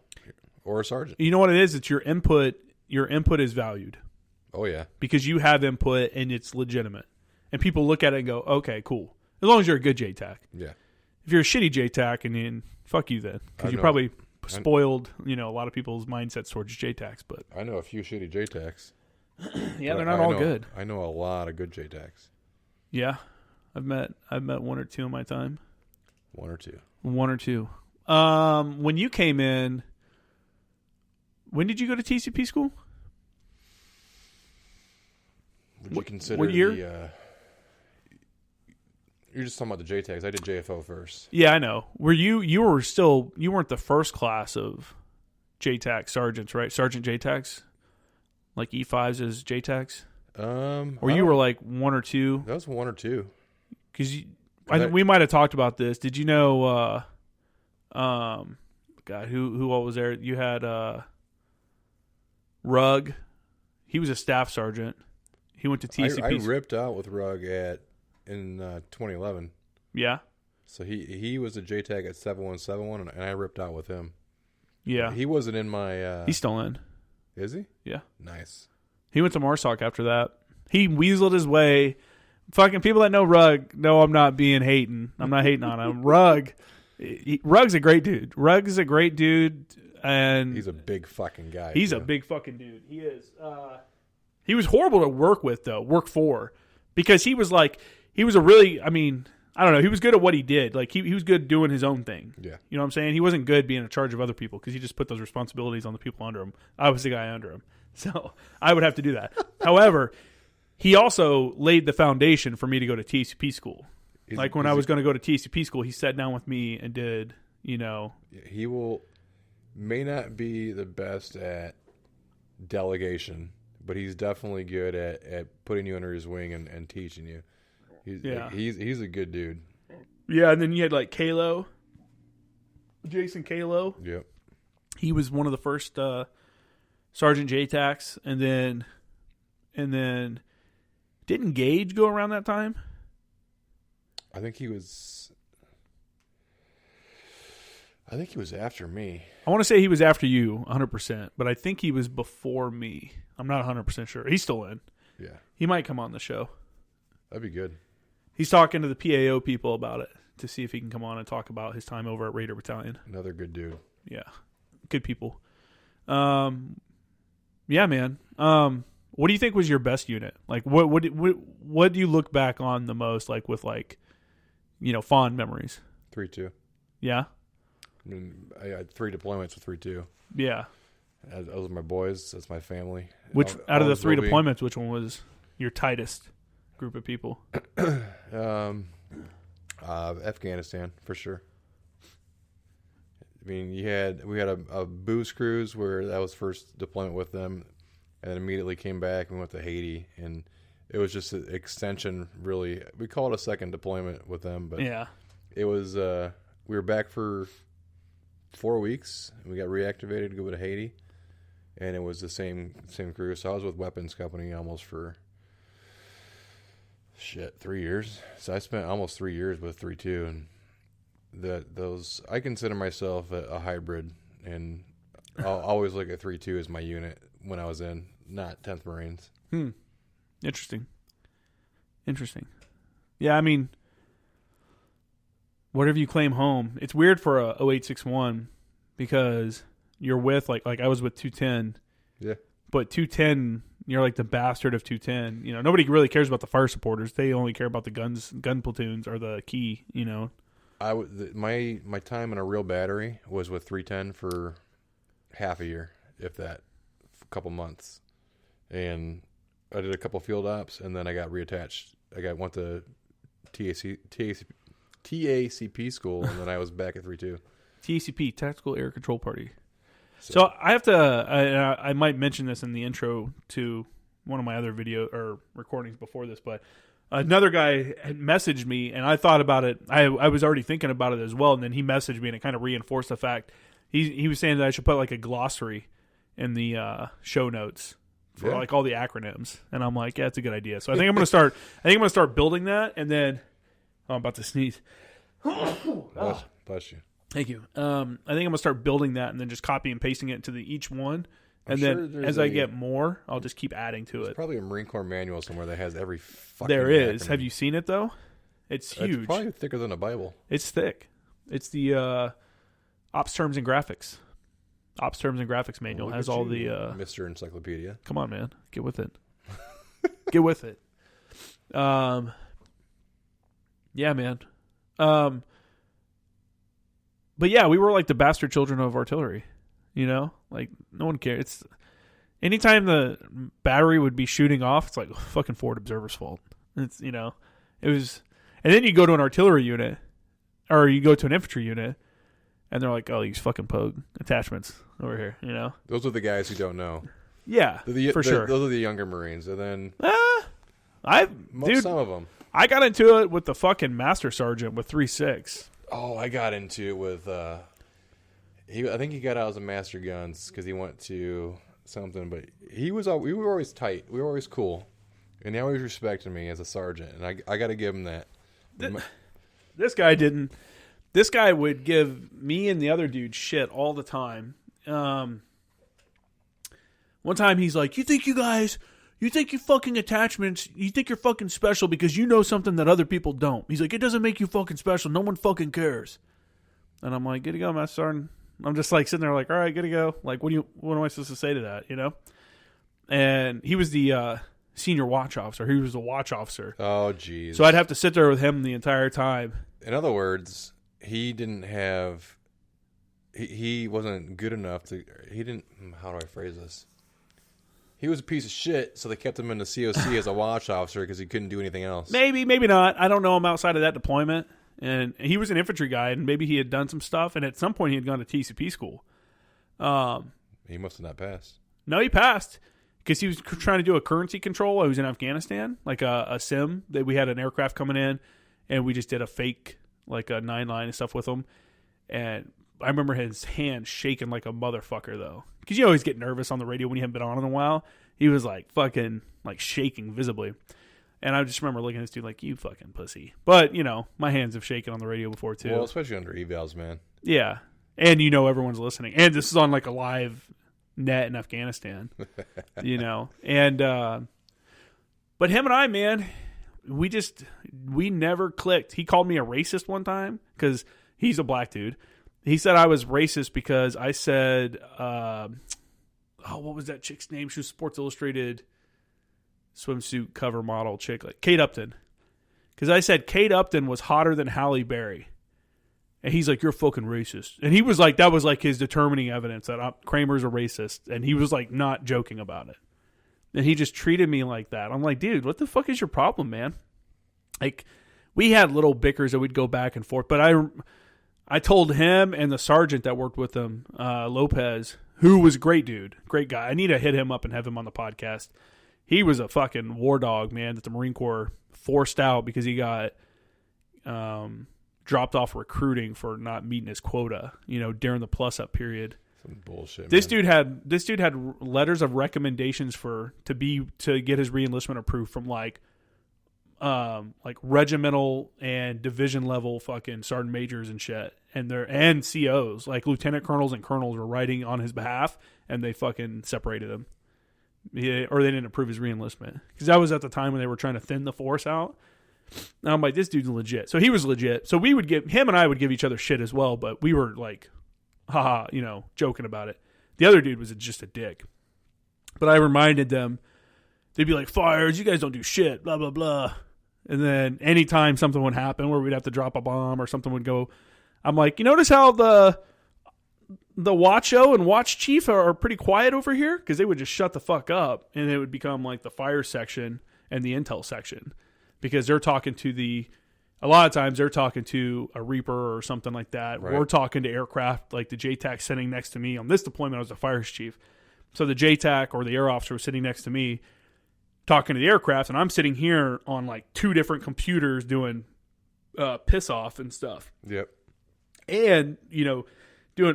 or a sergeant. You know what it is? It's your input. Your input is valued. Oh yeah, because you have input and it's legitimate, and people look at it and go, "Okay, cool." As long as you're a good JTAC. Yeah. If you're a shitty JTAC, and then fuck you then, because you probably spoiled a lot of people's mindsets towards JTACs. But I know a few shitty JTACs. Yeah, they're not all good. I know a lot of good JTACs. Yeah, I've met one or two in my time. One or two. When you came in, when did you go to TCP school? Would you consider what year? You're just talking about the JTACs. I did JFO first. Yeah, I know. Were you weren't the first class of JTAC sergeants, right? Sergeant JTACs, like E5s as JTACs. Or you were like one or two. That was one or two. Because we might have talked about this. Did you know? God, who all was there? You had Rugg. He was a staff sergeant. He went to TCP. I ripped out with Rugg in 2011. Yeah. So he was a JTAC at 7171, and I ripped out with him. Yeah. He wasn't in my... He's still in. Is he? Yeah. Nice. He went to MARSOC after that. He weaseled his way. Fucking people that know Rugg know I'm not being hating. I'm not hating on him. Rugg's a great dude. Rugg's a great dude, and he's a big fucking guy. He's a big fucking dude. He is. He was horrible to work for, because he was a really, I don't know, he was good at what he did. Like, he was good doing his own thing. Yeah. You know what I'm saying? He wasn't good being in charge of other people, because he just put those responsibilities on the people under him. I was the guy under him, so I would have to do that. However, he also laid the foundation for me to go to TCP school. When I was going to go to TCP school, he sat down with me and did, He may not be the best at delegation, but he's definitely good at putting you under his wing and teaching you. He's a good dude. Yeah, and then you had Kalo, Jason Kalo. Yep. He was one of the first Sergeant JTACs, and then didn't Gage go around that time? I think he was after me. I want to say he was after you 100%, but I think he was before me. I'm not 100% sure. He's still in. Yeah. He might come on the show. That'd be good. He's talking to the PAO people about it to see if he can come on and talk about his time over at Raider Battalion. Another good dude. Yeah. Good people. Yeah, man. What do you think was your best unit? Like, what do you look back on the most, with fond memories? 3-2. Yeah. I had 3 deployments with 3-2. Yeah. Those are my boys. That's my family. Which out of the 3 deployments, which one was your tightest group of people? Afghanistan for sure. We had a booze cruise where that was first deployment with them, and then immediately came back and went to Haiti, and it was just an extension. Really, we call it a second deployment with them, but yeah, it was. We were back for 4 weeks, and we got reactivated to go to Haiti, and it was the same crew. So I was with Weapons Company almost for 3 years. So I spent almost 3 years with 3-2, and I consider myself a hybrid, and I'll always look at 3-2 as my unit when I was in, not 10th Marines. Interesting. Yeah, whatever you claim home. It's weird for a 0861 because you're with like I was with 210. Yeah. But 210, you're like the bastard of 210. Nobody really cares about the fire supporters. They only care about the gun platoons are the key. My time in a real battery was with 310 for half a year, if that, a couple months, and I did a couple field ops, and then I got reattached. Went to TACP school, and then I was back at 3-2. TACP, Tactical Air Control Party. So I have to. I might mention this in the intro to one of my other video or recordings before this, but another guy had messaged me, and I thought about it. I was already thinking about it as well, and then he messaged me, and it kind of reinforced the fact. he was saying that I should put like a glossary in the show notes for like all the acronyms, and I'm like, yeah, that's a good idea. So I think I'm gonna start building that, and then I'm about to sneeze. Bless you. Thank you. I think I'm gonna start building that, and then just copy and pasting it into each one. And then as I get more, I'll just keep adding to it. Probably a Marine Corps manual somewhere that has every fucking There is. acronym. Have you seen it, though? It's huge. It's probably thicker than a Bible. It's thick. It's the Ops Terms and Graphics. Ops Terms and Graphics manual has all the... Mr. Encyclopedia. Come on, man. Get with it. Get with it. Yeah, man. But yeah, we were like the bastard children of artillery. You know, like no one cares. It's anytime the battery would be shooting off, it's like fucking forward observer's fault. It's it was, and then you go to an artillery unit, or you go to an infantry unit, and they're like, oh, these fucking pogue attachments over here. You know, those are the guys who don't know. Yeah, for sure. Those are the younger Marines, and then some of them. I got into it with the fucking master sergeant with 3.6. Oh, I got into it with. I think he got out as a master guns because he went to something, but we were always tight. We were always cool, and he always respected me as a sergeant, and I got to give him that. This guy didn't. This guy would give me and the other dude shit all the time. One time he's like, you think you fucking attachments, you think you're fucking special because you know something that other people don't. He's like, it doesn't make you fucking special. No one fucking cares. And I'm like, good to go, Master Sergeant. I'm just like sitting there like, all right, good to go. Like, what am I supposed to say to that, you know? And he was the senior watch officer. He was the watch officer. Oh, jeez. So I'd have to sit there with him the entire time. In other words, he didn't have... He wasn't good enough to... He didn't... How do I phrase this? He was a piece of shit, so they kept him in the COC as a watch officer because he couldn't do anything else. Maybe not. I don't know him outside of that deployment. And he was an infantry guy, and maybe he had done some stuff, and at some point he had gone to TCP school. He must have not passed. No, he passed because he was trying to do a currency control. I was in Afghanistan, like a sim. That we had an aircraft coming in, and we just did a fake, like a 9-line and stuff with him. And I remember his hand shaking like a motherfucker, though. Because you always get nervous on the radio when you haven't been on in a while. He was like fucking like shaking visibly. And I just remember looking at this dude like, you fucking pussy. But, my hands have shaken on the radio before, too. Well, especially under evals, man. Yeah. And everyone's listening. And this is on like a live net in Afghanistan, And, but him and I, man, we never clicked. He called me a racist one time because he's a black dude. He said I was racist because I said, what was that chick's name? She was Sports Illustrated swimsuit cover model chick, like Kate Upton. Because I said Kate Upton was hotter than Halle Berry. And he's like, you're fucking racist. And he was like, that was like his determining evidence that Kramer's a racist. And he was like not joking about it. And he just treated me like that. I'm like, dude, what the fuck is your problem, man? Like, we had little bickers that we'd go back and forth. But I told him and the sergeant that worked with him, Lopez, who was a great dude, great guy. I need to hit him up and have him on the podcast. He was a fucking war dog, man, that the Marine Corps forced out because he got dropped off recruiting for not meeting his quota, during the plus-up period. Some bullshit, This dude had letters of recommendations to get his reenlistment approved from like regimental and division level fucking sergeant majors and shit, and COs, like lieutenant colonels and colonels were writing on his behalf, and they fucking separated him. Or they didn't approve his reenlistment. Because that was at the time when they were trying to thin the force out. And I'm like, this dude's legit. So he was legit. So him and I would give each other shit as well, but we were like, haha, joking about it. The other dude was just a dick. But I reminded them, they'd be like, fires, you guys don't do shit, blah, blah, blah. And then anytime something would happen where we'd have to drop a bomb or something would go, I'm like, you notice how the Watcho and Watch Chief are pretty quiet over here? Because they would just shut the fuck up, and it would become like the fire section and the intel section. Because they're talking to a lot of times they're talking to a Reaper or something like that. Right. We're talking to aircraft, like the JTAC sitting next to me. On this deployment, I was the fire chief. So the JTAC or the air officer was sitting next to me talking to the aircraft, and I'm sitting here on like 2 different computers doing piss off and stuff. Yep. And,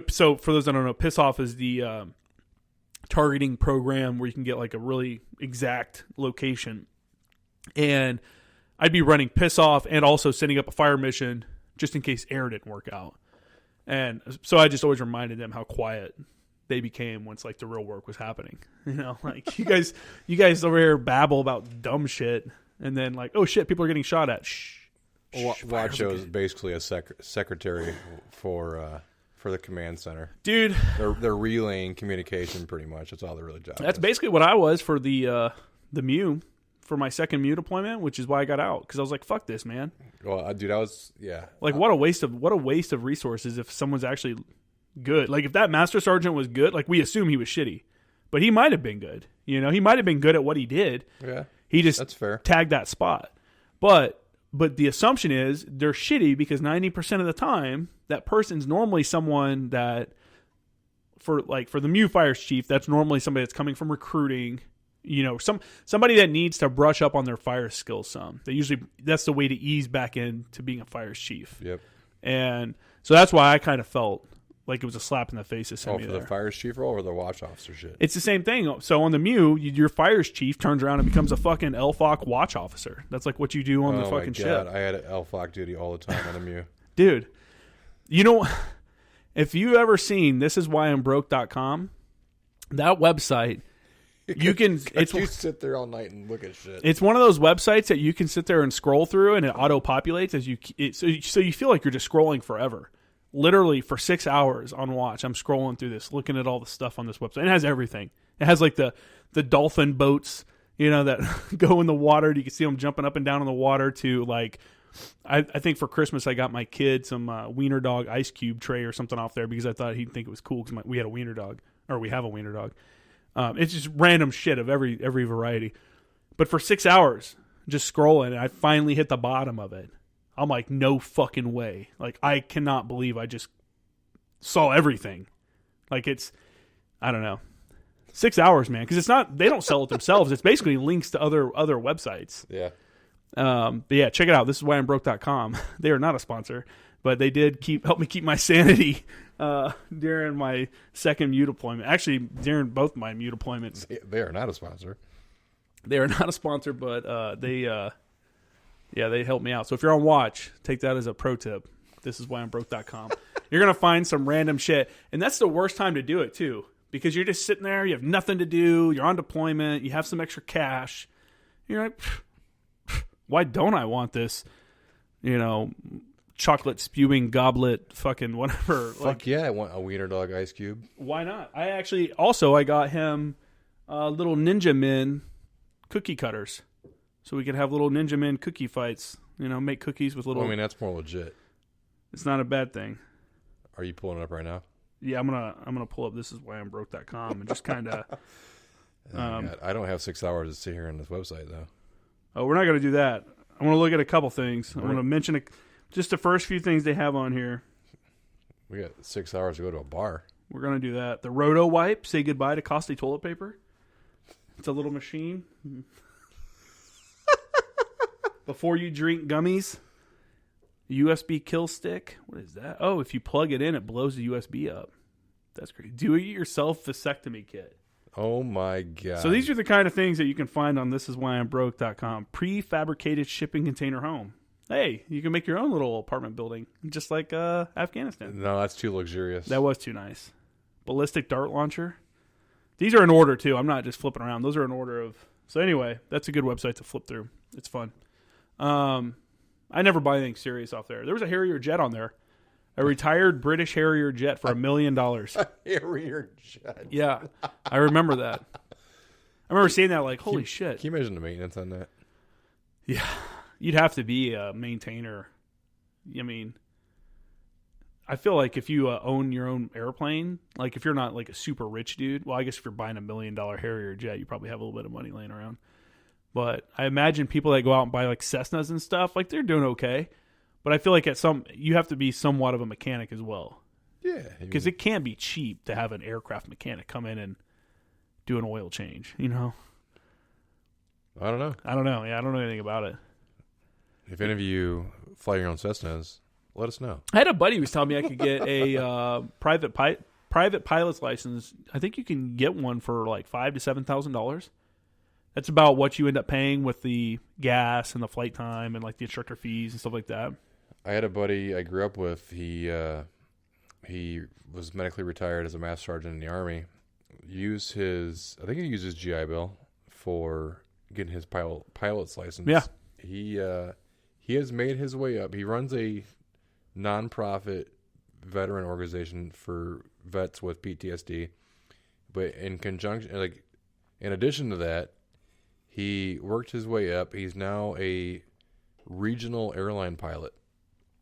So for those that don't know, Piss Off is the targeting program where you can get like a really exact location. And I'd be running Piss Off and also setting up a fire mission just in case air didn't work out. And so I just always reminded them how quiet they became once like the real work was happening. You know, like you guys over here babble about dumb shit, and then like, oh shit, people are getting shot at. Shh. Wacho is basically a secretary for the command center, dude. They're relaying communication pretty much. That's all their really job. That's basically what I was for the MEU. For my second MEU deployment, which is why I got out, because I was like, "Fuck this, man." Well, dude, I was like, what a waste of resources if someone's actually good. Like if that master sergeant was good, like we assume he was shitty, but he might have been good. You know, he might have been good at what he did. Yeah, he just that's fair. Tagged that spot, but the assumption is they're shitty because 90% of the time that person's normally someone that for the MEU fires chief, that's normally somebody that's coming from recruiting. You know, somebody that needs to brush up on their fire skills some. That's the way to ease back into being a fires chief. Yep. And so that's why I kind of felt like it was a slap in the face to send me for there. The fires chief role or the watch officer shit? It's the same thing. So on the MEU, your fires chief turns around and becomes a fucking LFOC watch officer. That's like what you do on the fucking ship. I had LFOC duty all the time on the MEU. Dude, you know, if you ever seen thisiswhyimbroke.com, that website... You sit there all night and look at shit. It's one of those websites that you can sit there and scroll through, and it auto populates so you feel like you're just scrolling forever. Literally for 6 hours on watch, I'm scrolling through this, looking at all the stuff on this website. It has everything. It has like the dolphin boats, you know, that go in the water. You can see them jumping up and down in the water. To like, I think for Christmas I got my kid some Wiener Dog ice cube tray or something off there because I thought he'd think it was cool because we had a Wiener Dog, or we have a Wiener Dog. It's just random shit of every variety. But for 6 hours, just scrolling, and I finally hit the bottom of it. I'm like, no fucking way. Like, I cannot believe I just saw everything. Like, I don't know. 6 hours, man. Because they don't sell it themselves. It's basically links to other websites. Yeah. But yeah, check it out. This is whyimbroke.com. They are not a sponsor, but they did help me keep my sanity during my second MEU deployment. Actually, during both my MEU deployments. They are not a sponsor. They are not a sponsor, but they helped me out. So if you're on watch, take that as a pro tip. This is whyimbroke.com. You're going to find some random shit. And that's the worst time to do it, too, because you're just sitting there. You have nothing to do. You're on deployment. You have some extra cash. You're like, why don't I want this, you know, chocolate spewing goblet fucking whatever. Fuck yeah, I want a Wiener Dog ice cube. Why not? I got him little Ninja Men cookie cutters. So we could have little Ninja Men cookie fights. You know, make cookies with little... Well, I mean, that's more legit. It's not a bad thing. Are you pulling it up right now? Yeah, I'm gonna pull up thisiswhyimbroke.com and just kind of... I don't have 6 hours to sit here on this website, though. Oh, we're not going to do that. I want to look at a couple things. I want to mention just the first few things they have on here. We got 6 hours to go to a bar. We're going to do that. The Roto Wipe, say goodbye to costly toilet paper. It's a little machine. Before you drink gummies. USB kill stick. What is that? Oh, if you plug it in, it blows the USB up. That's great. Do-it-yourself vasectomy kit. Oh, my God. So these are the kind of things that you can find on thisiswhyimbroke.com. Prefabricated shipping container home. Hey, you can make your own little apartment building, just like Afghanistan. No, that's too luxurious. That was too nice. Ballistic dart launcher. These are in order, too. I'm not just flipping around. Those are in order of... So anyway, that's a good website to flip through. It's fun. I never buy anything serious off there. There was a Harrier jet on there. A retired British Harrier jet for $1 million. Harrier jet. Yeah, I remember that. I remember seeing that like, holy shit. Can you imagine the maintenance on that? Yeah. You'd have to be a maintainer. I mean, I feel like if you own your own airplane, like if you're not like a super rich dude, well, I guess if you're buying $1 million Harrier jet, you probably have a little bit of money laying around. But I imagine people that go out and buy like Cessnas and stuff, like they're doing okay. But I feel like you have to be somewhat of a mechanic as well. Yeah. Because it can't be cheap to have an aircraft mechanic come in and do an oil change, you know? I don't know. Yeah, I don't know anything about it. If any of you fly your own Cessnas, let us know. I had a buddy who was telling me I could get a private pilot's license. I think you can get one for like $5,000 to $7,000. That's about what you end up paying with the gas and the flight time and like the instructor fees and stuff like that. I had a buddy I grew up with. He was medically retired as a master sergeant in the Army. I think he used his GI Bill for getting his pilot's license. Yeah. He has made his way up. He runs a nonprofit veteran organization for vets with PTSD. But in addition to that, he worked his way up. He's now a regional airline pilot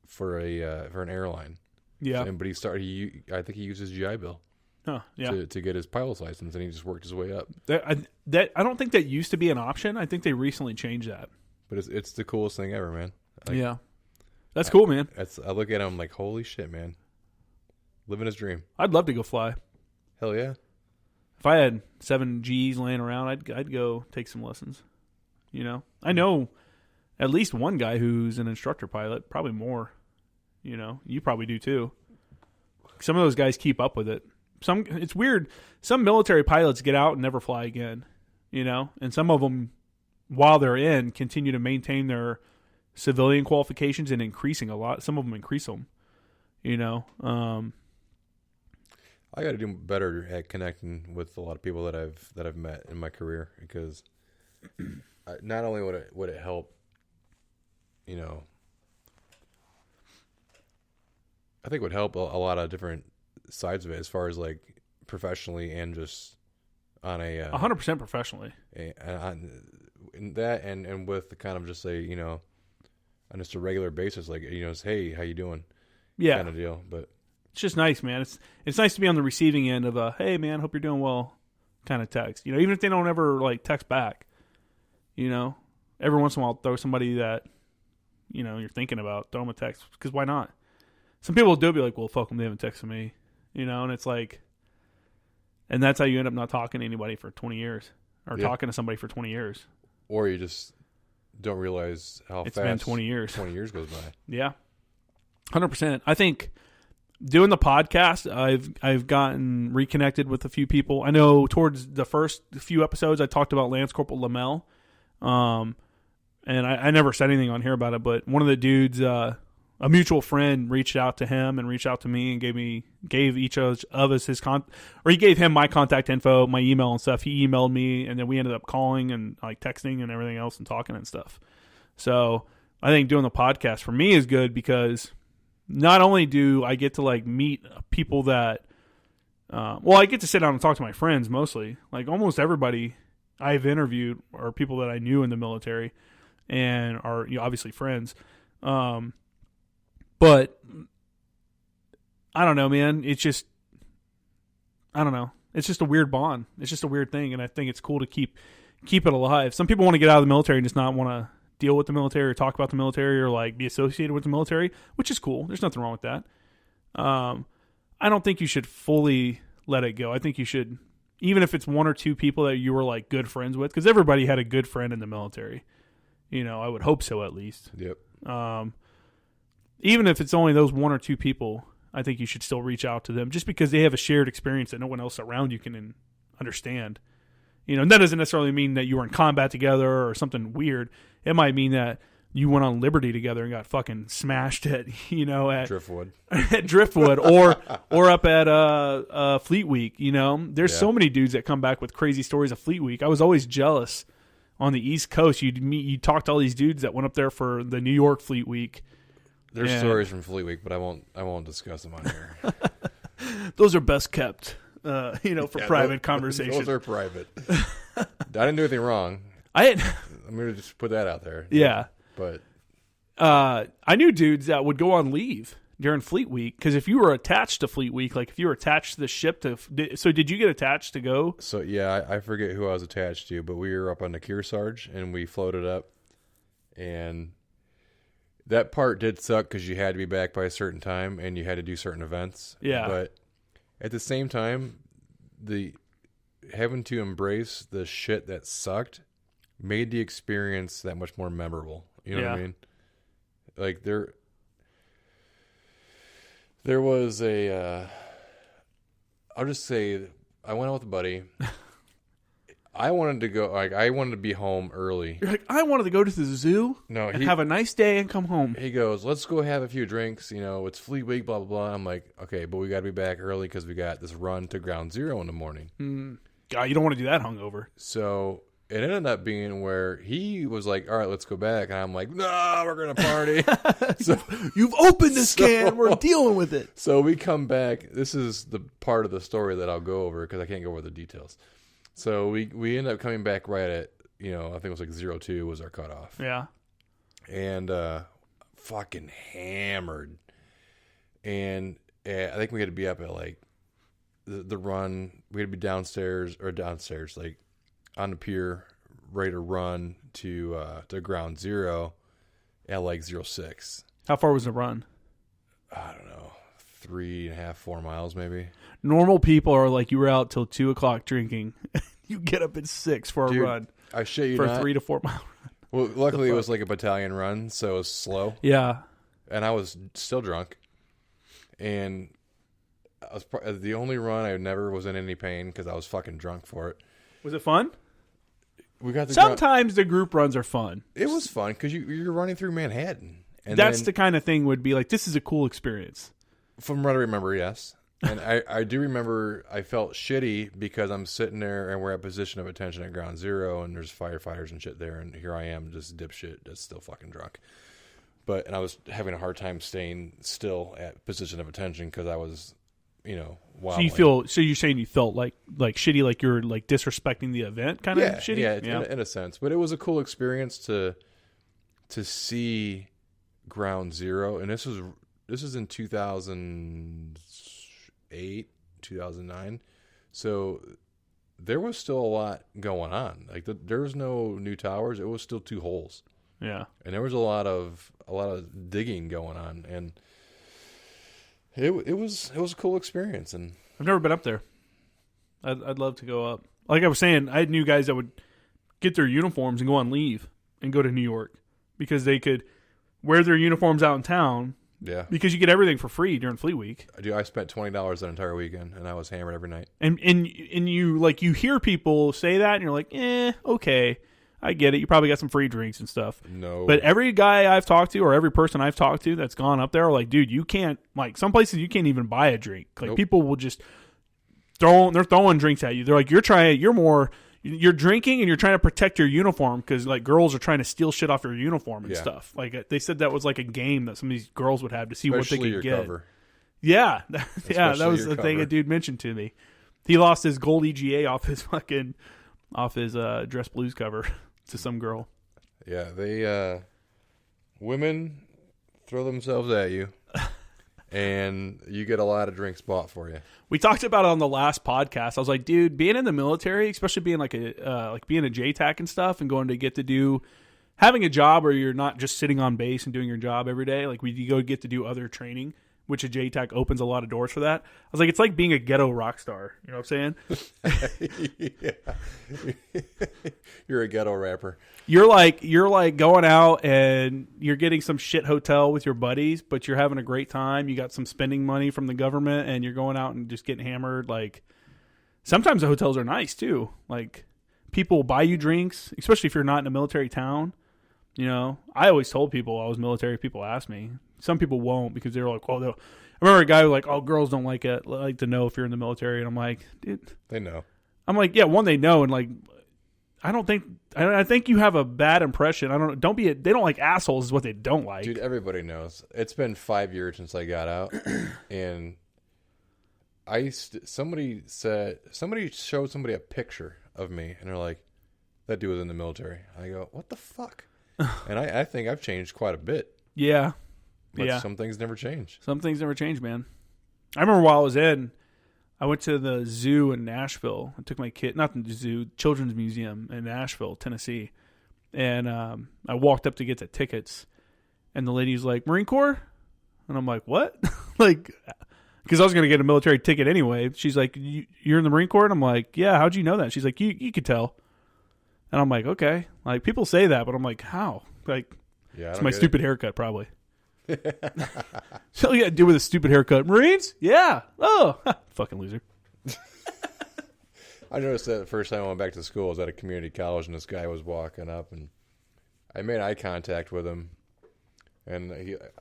for an airline. Yeah. But I think he used his GI Bill. Huh, yeah. To get his pilot's license, and he just worked his way up. I don't think that used to be an option. I think they recently changed that. But it's the coolest thing ever, man. Yeah. That's cool, man. I look at him like, holy shit, man. Living his dream. I'd love to go fly. Hell yeah. If I had 7 Gs laying around, I'd go take some lessons. You know? I know at least one guy who's an instructor pilot, probably more. You know? You probably do too. Some of those guys keep up with it. It's weird. Some military pilots get out and never fly again. You know? And some of them, while they're in, continue to maintain their civilian qualifications and increasing a lot. Some of them increase them. You know? I got to do better at connecting with a lot of people that I've met in my career, because not only would it help, you know, I think it would help a lot of different sides of it, as far as like professionally and just on a 100% professionally. In that and with the kind of just say, you know, on just a regular basis, like, you know, hey, how you doing? Yeah, kind of deal. But it's just nice, man. It's nice to be on the receiving end of a, hey, man, hope you're doing well kind of text. You know, even if they don't ever, like, text back, you know, every once in a while throw somebody that, you know, you're thinking about, throw them a text, because why not? Some people do be like, well, fuck them, they haven't texted me, you know, and it's like, and that's how you end up not talking to anybody for 20 years, or talking to somebody for 20 years. Or you just don't realize how it's fast been 20 years. 20 years goes by. Yeah. 100%. I think doing the podcast, I've gotten reconnected with a few people. I know towards the first few episodes, I talked about Lance Corporal Lamel, and I never said anything on here about it. But one of the dudes, a mutual friend, reached out to him and reached out to me and gave each of us his or he gave him my contact info, my email and stuff. He emailed me, and then we ended up calling and like texting and everything else and talking and stuff. So I think doing the podcast for me is good, because not only do I get to like meet people that, I get to sit down and talk to my friends mostly. Like almost everybody I've interviewed are people that I knew in the military and are, you know, obviously friends. But I don't know, man. It's just, I don't know. It's just a weird bond. It's just a weird thing, and I think it's cool to keep it alive. Some people want to get out of the military and just not want to deal with the military or talk about the military or like be associated with the military, which is cool. There's nothing wrong with that. I don't think you should fully let it go. I think you should, even if it's one or two people that you were like good friends with, because everybody had a good friend in the military. You know, I would hope so at least. Yep. Even if it's only those one or two people, I think you should still reach out to them, just because they have a shared experience that no one else around you can understand. You know, and that doesn't necessarily mean that you were in combat together or something weird. It might mean that you went on Liberty together and got fucking smashed at, you know, at Driftwood, at Driftwood, or up at Fleet Week. You know, there's so many dudes that come back with crazy stories of Fleet Week. I was always jealous. On the East Coast, you'd talk to all these dudes that went up there for the New York Fleet Week. There's stories from Fleet Week, but I won't discuss them on here. Those are best kept, for private conversation. Those are private. I didn't do anything wrong. I'm going to just put that out there. Yeah. But I knew dudes that would go on leave during Fleet Week, because if you were attached to Fleet Week, like if you were attached to the ship so did you get attached to go? So yeah, I forget who I was attached to, but we were up on the Kearsarge and we floated up, and that part did suck because you had to be back by a certain time and you had to do certain events. Yeah. But at the same time, having to embrace the shit that sucked made the experience that much more memorable. You know what I mean? Like There was I'll just say, I went out with a buddy. I wanted to go, I wanted to be home early. You're like, I wanted to go to the zoo and have a nice day and come home. He goes, let's go have a few drinks. It's Fleet Week, blah, blah, blah. I'm like, okay, but we got to be back early because we got this run to Ground Zero in the morning. God, you don't want to do that hungover. So it ended up being where he was like, all right, let's go back. And I'm like, no, we're going to party. So you've opened this can. We're dealing with it. So we come back. This is the part of the story that I'll go over because I can't go over the details. So we end up coming back right at, I think it was like 02 was our cutoff. Yeah. And fucking hammered. And I think we had to be up at like the run. We had to be downstairs, like on the pier, ready to run to Ground Zero at like 06. How far was the run? I don't know, 3.5, 4 miles maybe. Normal people are like, you were out till 2 o'clock drinking. You get up at 6 for a run. I shit you for not. a 3 to 4 mile run. Well, luckily it was like a battalion run, so it was slow. Yeah. And I was still drunk. And I was the only run I never was in any pain because I was fucking drunk for it. Was it fun? We got Sometimes the group runs are fun. It was fun because you're running through Manhattan. And that's the kind of thing would be like, this is a cool experience. From what I remember, yes. And I do remember I felt shitty because I'm sitting there and we're at position of attention at Ground Zero and there's firefighters and shit there. And here I am, just dipshit that's still fucking drunk. And I was having a hard time staying still at position of attention because I was, wilding. So you're saying you felt like shitty, like you're like disrespecting the event kind of shitty? Yeah, in a sense. But it was a cool experience to see Ground Zero. And this was in 2008, 2009. So there was still a lot going on. Like there was no new towers. It was still 2 holes. Yeah. And there was a lot of digging going on, and it was a cool experience. And I've never been up there. I'd love to go up. Like I was saying, I knew guys that would get their uniforms and go on leave and go to New York because they could wear their uniforms out in town. Yeah. Because you get everything for free during Fleet Week. I spent $20 that entire weekend, and I was hammered every night. And you hear people say that, and you're like, okay. I get it. You probably got some free drinks and stuff. No. But every guy I've talked to or every person I've talked to that's gone up there are like, dude, you can't, like some places you can't even buy a drink. Like people will just they're throwing drinks at you. They're like, you're drinking and you're trying to protect your uniform because like girls are trying to steal shit off your uniform and stuff. Like they said that was like a game that some of these girls would have to see what they could get. Cover. Yeah. Yeah. That was the thing a dude mentioned to me. He lost his gold EGA off his Dress Blues cover to some girl. Yeah, they women throw themselves at you, and you get a lot of drinks bought for you. We talked about it on the last podcast. I was like, dude, being in the military, especially being being a JTAC and stuff, and going to get to do having a job where you're not just sitting on base and doing your job every day. Like you go get to do other training, which a JTAC opens a lot of doors for that. I was like, it's like being a ghetto rock star. You know what I'm saying? Yeah. You're a ghetto rapper. You're like going out and you're getting some shit hotel with your buddies, but you're having a great time. You got some spending money from the government and you're going out and just getting hammered. Like sometimes the hotels are nice too. Like people buy you drinks, especially if you're not in a military town. I always told people I was military. People ask me. Some people won't because they're like, "Oh, I remember a guy who was like, oh, girls don't like to know if you're in the military." And I'm like, dude, they know. I'm like, yeah, one, they know, and like, I think you have a bad impression. They don't like assholes is what they don't like. Dude, everybody knows. It's been 5 years since I got out, and somebody showed somebody a picture of me, and they're like, that dude was in the military. I go, what the fuck? And I think I've changed quite a bit. Yeah. But some things never change. Some things never change, man. I remember while I was I went to the zoo in Nashville. I took my kid, not the zoo, Children's Museum in Nashville, Tennessee. And I walked up to get the tickets. And the lady's like, Marine Corps? And I'm like, what? Like, because I was going to get a military ticket anyway. She's like, you're in the Marine Corps? And I'm like, yeah, how'd you know that? She's like, you could tell. And I'm like, okay. Like, people say that, but I'm like, how? Like, it's my stupid haircut, probably. So you got to do with a stupid haircut. Marines? Yeah. Oh, fucking loser. I noticed that the first time I went back to school I was at a community college, and this guy was walking up, and I made eye contact with him, and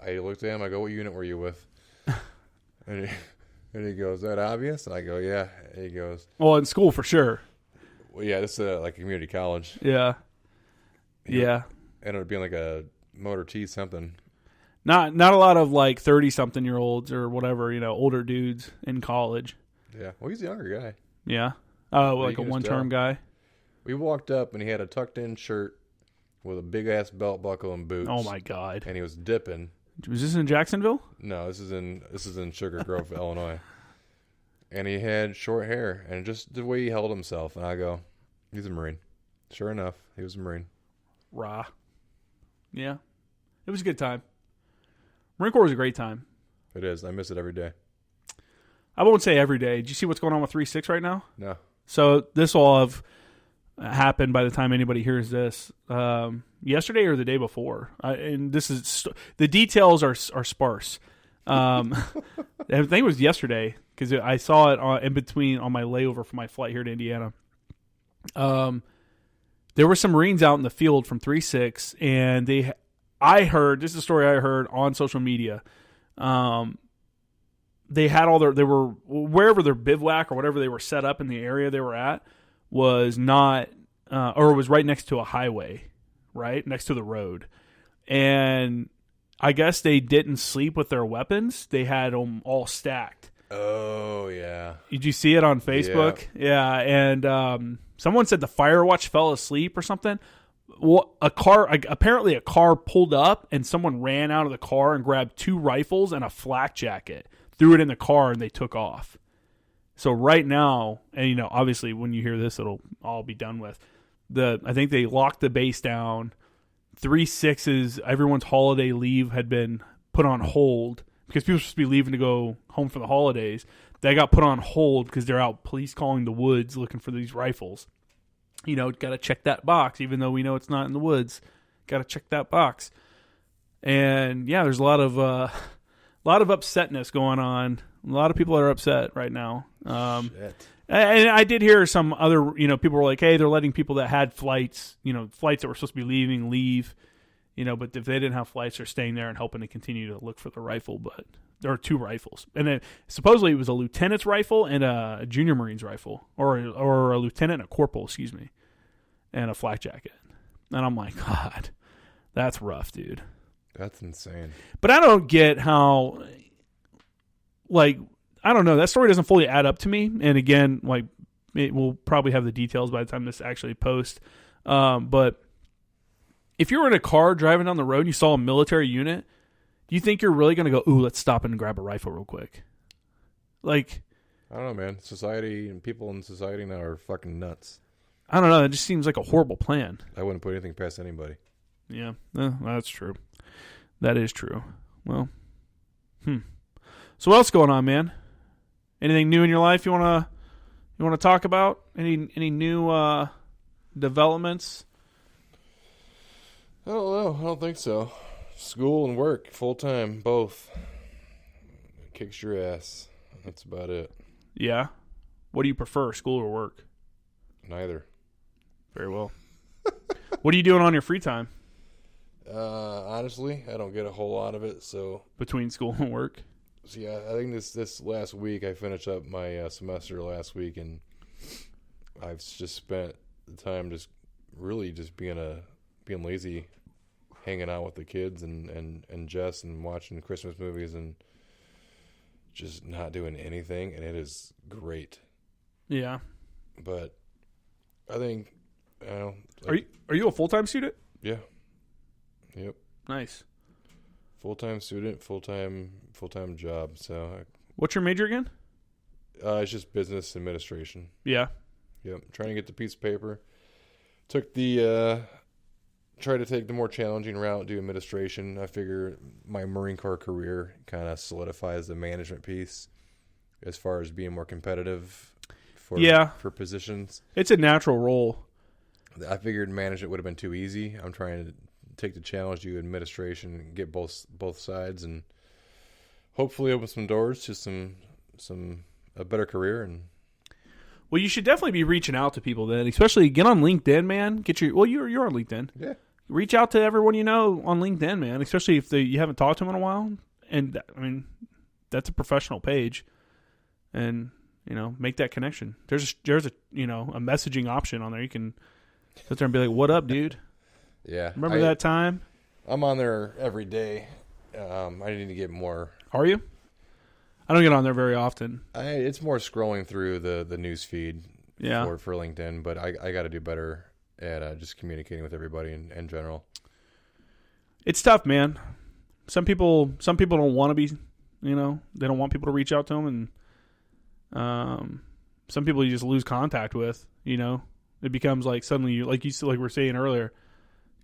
I looked at him. I go, "What unit were you with?" and he goes, "Is that obvious?" And I go, "Yeah." And he goes, "Well, in school for sure." "Well, yeah, this is like a community college." Yeah. Yeah. Ended up being like a motor T something. Not a lot of like 30-something-year-olds or whatever, older dudes in college. Yeah. Well, he's a younger guy. Yeah. Like a one-term guy. We walked up, and he had a tucked-in shirt with a big-ass belt buckle and boots. Oh, my God. And he was dipping. Was this in Jacksonville? No, this is in Sugar Grove, Illinois. And he had short hair, and just the way he held himself. And I go, he's a Marine. Sure enough, he was a Marine. Rah. Yeah. It was a good time. Marine Corps was a great time. It is. I miss it every day. I won't say every day. Did you see what's going on with 3-6 right now? No. So this will have happened by the time anybody hears this. Yesterday or the day before. And this is the details are sparse. I think it was yesterday because I saw it in between on my layover for my flight here to Indiana. There were some Marines out in the field from 3-6, and I heard, this is a story I heard on social media. They had they were, wherever their bivouac or whatever they were set up in the area they were at was not, or was right next to a highway, right? Next to the road. And I guess they didn't sleep with their weapons. They had them all stacked. Oh, yeah. Did you see it on Facebook? Yeah. And someone said the fire watch fell asleep or something. Well, apparently a car pulled up and someone ran out of the car and grabbed 2 rifles and a flak jacket, threw it in the car, and they took off. So right now, and obviously when you hear this, it'll all be done with. I think they locked the base down. 3-6's, everyone's holiday leave had been put on hold because people were supposed to be leaving to go home for the holidays. They got put on hold because they're out police calling the woods looking for these rifles. Got to check that box, even though we know it's not in the woods. Got to check that box. And yeah, there's a lot of upsetness going on. A lot of people are upset right now. Shit. And I did hear some other, people were like, hey, they're letting people that had flights, flights that were supposed to be leaving, leave, but if they didn't have flights, they're staying there and helping to continue to look for the rifle. But there are 2 rifles. And then supposedly it was a lieutenant's rifle and a junior Marine's rifle, or a lieutenant and a corporal, excuse me, and a flak jacket. And I'm like, God, that's rough, dude. That's insane. But I don't get how, I don't know. That story doesn't fully add up to me. And again, it will probably have the details by the time this actually posts. But if you were in a car driving down the road and you saw a military unit, do you think you're really going to go, ooh, let's stop and grab a rifle real quick? I don't know, man. Society and people in society now are fucking nuts. I don't know. It just seems like a horrible plan. I wouldn't put anything past anybody. Yeah, that's true. That is true. Well, So what else going on, man? Anything new in your life you wanna talk about? Any new developments? I don't know. I don't think so. School and work, full time, both. Kicks your ass. That's about it. Yeah. What do you prefer, school or work? Neither. Very well. What are you doing on your free time? Honestly, I don't get a whole lot of it. So between school and work. So yeah, I think this last week I finished up my semester last week, and I've just spent the time just being lazy, hanging out with the kids and Jess and watching Christmas movies and just not doing anything, and it is great. Yeah. But I think are you a full-time student? Yeah. Yep. Nice. Full-time student, full-time job. So what's your major again? It's just business administration. Yeah. Yep. Trying to get the piece of paper. Tried to take the more challenging route, do administration. I figure my Marine Corps career kind of solidifies the management piece as far as being more competitive for positions. It's a natural role. I figured management would have been too easy. I'm trying to take the challenge to administration and get both sides, and hopefully open some doors to a better career. And well, you should definitely be reaching out to people then, especially get on LinkedIn, man. You're on LinkedIn. Yeah. Reach out to everyone you know on LinkedIn, man, especially if you haven't talked to them in a while. And I mean, that's a professional page, and make that connection. There's a a messaging option on there. You can sit there and be like, "What up, dude?" Yeah. Remember that time? I'm on there every day. I need to get more. Are you? I don't get on there very often. It's more scrolling through the news feed for LinkedIn, but I got to do better at just communicating with everybody in general. It's tough, man. Some people don't want to be, they don't want people to reach out to them, and some people you just lose contact with. It becomes like suddenly like we were saying earlier,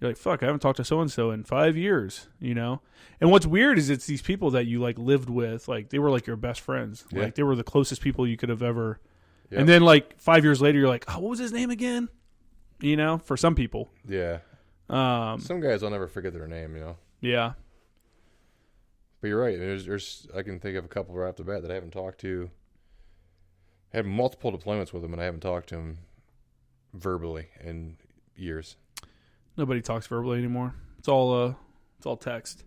you're like, fuck, I haven't talked to so and so in 5 years. And what's weird is it's these people that you like lived with, like they were like your best friends, like they were the closest people you could have ever. Yep. And then like 5 years later, you're like, oh, what was his name again? For some people. Yeah. Some guys I'll never forget their name. Yeah. But you're right. There's I can think of a couple right off the bat that I haven't talked to. I had multiple deployments with them, and I haven't talked to them verbally in years. Nobody talks verbally anymore. It's all text.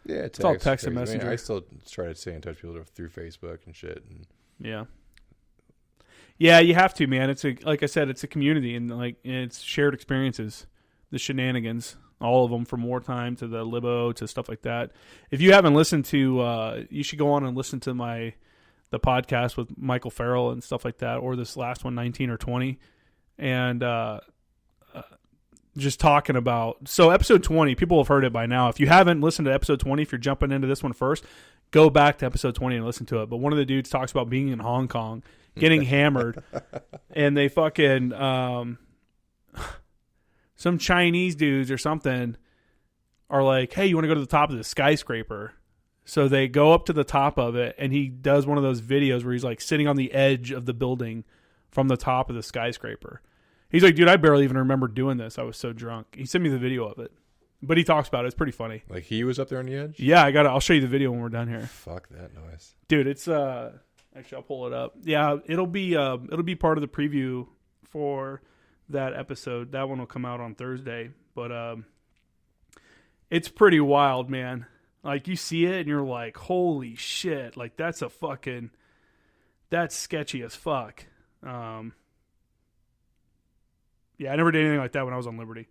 Yeah, it's all text and messenger. I still try to stay in touch with people through Facebook and shit. Yeah, you have to, man. Like I said, it's a community, and it's shared experiences, the shenanigans, all of them from wartime to the libo to stuff like that. If you haven't listened to, you should go on and listen to the podcast with Michael Farrell and stuff like that, or this last one, 19 or 20, and just talking about. So episode 20, people have heard it by now. If you haven't listened to episode 20, if you're jumping into this one first, go back to episode 20 and listen to it. But one of the dudes talks about being in Hong Kong, getting hammered, and they fucking some Chinese dudes or something are like, hey, you want to go to the top of the skyscraper? So they go up to the top of it, and he does one of those videos where he's like sitting on the edge of the building from the top of the skyscraper. He's like, dude, I barely even remember doing this. I was so drunk. He sent me the video of it, but he talks about it. It's pretty funny. Like he was up there on the edge? Yeah, I'll show you the video when we're done here. Fuck that noise, dude. It's actually I'll pull it up. Yeah, it'll be part of the preview for that episode. That one will come out on Thursday, but it's pretty wild, man. Like you see it and you're like, holy shit! Like that's sketchy as fuck. Yeah, I never did anything like that when I was on Liberty.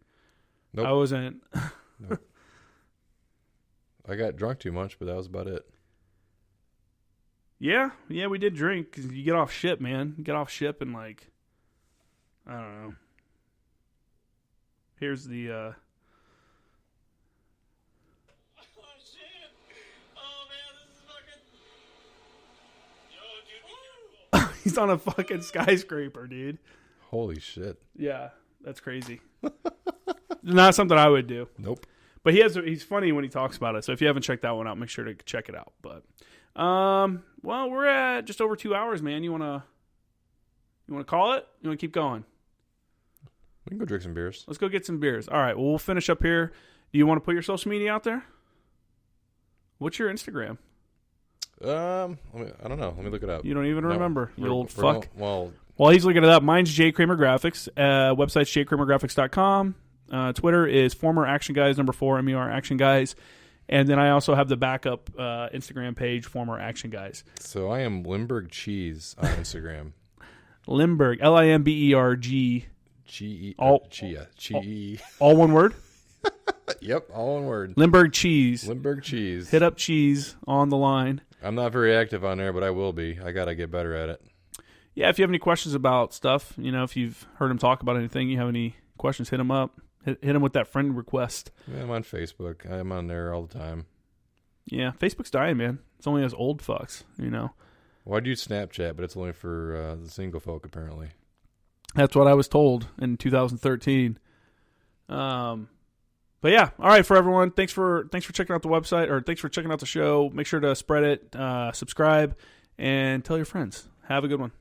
Nope. I wasn't. Nope. I got drunk too much, but that was about it. Yeah, we did drink because you get off ship, man. You get off ship and like, I don't know. Here's the. Oh shit! Oh man, this is fucking. Yo, dude, be careful. He's on a fucking skyscraper, dude. Holy shit. Yeah, that's crazy. Not something I would do. Nope. But he's funny when he talks about it. So if you haven't checked that one out, make sure to check it out. But well, we're at just over 2 hours, man. You wanna call it? You wanna keep going? We can go drink some beers. Let's go get some beers. All right, well, we'll finish up here. Do you want to put your social media out there? What's your Instagram? I don't know. Let me look it up. You don't even remember, you old fuck. Well, while he's looking it up, mine's J Kramer Graphics. Website's jkramergraphics.com. Twitter is former Action Guys, number 4, MER Action Guys. And then I also have the backup Instagram page, former Action Guys. So I am Limberg Cheese on Instagram. Limberg, Limberg. All one word? Yep, all one word. Limberg Cheese. Limberg Cheese. Hit up Cheese on the line. I'm not very active on there, but I will be. I got to get better at it. Yeah, if you have any questions about stuff, if you've heard him talk about anything, you have any questions, hit him up. Hit him with that friend request. Yeah, I'm on Facebook. I'm on there all the time. Yeah, Facebook's dying, man. It's only us old fucks, Well, I do Snapchat, but it's only for the single folk, apparently. That's what I was told in 2013. But yeah, all right, for everyone, thanks for checking out the website, or thanks for checking out the show. Make sure to spread it, subscribe, and tell your friends. Have a good one.